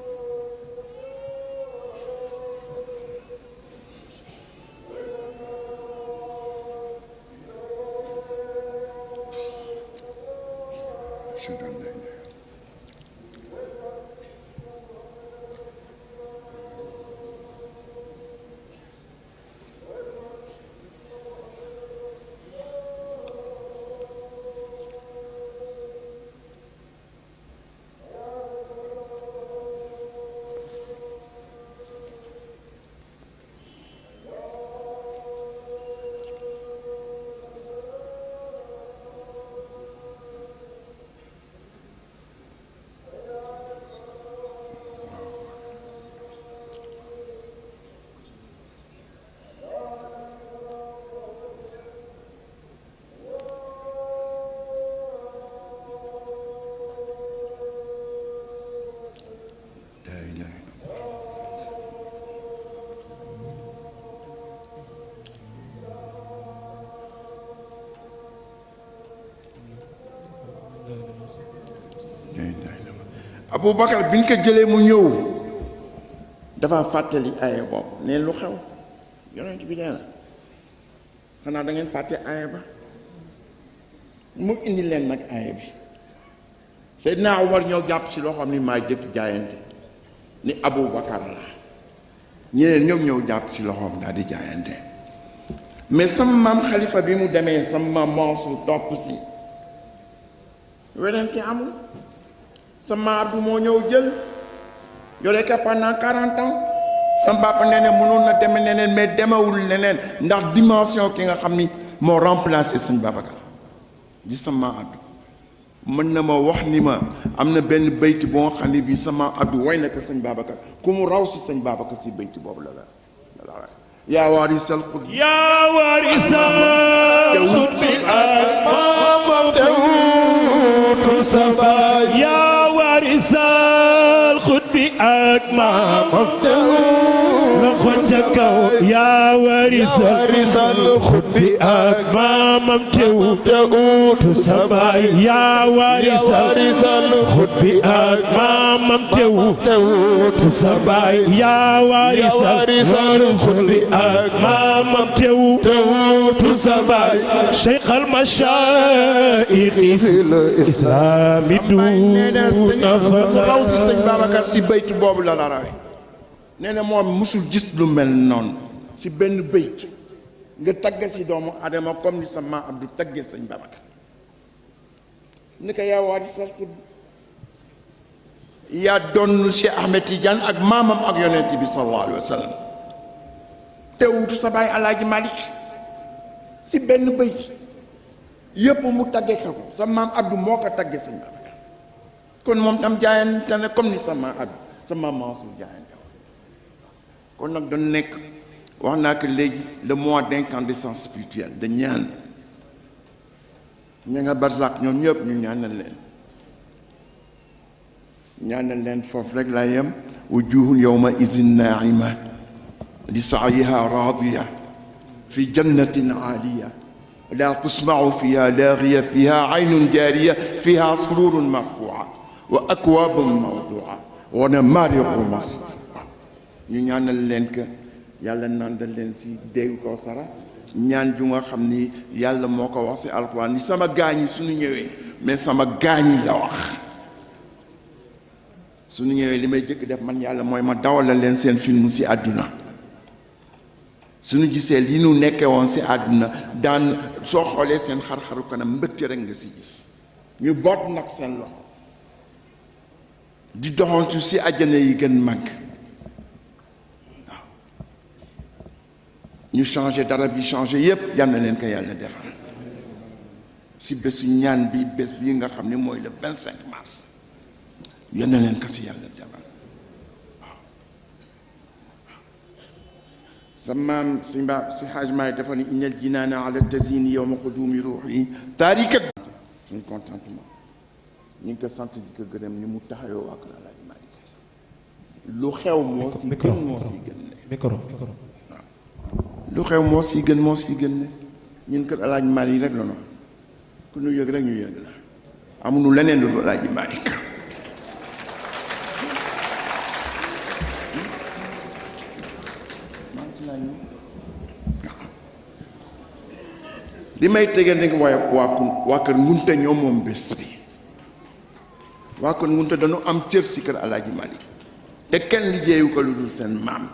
Aboubacar bi ñu ko jëlee mu ñëw dafa fàttali aaya boobu neen lu xew yonent bi nee na xanaa da ngeen fàtte aaya ba mu indi leen nag aaya bi Seydina Omar ñëw jàpp si loo xam ni maa jëkk jaayante ni Aboubacar la ñeneen ñoom ñëw jàpp si loxoom daal di jaayante mais sama maam xalifa bi mu demee sama maam Mansour topp si weneen ki amul sama Abdou moo ñëw jël yore ko pendant 40 ans sama papa nee na mënoon na deme neneen mais demewul neneen ndax dimension ki nga xam ni moo remplacé sëñ Babacar di sama Abdou mën na ma wax ni ma am na benn bayti boo xam ne bii sama Abdou way na ko sëñ Babacar ku mu raw si sëñ Babacar si bayti boobu la yaa waarisal xut yaa waarisal xut yaa waarisal xut bi ak maamam loxo yaa warisal xutbi ak maamam teewutu sa baay yaa warisal xutbi ak maamam teewutu sa baay yaa warisal xutbi ak maamam teewutu sa baay Cheikh al Mashaayikh fil Islaam duna fa raw si sëñ Babacar si baytu boobu la rawee nee na moom musul gis lu mel noonu ci benn bayt nga tagge si doomu Adama comme ni sama Abdou tagge sëñ Babacar ni ko yaa warisal xutbi yaa doon Cheikh Ahmed Tidiane ak maamam ak yonent bi sallallahu alayhi wa sallam teewutu sa baay Alaaji Malick si benn bayt yëpp mu tagge ko sa maam Abdou moo ko tagge sëñ Babacar kon moom tam jaayante ne comme ni sama Abdou sama Mansour jaayante kon nag doon nekk wax naa ko léegi le mois d'incandescence spirituelle de ñaan ña nga barzak ñoom ñëpp ñu ñaanal leen foofu rek laa yem wujuhun yawma izin naa'ima li sa'yiha raadiya fi jannatin 'aaliya la tusma'u fiha laagiya fiha 'aynun jaariya fiha sururun marfu'a wa akwaabun mawdu'a wa namaariqu masfuufa ñu ñaanal leen que yàlla nandal leen si dégg ko sara ñaan ju nga xam ni yàlla moo ko wax si alxuraan ni sama gaañi suñu ñëwee mais sama gaañi la wax suñu ñëwee li may jëkk def man yàlla mooy ma dawalal leen seen film si àdduna suñu gisee li ñu nekkee woon si àdduna daan soo xoolee seen xar-xaru kanam mbëgte rek nga si gis ñu boot nag seen loxo di doxantu si àjjana yi gën mag ñu changé dara bi changé yépp yal na leen ko yàlla defal si bésu ñaan bi bés bii nga xam ne mooy le 25 mars yal na leen ko si yàlla defal waaw sa maam si mbaa si Hajj Maalik dafa ni innal jinaana ala tazini yawma qudumi ruuhi taarikat suñu contentement ñu ngi ko sant di ko gërëm ni mu taxawoo ak Alaaji Maalik lu xew moo si gën moo si gën ne lu xew moo si gën moo si gën ne ñun kër Alaaji Maalik rek la noonu ku ñu yëg rek ñu yëg la amuñu leneen lu dul Alaaji Maalik li may tegee nag waaye waa kër Ngunte ñoom moom bés bi waa kër Ngunte dañu am cër si kër Alaaji Maalik te kenn liggéeyu ko lu dul seen maam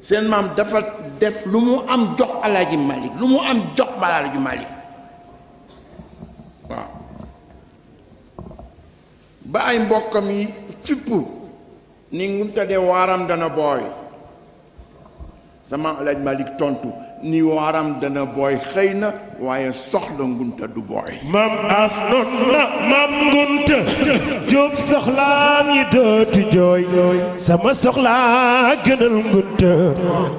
seen maam dafa def lu mu am jox Alaaji Maalik lu mu am jox ba Alaaji Maalik waaw ba ay mbokkam yi fippu ni Ngunte de waaram dana booy sama Alaaji Maalik tontu ni waaram dana booy xëy na waaye soxla Ngunte du booy mam as non na mam Ngunte Jóob soxlaam yi dootu jooy sama soxlaa gënal Ngunte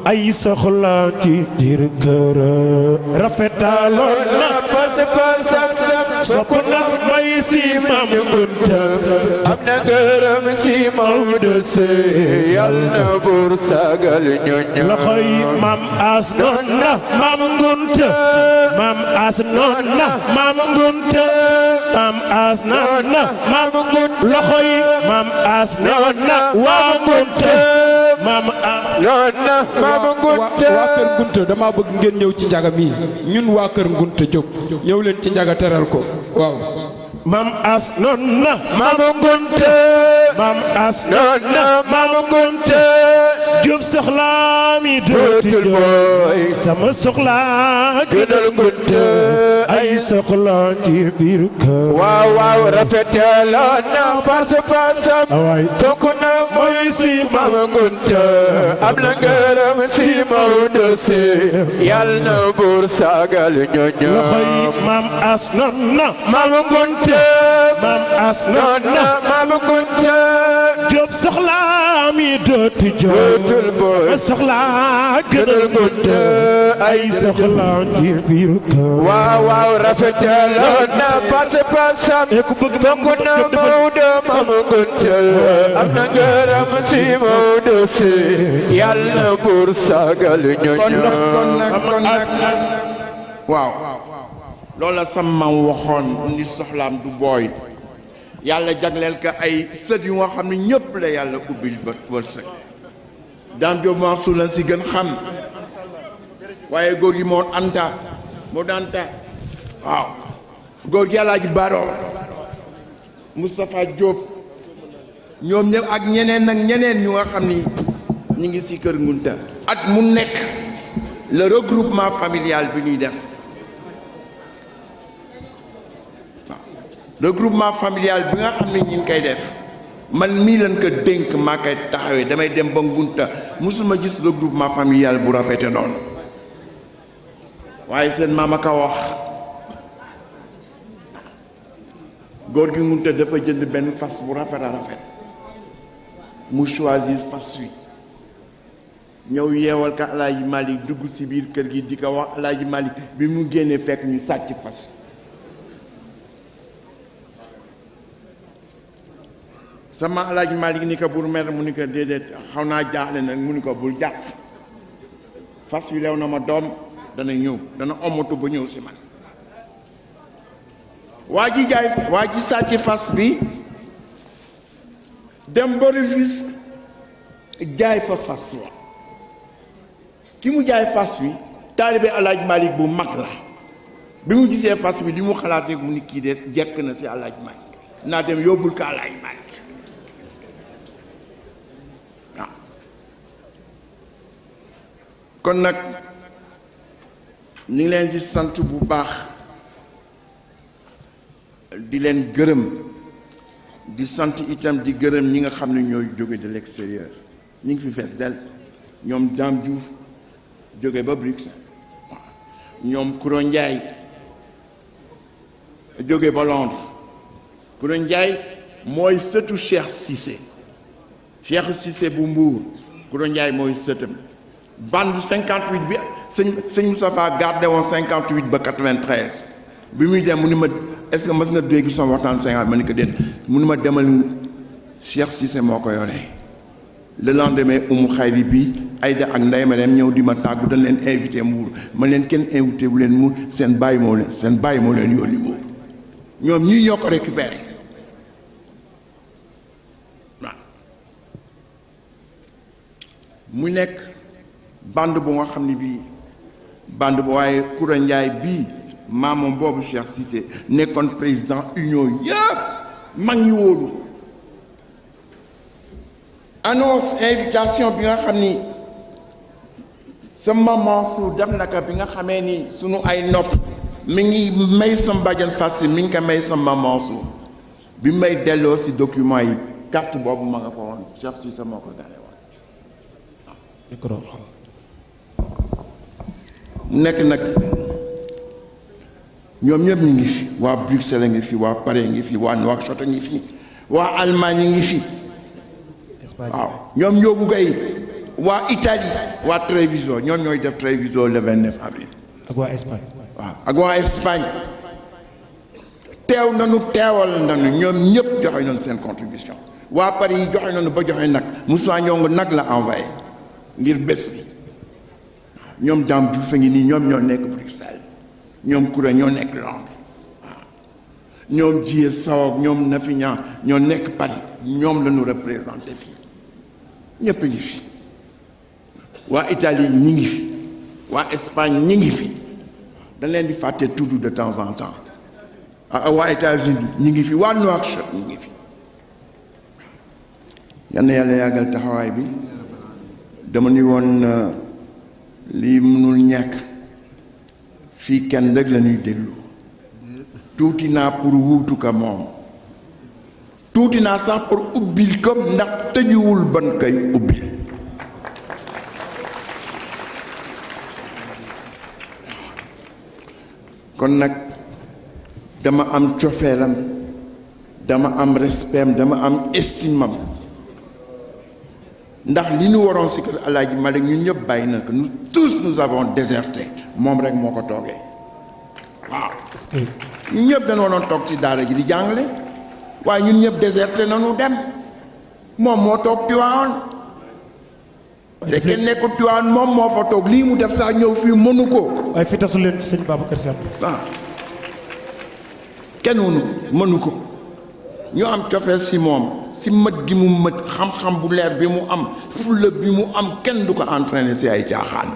ay soxlaam ci biir kër rafetaloon na pas-pasam sopp na may si mam Ngunte am na gërëm si Maodo Sey yal na buur sagal ñoñ loxoy mam as non na mam Ngunte mam as non na mam Ngunte mam as non na mam Ngunte loxo yi mam as non na waa Ngunte mam as non na mam Ngunte waa kër Ngunte dama bëgg ngeen ñëw ci njaga mi ñun waa kër Ngunte jóg ñëw leen ci njaga teral ko waaw mam as non na mam Ngunte mam as non na mam Ngunte Jóob soxlaa mi dootul booy sama soxlaa gënal Ngunte ay soxlaa ci biir kër waaw waaw rafetaloon na pas-pasam tokk na mooy si mam Ngunte am na ngërëm si Maodo Sey yal na buur sagal ñoño loxoy mam as non na mam Ngunte maam as noon na maam Kunta Jóob soxlaa mi dootu dootul booy soxlaa gënal Kunta ay soxlaa ci biir kër waaw waaw rafetaloon na pas-pasam bokk na Maodo maam Kunta am na ngërëm si Maodo si yàlla buur sagal ñooñu kon nag waaw loola sama waxoon ni soxlaam du booy yàlla jagleel ka ay sët yu nga xam ne ñëpp la yàlla ubbil ba wërsëg Dame Diop Mansour lañ si gën xam waaye góor gi moo anta waaw góor gi Alaaji Baro Moustapha Diop ñoom ñëpp ak ñeneen ak ñeneen ñu nga xam ni ñu ngi si kër Ngunta at mu nekk le regroupement familial bi ñuy def regroupement familial bi nga xam ne ñi ngi koy def man mii leen ko dénk maa koy taxawee damay dem ba Ngunta musuma gis regroupement familial bu rafete noonu waaye seen maama ka wax góor gi Ngunta dafa jënd benn fas bu rafet a rafet mu choisir fas wi ñëw yeewal ka Alaaji Malick dugg si biir kër gi di ko wax Alaaji Malick bi mu génnee fekk ñu sàcc fas sama Alaaji Malick ni ko bur mer mu ni ko déedéet xaw naa jaaxle nag mu ni ko bul jàpp fas wi lew na ma doom dana ñëw dana omatu ba ñëw si man waa ji sàcc fas bi dem ba Rufisque jaay fa fas wa ki mu jaay fas wi taalibe Alaaji Malick bu mag la bi mu gisee fas wi li mu xalaatee mu ni kii de jekk na si Alaaji Malick naa dem yóbbul ko Alaaji Malick waaw kon nag ñu ngi leen di sant bu baax di leen gërëm di sant itam di gërëm ñi nga xam ne ñooy jóge de l'extérieur ñi ngi fi fees del ñoom Dame Diouf jóge ba Bruxelles ñoom Kouro Ndiaye jóge ba Londres Kouro Ndiaye mooy sëtu Cheikh Cissé bu Mbour Kouro Ndiaye mooy sëtam bande 58 bi sëñ Moustapha gardé woon 58 ba 93 bi muy dem mu ni ma est-ce que mas nga dégg sama waxtaan 50 ma ni ko déet mu ni ma demal Cheikh Cissé moo ko yore le lendemain umu xayri bi Aïda ak Ndeye Marème ñëw di ma tàggu dañ leen invité Mbour ma leen kenn invité wu leen Mbour seen bàyyi moo leen yónni Mbour ñoom ñii ñoo ko récupéré waaw mu nekk bande bu nga xam ne bii bande bu waaye Kouro Ndiaye bii maamam boobu Cheikh Cissé nekkoon président union yëpp mag ñi wóolu annonce invitation bi nga xam ni sa maman su def naka bi nga xamee ni sunu ay nopp mi ngi may sa mbàjjan fas mi ngi ko may sa maman su bi may delloo si document yi carte boobu ma nga fa woon Cheikh Cissé moo ko gane woon nekk nag ñoom ñëpp ñu ngi fi waa Bruxelles ngi fi waa Paris ngi fi waa Nouakchott ngi fi waa Allemagne ngi fi waaw ñoom ñoo buggay waa Italie waa Treviso ñoom ñooy def Treviso le 29 avril ak waa Espagne waaw ak waa Espagne teew nañu teewal nañu ñoom ñëpp joxe nañu seen contribution waa Paris yi joxe nañu ba joxe nag Moussa Ñongo nag la envoyé ngir bés bi ñoom Dame Diouf a ngi nii ñoom ñoo nekk Bruxelles ñoom Koura ñoo nekk Londres waaw ñoom Dié Sow ñoom Nafiña ñoo nekk Paris ñoom la ñu représenté fii ñëpp ngi fi waa Italie ñi ngi fi waa Espagne ñi ngi fi dañ leen di fàtte tudd de temps en temps waa États-Unis ñi ngi fi waa Nouakchott ñi ngi fi yal na yàlla yàggal taxawaay bi dama ni woon lii mënul ñàkk fii kenn rek la ñuy déglu tuuti naa pour wuutu ko moom tuuti naa sax pour ubbil ko ndax tëjuwul ban koy ubbil kon nag dama am cofeelam dama am respect dama am estime am ndax li ñu waroon si kër Alaaji Malick ñun ñëpp bàyyi na ko nous tous nous avons déserté moom rek moo ko toogee waaw ñun ñëpp dañu waroon toog ci daara ji di jàngale waaye ñun ñëpp déserté nañu dem moom moo toog Tiwaawan te kenn nekkul Tiwaawan moom moo fa toog lii mu def sax ñëw fii mënu ko waaye fi tasul leen sëñ Babacar Sy waaw kenn mënu ko ñu am cofeel si moom si mët gi mu mët xam-xam bu leer bi mu am fulla bi mu am kenn du ko entraîné si ay caaxaan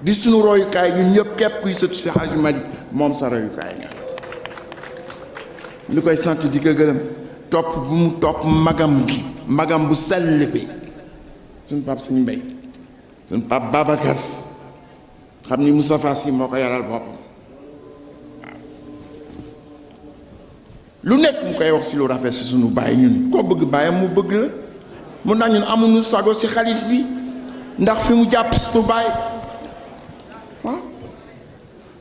di sunu royukaay ñun ñëpp képp kuy sëtu si Hadji Malick moom sa royukaay nga ñu koy sant di ko gërëm topp bu mu topp magam bu sell bi suñu pap suñu mbay suñu pap Babacar xam ni Moustapha Sy moo ko yaral boppam lu nekk mu koy wax ci lu rafet si suñu baay ñun koo bëgg baayam mu bëgg la mun naa ñun amuñu sago si xalif bi ndax fi mu jàpp suñu baay waaw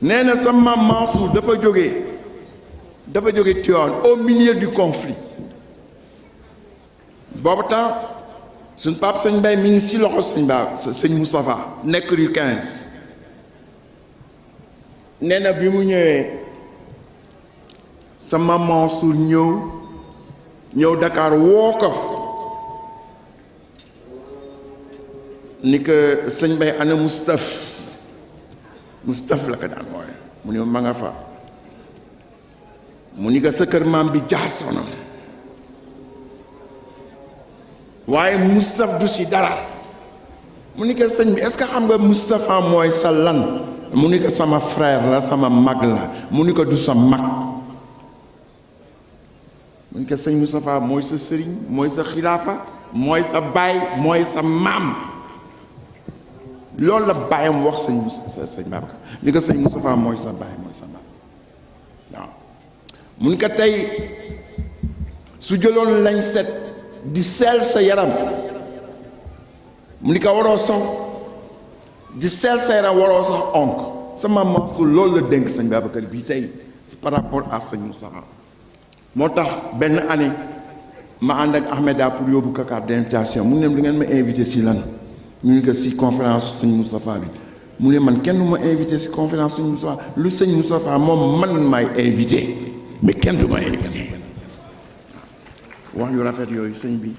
nee na sa maam Mansour dafa jóge Tivaouane au milieu du conflit boobu temps suñu pap sëñ Mbaye mi ngi si loxo sëñ Moustapha nekk rue 15 nee na bi mu ñëwee sama Mansour ñëw Dakar woo ko ni ko sëñ Bay ana Moustapha la ko daan mooy mu ne ma nga fa mu ni ko sa kër maam bi jaasoona waaye Moustapha du si dara mu ni ko sëñ bi est-ce que xam nga Moustapha mooy sa lan mu ni ko sama frère la sama mag la mu ni ko du sa mag mu ni ko sëñ Moustapha mooy sa sëriñ mooy sa xilaafa mooy sa baay mooy sa maam loolu la baayam wax sëñ Babacar ni ko sëñ Moustapha mooy sa baay mooy sa maam waaw mu ni ko tey su jëloon lañ set di seel sa yaram mu ni ko waroo sox di seel sa yaram waroo sax onk sama maam su loolu la dénk sëñ Babacar bii tey par rapport à sëñ Moustapha moo tax benn année ma ànd ak Ahmeda pour yóbbu ko carte d'invitation mu ne li ngeen ma invité si lan ñu ni ko si conférence sëñ Moustapha bi mu ne man kenn du ma invité si conférence sëñ Moustapha lu sëñ Moustapha moom man maay invité mais kenn du ma invité wax yu rafet yooyu sëñ bi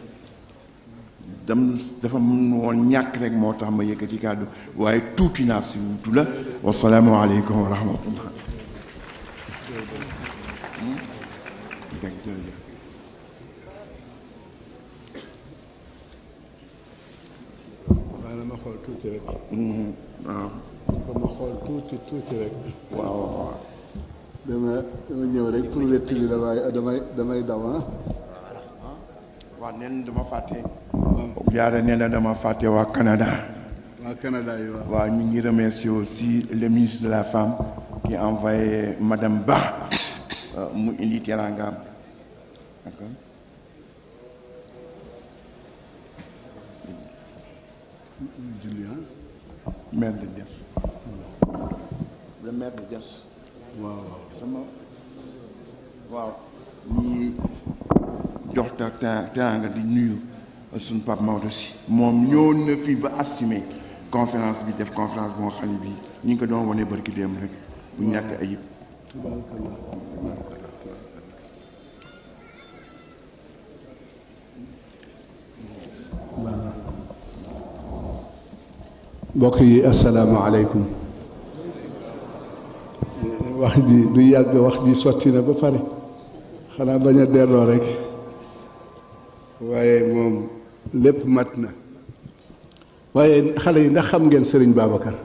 dafa mun woon ñàkk rek moo tax ma yëkkati kàddu waaye tuuti naa si wutu la wasalaamu aleykum wa rahmatullah ma xool tuuti rek. waaw. kon ma xool tuuti rek. waaw. dama ñëw rek pour wettali damay daw ah. waaw nee na dama fàtte. Diarra nee na dama fàtte waa Canada. waa Canada yi waaw. waaw ñu ngi remercier aussi le ministre de la femme qui a envoyé madame Ba mu indi teraangaam. d'accord. maire de Diass. le maire de Diass. waaw sama waaw ñi jox teraanga di nuyu suñu Pape Maodo Sy moom ñëw na fi ba assumé conférence bi def conférence bu nga xam ne bii ñu ngi ko doon wane barki démb rek bu ñàkk ayib. mbokk yi asalaamaaleykum. wax ji du yàgg wax ji sotti na ba pare xanaa bañ a delloo rek waaye moom lépp mat na waaye xale yi ndax xam ngeen Sëriñ Babacar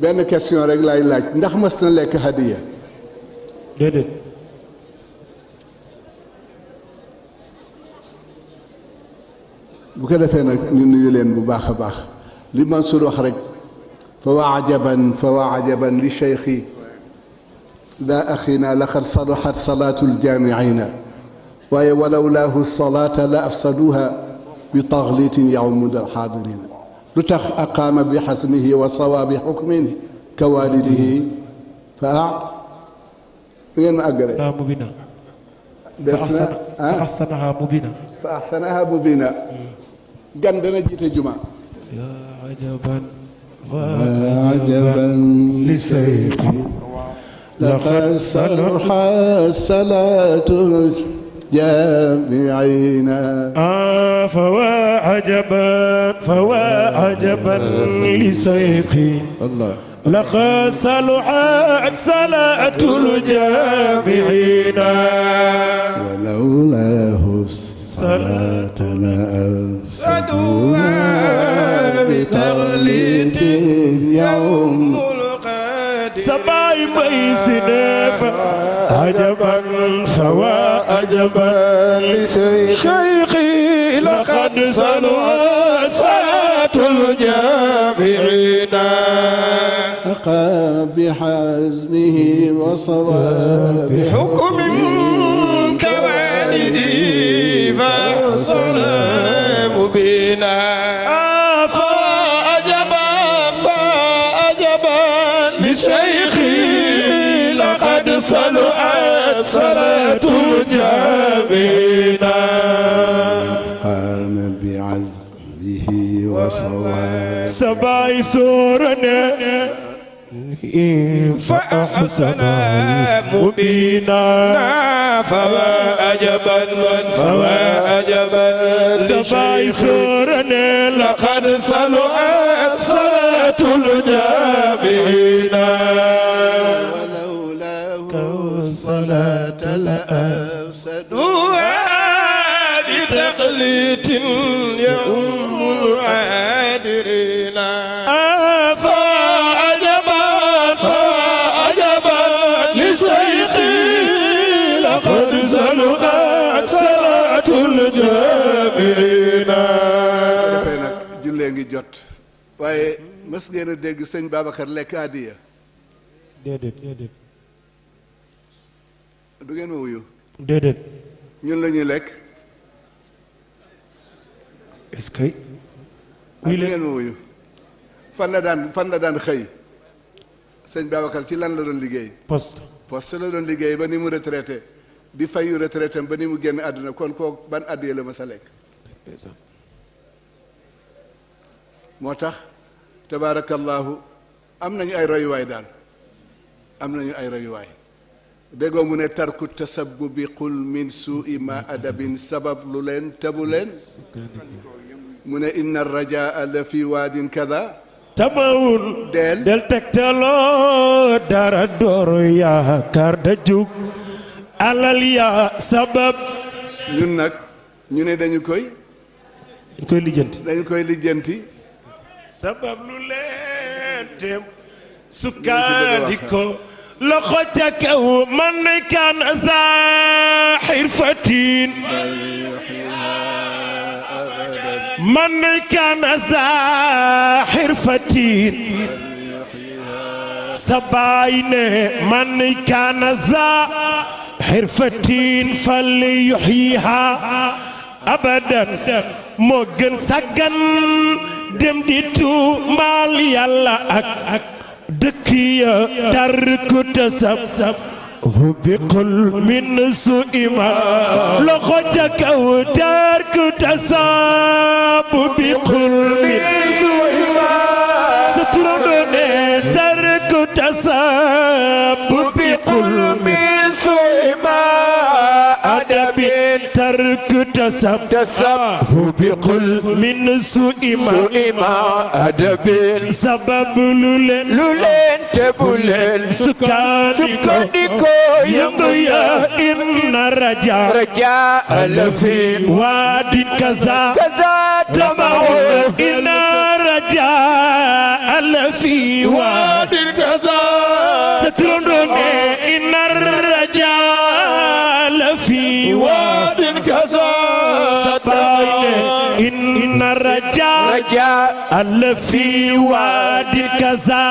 benn question rek laay laaj ndax mas na lekk hadiya déedéet bu ko defee nag ñu nuyu leen bu baax a baax li Mansour wax rek fa waa ajaban li cheikhi daa axina laqad salahat salaatu ljamiina waaye walawlaahu salaata la afsaduha bi taxliitin yawmud alxaadirina lu tax aqaama bi xasmihi wa sawaabi xukmin ka waalidihi fa du ngeen ma àggale des na fa axsanaha mubina gan dana jiite juma ajaban li sayqi laqad salaha salaatu جامعينا فوا عجبا لسيقي الله لقد صلحت صلاة الجامعين ولولاه الصلاة لأفسدوها بتغليط يوم سباي بيسنف عجبا فوا عجبا لشيخي لقد صلوا صلاة الجامعين أقى بحزمه وصواب بحكم كوالدي فأحصل مبينا شيخي لقد صلحت صلاة الجامعين قام بعزمه وصواب سباي سورنا فأحسن مبينا فوا عجبا سباي سورنا لقد صلحت صلاة الجامعين الصلاة لأفسدوها بتقليد يوم العادرين فعجبا لشيخي لقد زلغت صلاة الجامعين dafay nag jullee ngi jot waaye mës ngeen a dégg sëñ Babacar lekk àddiya déedéet du ngeen ma wuyu déedéet ñun la ñuy lekk est-ce que du ngeen ma wuyu fan la daan xëy sëñ Babacar ci lan la doon liggéey poste la doon liggéey ba ni mu retraité di fayu retraité ba ni mu génn àdduna kon koo ban àddiya la ma sa lekk moo tax tabaarakallaahu am nañu ay royuwaay daal am nañu ay royuwaay déggoo mu ne tarku tasabbubi qul min suui ma adabin sabab lu leen tabu leen mu ne inna rajaa la fi waadin kada tamawul del tegtaloo dara dooro yaakaar da jug alal yaa sabab ñun nag ñu ne dañu koy lijjanti sabab lu leen tem sukkandiku loxo ca kaw man kan za xirfatin man kan za xirfatin sabaay ne man kan za xirfatin fal yuxyiha abadan moo gën saggan dem di tuumaal yàlla ak dëkk ya tarku tasab hubiqul min suima loxo ca kaw tarku tasab hubiqul min suima sa turandoo ne tarku tasab hubiqul min suima adabin tarku tasab hubiqul min suima adabin sabab lu leen tebu leen sukkandiko yëngu ya inna raja alafi waadin kaza tamaw inna raja alafi waadin kaza satrondone inna raja alafi waadin kaza sabayne inna raja alafi waadin kaza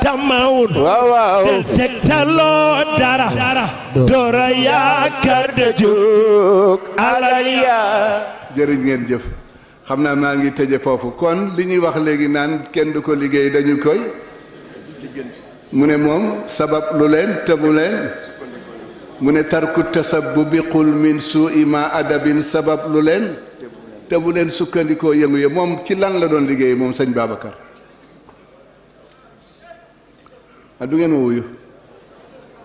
tamawul del tegtaloo dara doora yaakaar de jóg alaya jërëjëf ngeen jëf xam naa maa ngi tëje foofu kon li ñuy wax léegi naan kenn du ko liggéey dañu koy mu ne moom sabab lu leen tëbu leen mu ne tarku tasabbubi qul min suu'i ma adabin sabab lu leen tëbu leen sukkandikoo yëngu ye moom ci lan la doon liggéey moom sëñ Babacar du ngeen ma wuyu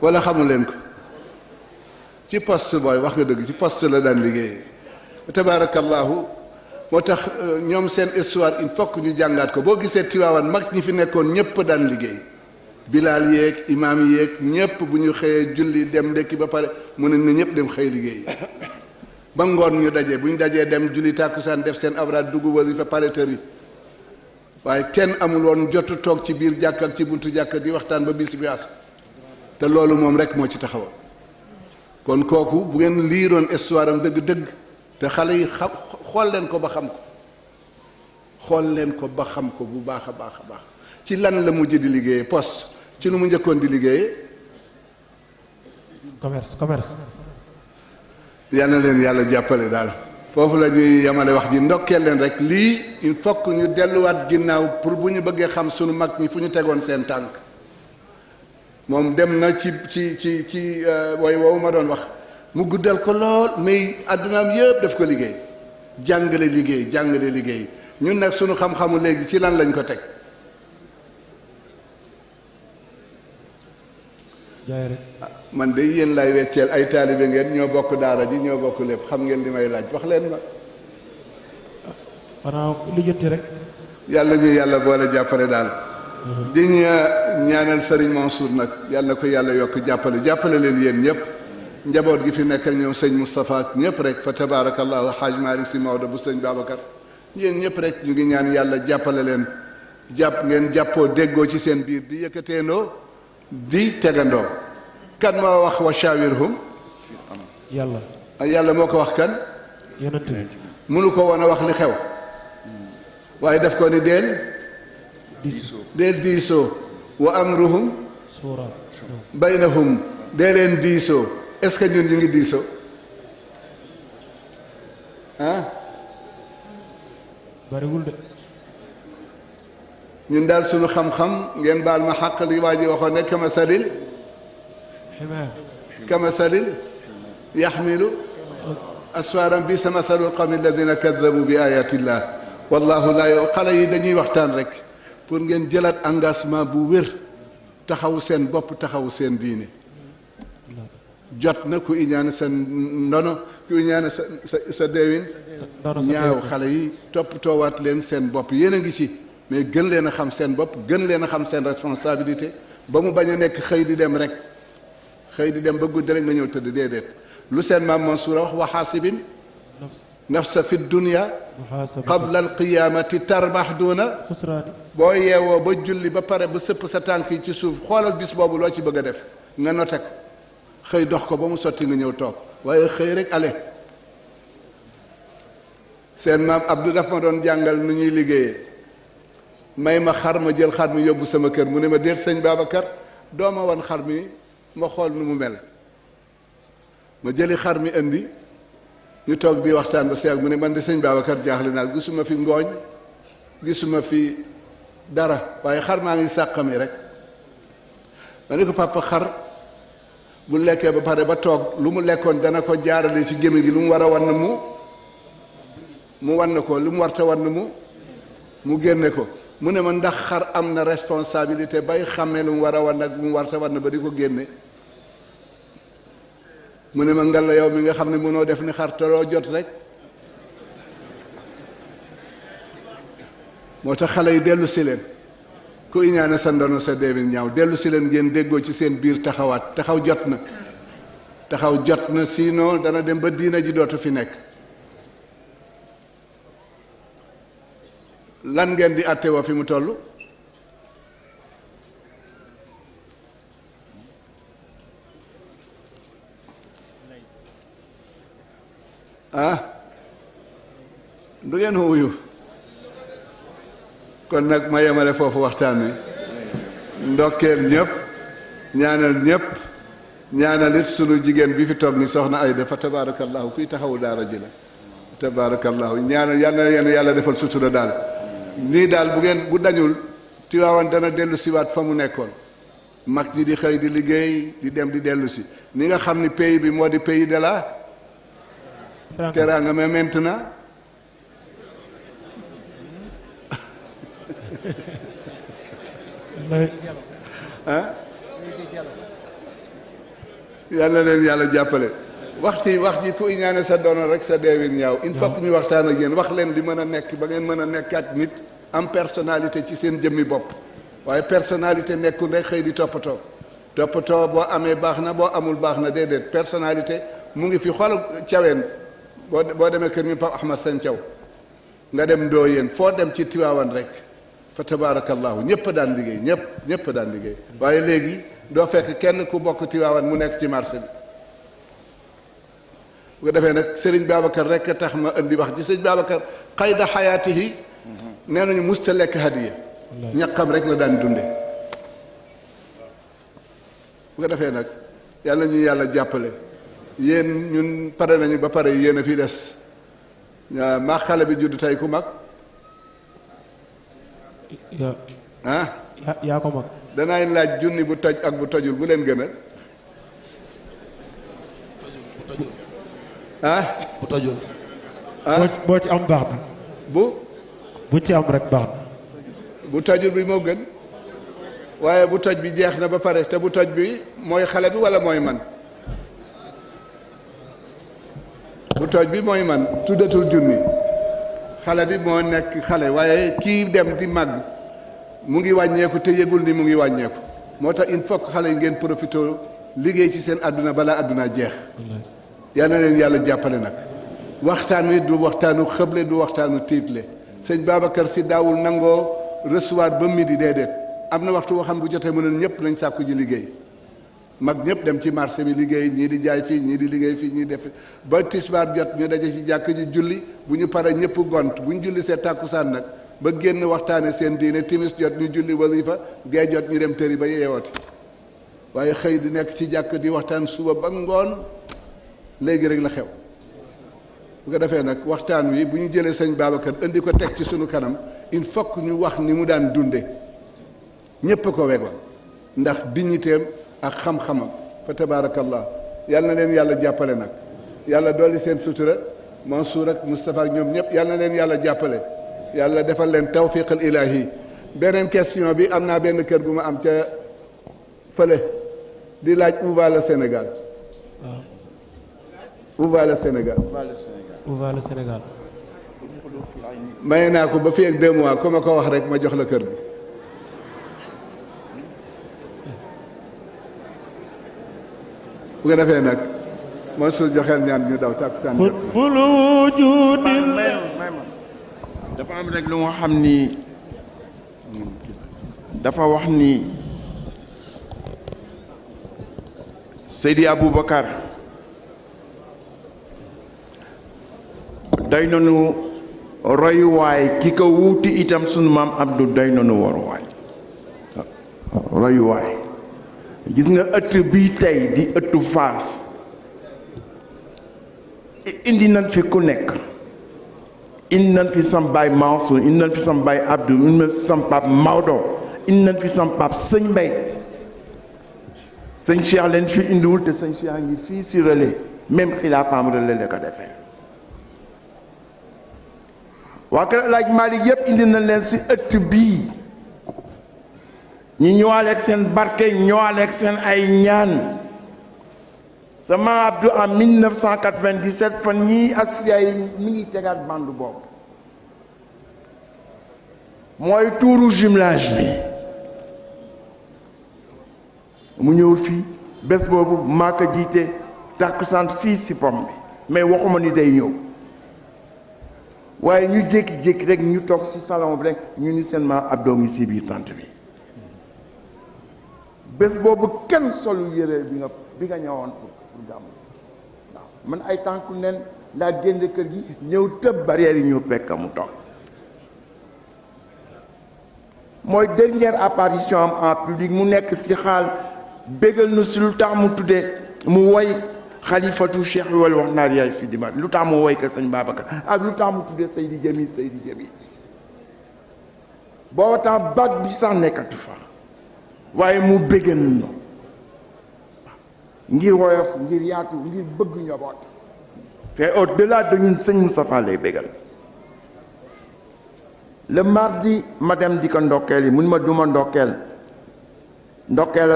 wala xamu leen ko ci poste booy wax nga dëgg ci poste la daan liggéey tabarakallahu moo tax ñoom seen histoire il faut que ñu jàngaat ko boo gisee Tiwaawan mag ñi fi nekkoon ñëpp daan liggéey bilaal yeeg imaam yeeg ñëpp bu ñu xëyee julli dem ndekki ba pare mu ne na ñëpp dem xëy liggéey ba ngoon ñu daje bu ñu dajee dem julli tàkkusaan def seen awraat dugg wasifa pare tëri waaye kenn amul woon jotu toog ci biir jàkk ak ci buntu jàkk di waxtaan ba bis bi as te loolu moom rek moo ci taxawal kon kooku bu ngeen liiroon histoire am dëgg-dëgg te xale yi xam xool leen ko ba xam ko xool leen ko ba xam ko bu baax a baax a baax ci lan la mujj di liggéeyee poste ci lu mu njëkkoon di liggéeyee commerce yal na leen yàlla jàppale daal foofu la ñuy yemale wax ji ndokkeel leen rek lii il faut que ñu delluwaat ginnaaw pour bu ñu bëggee xam sunu mag ñi fu ñu tegoon seen tànk moom dem na ci way woowu ma doon wax mu guddal ko lool mais addunaam yëpp daf ko liggéey jàngale liggéey ñun nag sunu xam-xamu léegi ci lan lañ ko teg jaay rek man de yéen lay wecceel ay taalibe ngeen ñoo bokk daara ji ñoo bokk lépp xam ngeen li may laaj wax leen ma xanaa lijjanti rek yàlla ñu yàlla boole jàppale daal di ñaanal Serigne Mansour nag yàlla na ko yàlla yokk jàppale leen yéen ñëpp njaboot gi fi nekk ak ñoom sëñ Moustapha ak ñëpp rek fa tabarakallahu Haaj Malick Si Maodo bu sëñ Babacar yéen ñëpp rek ñu ngi ñaan yàlla jàppale leen ngeen jàppoo déggoo ci seen biir di yëkkateendoo di tegandoo kan moo wax wa shawirhum yàlla moo ko wax kan yonent bi mënu ko woon a wax li xew waaye def ko ni deel diisoo wa amruhum baynahum dee leen diisoo est-ce que ñun ñu ngi diisoo bariwul de ñun daal suñu xam-xam ngeen baal ma xàq li waa ji waxoon ne kamasalil yaxmilu asfaaran bi sa masalul qawmi alladina kadabu bi ayatillah wallahu laa yow xale yi dañuy waxtaan rek pour ngeen jëlaat engagement bu wér taxawu seen bopp taxawu seen diine jot na ku iñaane sa ndono ku iñaane sa deewin ñaaw xale yi toppatoowaat leen seen bopp yéen a ngi ci mais gën leen a xam seen bopp gën leen a xam seen responsabilité ba mu bañ a nekk xëy di dem rek xëy di dem ba guddi rek nga ñëw tëdd déedéet lu seen maam Mansour wax wa xaasibin nafsa fi dunya qabla alqiyamati tarbax duuna boo yeewoo ba julli ba pare ba sëpp sa tànk yi ci suuf xoolal bis boobu loo ci bëgg a def nga note ko xëy dox ko ba mu sotti nga ñëw toog waaye xëy rek ale seen maam Abdou daf ma doon jàngal nu ñuy liggéeyee may ma xar ma jël xar mi yóbbu sama kër mu ne ma déet sëñ Babacar dooma wan xar mi ma xool nu mu mel ma jëli xar mi indi ñu toog di waxtaan ba seeg mu ne man de sëñ Babacar jaaxle naa gisuma fi ngooñ gisuma fi dara waaye xar maa ngi sàqami rek ma ne ko papa xar bu lekkee ba pare ba toog lu mu lekkoon dana ko jaarale ci gémmiñ gi lu mu war a wan mu wan ko lu mu warta wan mu génne ko mu ne ma ndax xar am na responsabilité bay xàmmee lu mu war a wan ak lu mu warta wan ba di ko génne mu ne ma ngal la yow mi nga xam ne mënoo def ni xar te loo jot rek moo tax xale yi dellu si leen ku iñaane sa ndono sa deewin ñaaw dellu si leen ngeen déggoo ci seen biir taxawaat taxaw jot na sinon dana dem ba diina ji dootu fi nekk lan ngeen di àtte woo fi mu toll du ngeen wuyu kon nag ma yemale foofu waxtaan wi ndokkeel ñëpp ñaanal ñëpp ñaanalit sunu jigéen bi fi toog ni soxna Ayda fa tabarakallahu kuy taxawu daara ji la tabarakallahu ñaanal yàlla defal sutura daal nii daal bu dañul Tiwaawan dana dellu siwaat fa mu nekkoon mag ñi di xëy di liggéey di dem di dellu si ni nga xam ni pays bi moo di pays de la teraanga mais maintenant ah yàlla leen yàlla jàppale wax ji ku ñaane sa doono rek sa deewin ñaaw il faut que ñu waxtaan ak yéen wax leen li mën a nekk ba ngeen mën a nekkaat nit am personnalité ci seen jëmmi bopp waaye personnalité nekkul rek xëy di toppatoo boo amee baax na boo amul baax na déedéet personnalité mu ngi fi xool caween boo demee kër mi Pape Ahmad Sène Thiaw nga dem Ndooyeen foo dem ci Tiwaawan rek fa tabarakallahu ñëpp daan liggéey ñëpp daan liggéey waaye léegi doo fekk kenn ku bokk Tiwaawan mu nekk ci marché bi bu ko defee nag Serigne Babacar rek a tax ma indi wax ci Serigne Babacar xayda xayaatihi nee nañu musta lekk hadiya ñaqam rek la daan dunde bu ko defee nag yàlla ñu yàlla jàppale yéen ñun pare nañu ba pare yéen a fi des maa xale bi judd tey ku mag yaa ko mag danaay laaj junni bu toj ak bu tojul bu leen gënal bu tojul boo ci am baax na bu ci am rek baax na bu tojul bi moo gën waaye bu toj bi jeex na ba pare te bu toj bi mooy xale bi wala mooy man bu toj bi mooy man tuddatul junni xale bi moo nekk xale waaye kii dem di màgg mu ngi wàññeeku te yëgul ni mu ngi wàññeeku moo tax il faut que xale yi ngeen profité liggéey ci seen àdduna balaa àdduna jeex yal na leen yàlla jàppale nag waxtaan wi du waxtaanu xëble du waxtaanu tiitle sëñ Babacar si daawul nangoo recevoir ba midi déedéet am na waxtu woo xam bu jotee mu ne ñëpp nañ sàkku ji liggéey mag ñëpp dem ci marché bi liggéey ñii di jaay fii ñii di liggéey fii ñii def ba tisbaar jot ñu daje ci jàkk ji julli bu ñu paree ñëpp gont bu ñu julli see tàkkusaan nag ba génn waxtaane seen diine timis jot ñu julli wasifa gee jot ñu dem tëri ba yeewooti waaye xëy di nekk ci jàkk di waxtaan suba ba ngoon léegi rek la xew bu ko defee nag waxtaan wi bu ñu jëlee sëñ Babacar indi ko teg ci sunu kanam il faut que ñu wax ni mu daan dunde ñépp ko wegoon ndax dignitéem ak xam-xamam fa tabaarakallah yal na leen yàlla jàppale nag yàlla dolli seen sutura Mansour ak Moustapha ak ñoom ñëpp yal na leen yàlla jàppale yàlla defal leen tawfiqal ilahi beneen question bi am naa benn kër gu ma am ca fële di laaj où va le Sénégal où va le Sénégal où va le Sénégal maye naa ko ba fii ak 2 mois ku ma ko wax rek ma jox la kër gi bu ko defee nag Mansour joxeel ñaan ñu daw tàkk saan bulu judil dafa am rek lu nga xam ni dafa wax ni Seydi Aboubacar doy nanu royuwaay ki ko wuuti itam sunu maam Abdou doy nanu waruwaay royuwaay gis nga ëtt bii tey di ëttu Faas indi nañ fi ku nekk indi nañ fi sam baay Mansour indi nañ fi sam baay Abdou indi nañ fi sam pap Maodo indi nañ fi sam pap sëñ Mbay sëñ Cheikh leen fi indiwul te sëñ Cheikh ngi fii si relais même xilaafaam relais la ko defee waa kër El Hadj Malick yëpp indi nañ leen si ëtt bii ñi ñëwaaleeg seen barke ñëwaaleeg seen ay ñaan sama Abdou en 1997 fan yii asfiya yi mi ngi tegaat bande boobu mooy tuuru jumelage bi mu ñëw fii bés boobu maa ko jiite tàkkusaan fii si pom bi mais waxuma ni day ñëw waaye ñu jékki-jékki rek ñu toog si salon bi rek ñu ni seen maa Abdou ngi si biir tànt bi bés boobu kenn solu yére bi nga ñëwoon pour gàmm waaw man ay tànku nen laa génn kër gi ñëw tëb barrière yi ñëw fekk mu toog mooy dernière apparition am en public mu nekk si xaal bégal nu si lu tax mu tuddee mu woy xalifatu cheikh wal wax naar yaay fii di ma lu tax mu woy ko sëñ Babacar ak lu tax mu tuddee Seydi Jamil boo tax baat bi sax nekkatu fa waaye mu bëggan no ngir woyof ngir yaatu ngir bëgg njaboot te au-delà de ñun sëñ Moustapha lay bëggal. le mardi ma dem di ko ndokkeel yi mun ma duma ndokkeel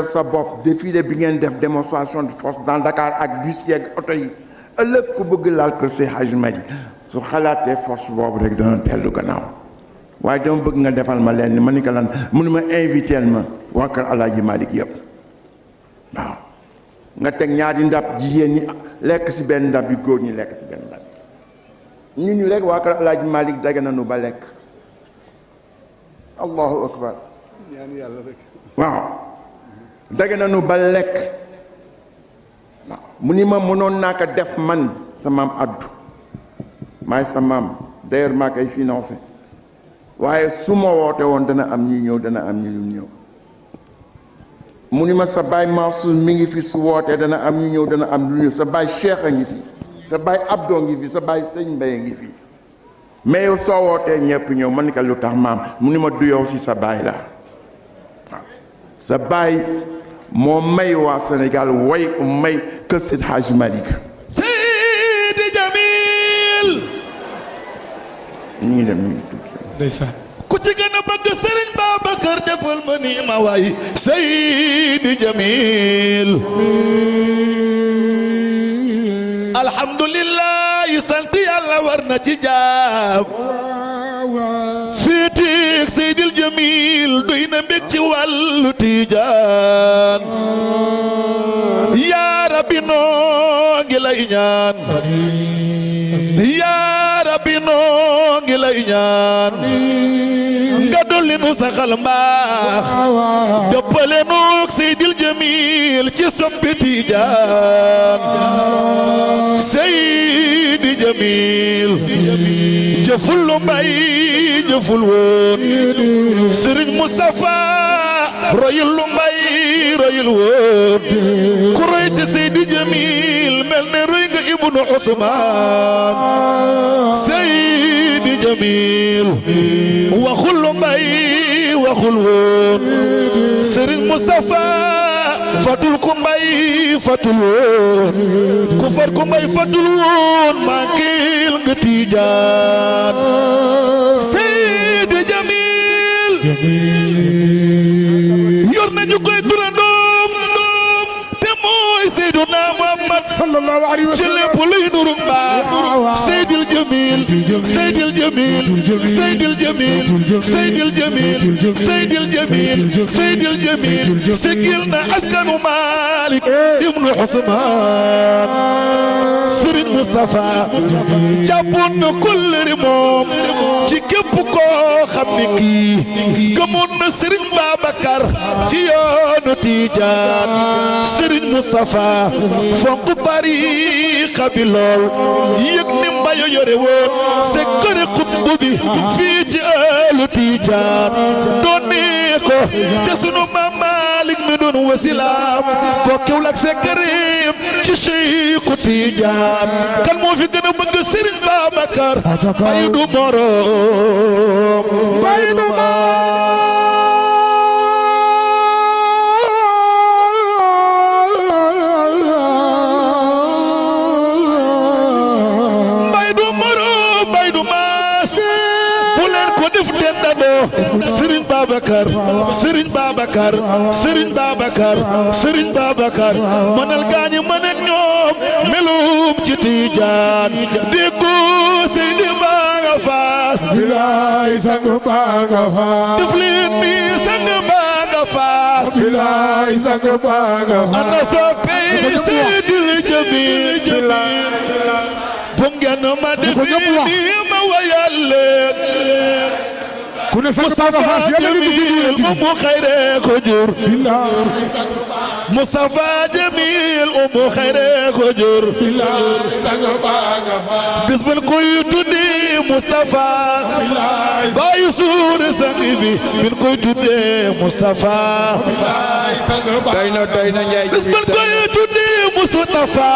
sa bopp défilé bi ngeen def démonstration de force dans Dakar ak bus yeeg oto yi ëllëg ku bëgg laal ko Seydi Hadji Malick su xalaatee force boobu rek dana tellu gannaaw waaye dama bëgg nga defal ma leen ma ni ko lan mun ma inviteel ma waa kër Alaaji Malick yëpp waaw nga teg ñaari ndab jigéen ñi lekk si benn ndab bi góor ñi lekk si benn ndab bi ñu rek waa kër Alaaji Malick dagg nañu ba lekk allahu akbar waaw dagg nañu ba lekk waaw mu ni ma mënoon naa ko def man sa maam addu maay sa maam d'ailleurs maa koy financé waaye su ma woote woon dana am ñuy ñëw dana am ñu ñëw mu ni ma sa baay Mansour mi ngi fi su wootee dana am ñu ñëw dana am lu ñëw sa baay Cheikh a ngi fi sa baay Abdou ngi fi sa baay Sëñ Mbaye ngi fi mais yow soo wootee ñëpp ñëw man ka lu tax maam mu ni ma du yow si sa baay la waaw sa baay moo may waa Sénégal way may kër Seydi Hadji Malick Seydi Jamil ñu ngi dem ñu ngi tudd ndeysaan ku ci gën a bëgg Serigne Babacar defal ma ni ma waay Seydi Jamil alhamdulillah sant yàlla war na ci jaam fiitik Seydil Jamil doy na mbég ci wàllu Tijaan yaa rabbi noo ngi lay ñaan yaa rabbi noo ngi lay ñaan nga dolli nu saxal mbaax dëppale nu Seydil Jamil ci soppi Tijaan Seydi Jamil jëful lu mbay jëful woon Serigne Moustapha royul lu mbay royul woon ku roy ci Seydi Jamil mel ne roy nga Ibnu Usmaan Seydi Jamil waxul lu mbay waxul woon Serigne Moustapha fatul ku mbay fatul woon ku fat ku mbay fatul woon mankil nga Tijaan Seydi Jamil yor nañu koy turandoom te mooy Seydina Muhammad sallallahu alayhi wa sallam ci lépp luy nuru mbaax Seydil Jamil Seydil Jamil Seydil Jamil Seydil Jamil Seydil Jamil Seydil Jamil sigil na askanu Malik ibnu Usmaan Serigne Moustapha jàppoon na kóllëre moom ci képp koo xam ne kii gëmoon na Serigne Babacar ci yoonu Tijaan Serigne Moustapha fonk tariixa bi lool yëg ni mbayo yore woon sekkare xutbu bi fii ci ëllu Tijaan doon ne ko ca sunu maam Malik mi doon wasilaam ko kewul ak sekkareem ci Cheikhu Tijaan kan moo fi gën a bëgg Serigne Babacar bay du moroom bay du Serigne Babacar Serigne Babacar Serigne Babacar Serigne Babacar manal gaañu man ak ñoom melum ci Tijaan déggu Seydi baa nga faas bilaay sang baa nga faas def leen ni sang baa nga faas bilaay sang baa nga faas ana soppe Seydil Jamil bu ngeen ma def ni ma wayal leen Moustapha Jamil umu xayre ko jur Moustapha Jamil umu xayre ko jur bis bu koy tuddi Moustapha bayu suur sang bi bin koy tuddi Moustapha doy na Njaay bis bu koy tuddi Mustafa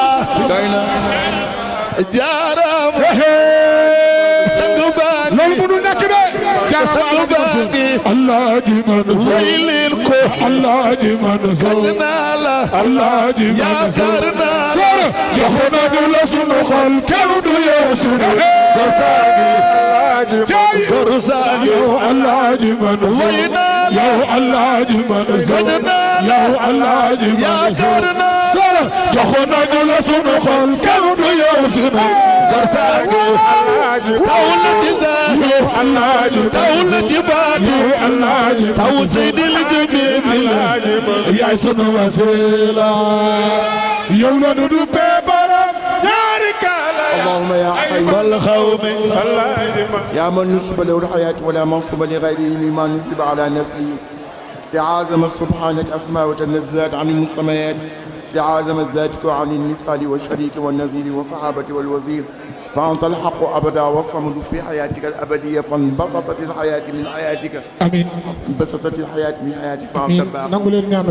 jaaram sangu baagi loolu mënu nekk de sangu baagi Alaaji Mansour waylil ko Alaaji Mansour naa la Alaaji Mansour yaakaar naa joxo nañu la sunu xol kenn du yow sunu gorsaagi gorsaagi Alaaji Mansour way naa la yow Alaaji Mansour yow Alaaji Mansour joxo nañu la sunu xol kenn du yow sunu gorsaagi taw na ci saa yow Alaaji taw na ci baatu Alaaji taw Seydil Jamil yaay sunu wasila yow la du bebaram ñaari kala اللهم يا حي والخوم يا من نسب له الحياة ولا منصب لغيره مما نسب على نفسه تعازم سبحانك أسماء وتنزلت عن المسميات تعازم ذاتك عن المثال والشريك والنزير والصحابة والوزير فأنت الحق أبدا والصمد في حياتك الأبدية فانبسطت الحياة من حياتك آمين انبسطت الحياة من حياتك فأنت الباقي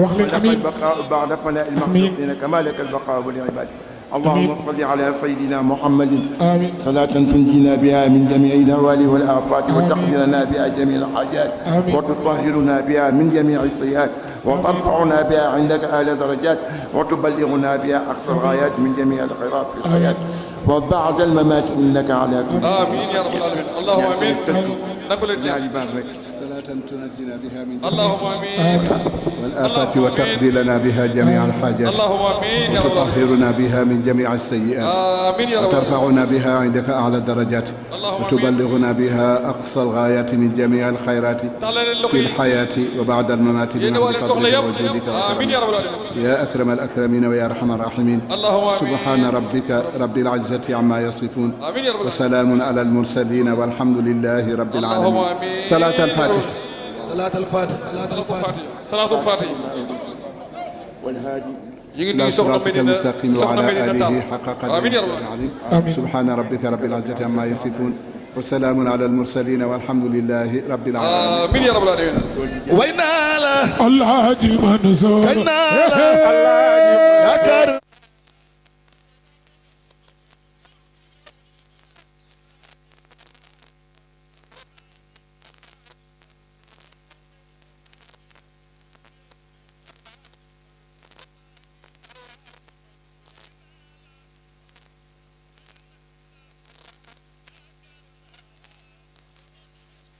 ولك البقاء بعد فناء المخلوقين كما لك البقاء ولعبادك اللهم صل على سيدنا محمد آمين صلاة تنجينا بها من جميع الأهوال والآفات وتقدرنا بها جميع الحاجات وتطهرنا بها من جميع السيئات وترفعنا بها عندك أعلى درجات وتبلغنا بها أقصى الغايات من جميع الخيرات في الحياة وبعد الممات إنك على كل شيء آمين يا رب العالمين اللهم آمين نقول صلاة تنجينا بها من اللهم آمين والآفات وتقضي لنا بها جميع الحاجات اللهم آمين يا رب وتطهرنا بها من جميع السيئات آمين يا رب وترفعنا بها عندك أعلى الدرجات وتبلغنا بها أقصى الغايات من جميع الخيرات في الحياة وبعد الممات وجودك آمين يا رب العالمين يا أكرم الأكرمين ويا أرحم الراحمين سبحان ربك رب العزة عما يصفون وسلام على المرسلين والحمد لله رب العالمين صلاة الفاتحة صلاة الفاتحة صلاة الفاتحة صلاة الفاتحة والهادي لا صراطك المستقيم وعلى آله حق قدره العظيم سبحان ربك رب العزة عما يصفون وسلام على المرسلين والحمد لله رب العالمين آمين يا رب العالمين وينال الله منصور كنال يا كرم